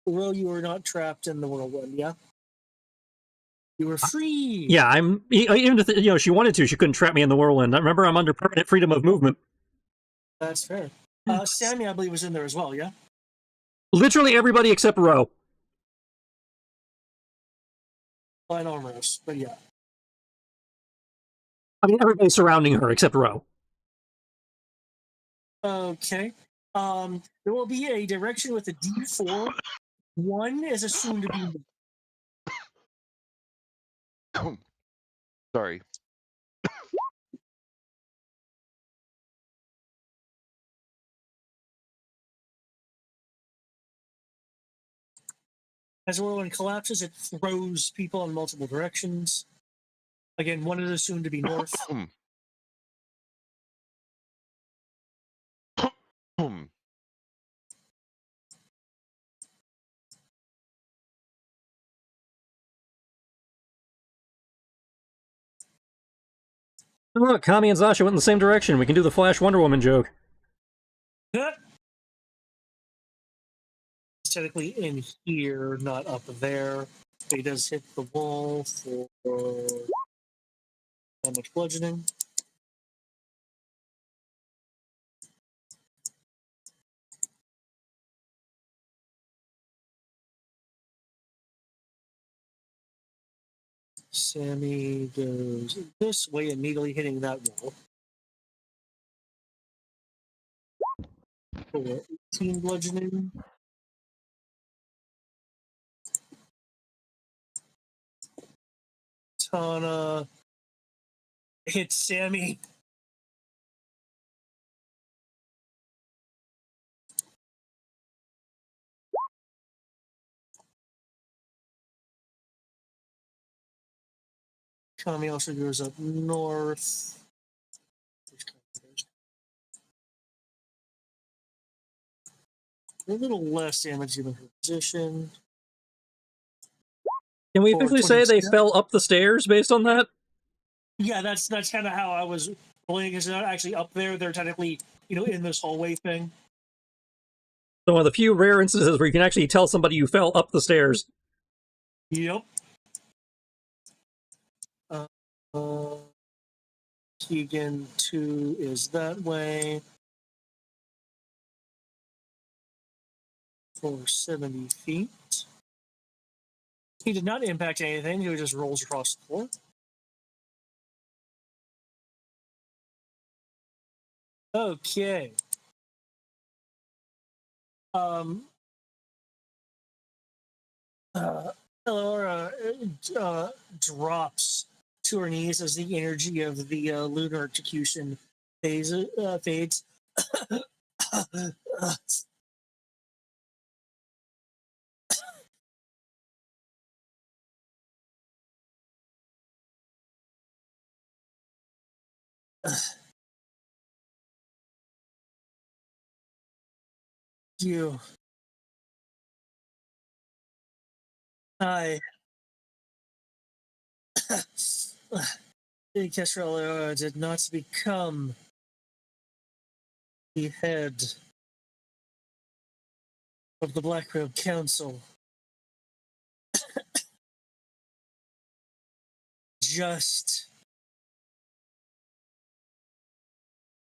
Well, you were not trapped in the whirlwind, yeah? You were free! Yeah, I'm even if she wanted to, she couldn't trap me in the whirlwind. I remember I'm under permanent freedom of movement. That's fair. Sammy, I believe, was in there as well, yeah? Literally everybody except Ro. And Armoros, but yeah. I mean, everybody surrounding her except Ro. Okay. There will be a direction with a D4. One is assumed to be. Sorry. As the whirlwind collapses, it throws people in multiple directions. Again, one is assumed to be north. Look, Kami and Zasha went in the same direction. We can do the Flash Wonder Woman joke. Technically in here, not up there. He does hit the wall for damage bludgeoning. Sammy goes this way, immediately hitting that wall. For 18 bludgeoning. Tana hits Sammy. Kami also goes up north. A little less damage given her position. Can we For officially say they 22. fell up the stairs based on that? Yeah, that's kind of how I was rolling. Because they're not actually up there; they're technically, in this hallway thing. So one of the few rare instances where you can actually tell somebody you fell up the stairs. Yep. Keegan 2 is that way. For 70 feet. He did not impact anything. He just rolls across the floor. Okay. Elora drops to her knees as the energy of the lunar execution fades. You. I. Kestrel did not become the head of the Black Robe Council just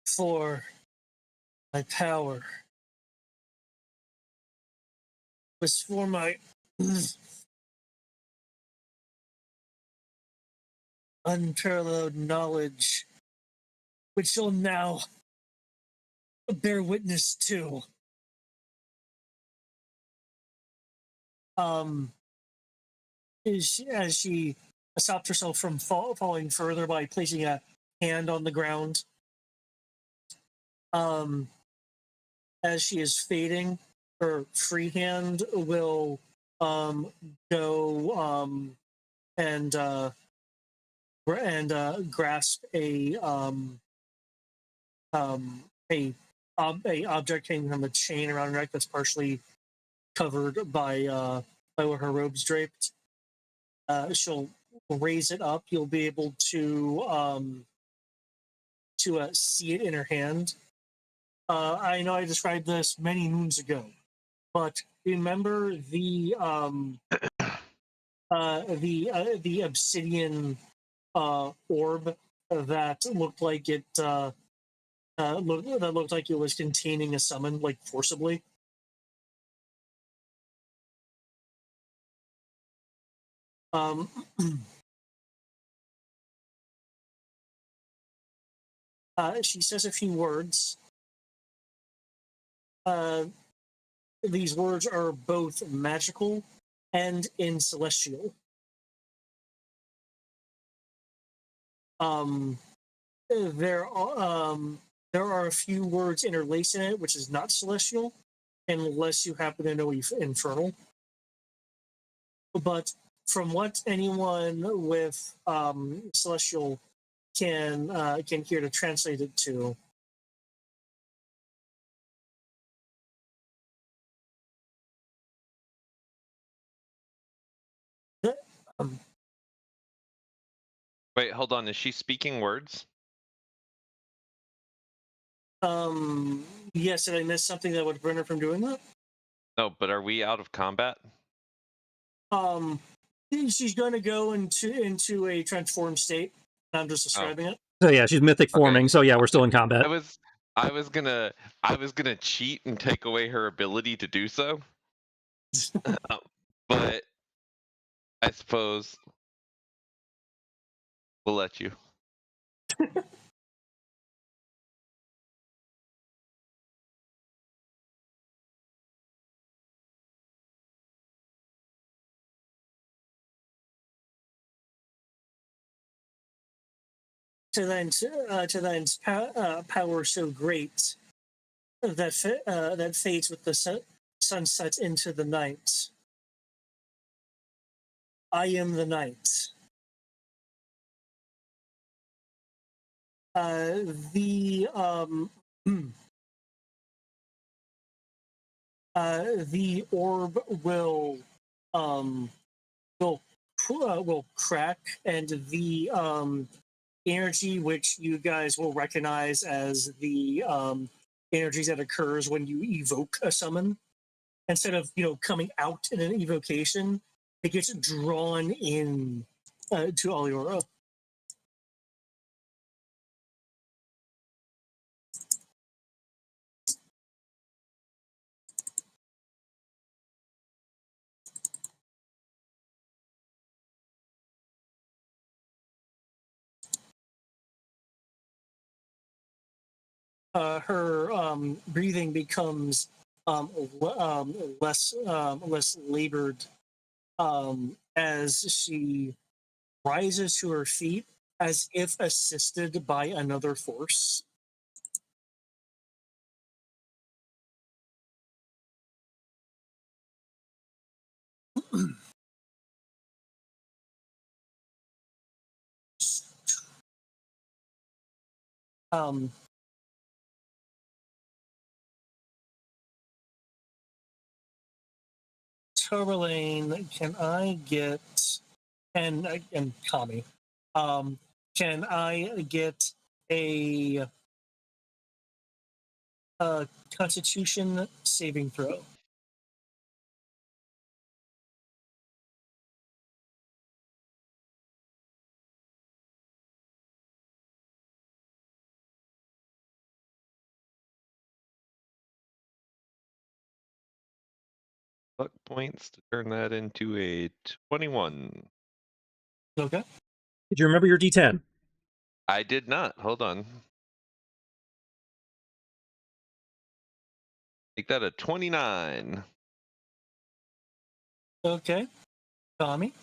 for my power. It was for my unparalleled knowledge, which you'll now bear witness to. As she stopped herself from falling further by placing a hand on the ground. As she is fading, her free hand will go and grasp a object hanging from a chain around her neck that's partially covered by where her robe's draped. She'll raise it up. You'll be able to see it in her hand. I know I described this many moons ago, but remember the obsidian orb that looked like it looked like it was containing a summon, like forcibly. She says a few words. These words are both magical and in celestial. There are a few words interlaced in it, which is not celestial, unless you happen to know infernal. But from what anyone with celestial can hear to translate it to, Wait, hold on. Is she speaking words? yes, did I miss something that would prevent her from doing that? No, but are we out of combat? She's going to go into a transformed state. I'm just describing it. So yeah, she's mythic forming. So yeah, we're still in combat. I was gonna cheat and take away her ability to do so, but I suppose we'll let you. To Then's power so great that fades with the sun sets into the night. I am the night. The orb will crack, and the energy, which you guys will recognize as the energy that occurs when you evoke a summon, instead of coming out in an evocation, it gets drawn in to Aliora. Her breathing becomes less labored as she rises to her feet as if assisted by another force. um, Tourmaline, can I get and Kami, can I get a Constitution saving throw? Luck points to turn that into a 21. Okay. Did you remember your D10? I did not. Hold on. Make that a 29. Okay. Kami.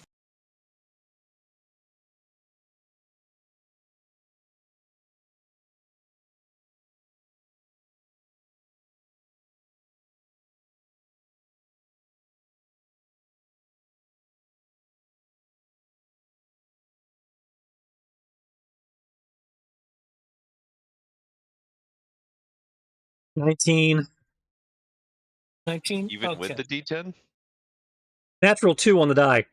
$19. 19. Even Okay. with the D10? Natural 2 on the die.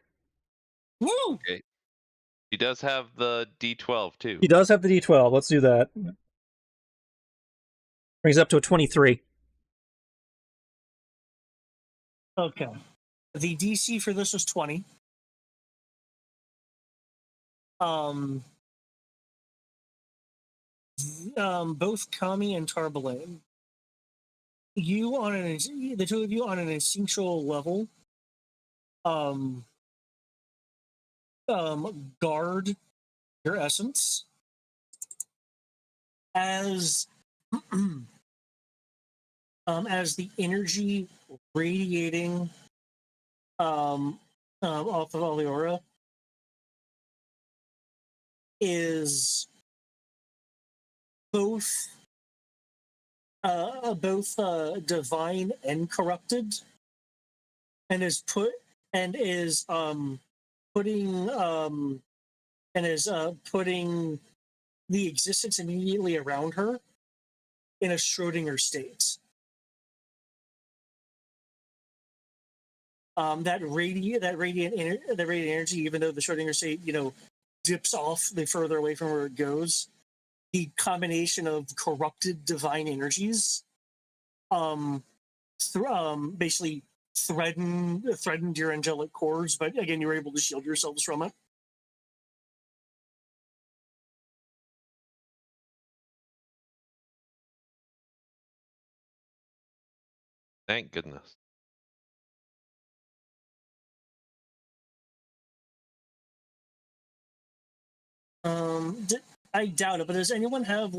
Woo! Okay. He does have the D12 too. He does have the D12. Let's do that. Brings up to a 23. Okay. The DC for this was 20. Both Kami and Tarbalane, you on the two of you on an instinctual level, guard your essence as as the energy radiating off of Aliora is both divine and corrupted, and is putting putting the existence immediately around her in a Schrodinger state. That radiant energy, even though the Schrodinger state, dips off the further away from where it goes, the combination of corrupted divine energies, basically threatened your angelic cores, but again, you were able to shield yourselves from it. Thank goodness. I doubt it, but does anyone have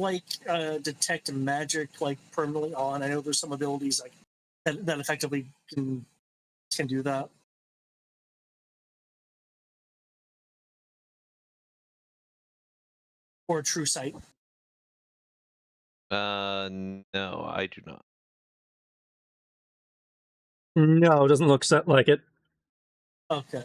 detect magic permanently on? I know there's some abilities that effectively can do that. Or true sight. No, I do not. No, it doesn't look set like it. Okay.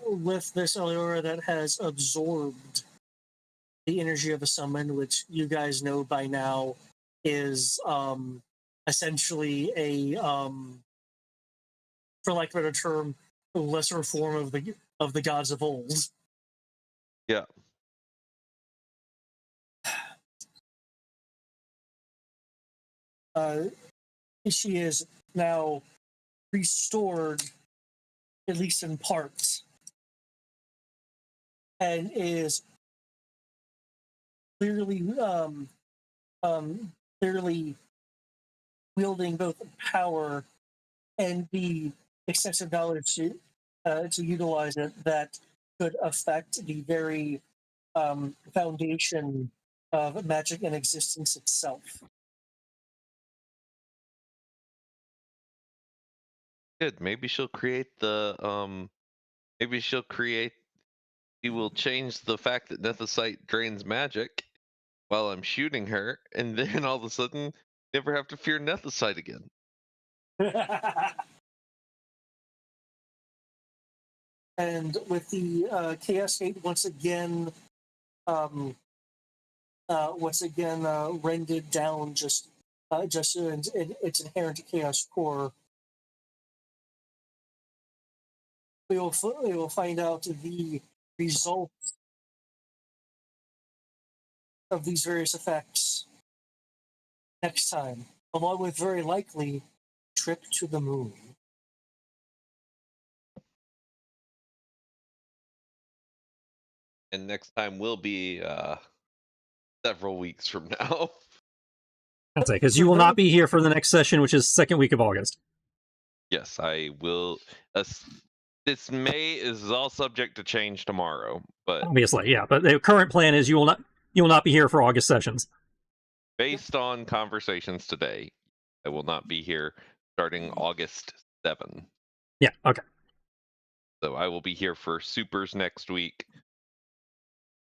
With this Aliora that has absorbed the energy of a summon, which you guys know by now is essentially a for lack of a better term, lesser form of the gods of old. Yeah. She is now restored, at least in part, and is clearly clearly wielding both power and the excessive knowledge to utilize it that could affect the very foundation of magic and existence itself. Good. Maybe she'll create the maybe she'll create she will change the fact that Nethicite drains magic while I'm shooting her, and then all of a sudden never have to fear Nethicite again. And with the Chaos Gate once again rendered down just in its inherent chaos core, we will find out the result of these various effects next time, along with very likely trip to the moon. And next time will be several weeks from now. That's it, because you will not be here for the next session, which is second week of August. Yes, I will. This May is all subject to change tomorrow, but Obviously, yeah. But the current plan is you will not be here for August sessions. based on conversations today, I will not be here starting August 7. Yeah. Okay. So I will be here for supers next week.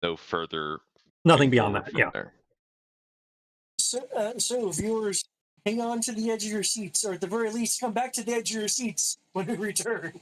No further. Nothing beyond that. from Yeah. there. So viewers, hang on to the edge of your seats, or at the very least, come back to the edge of your seats when we return.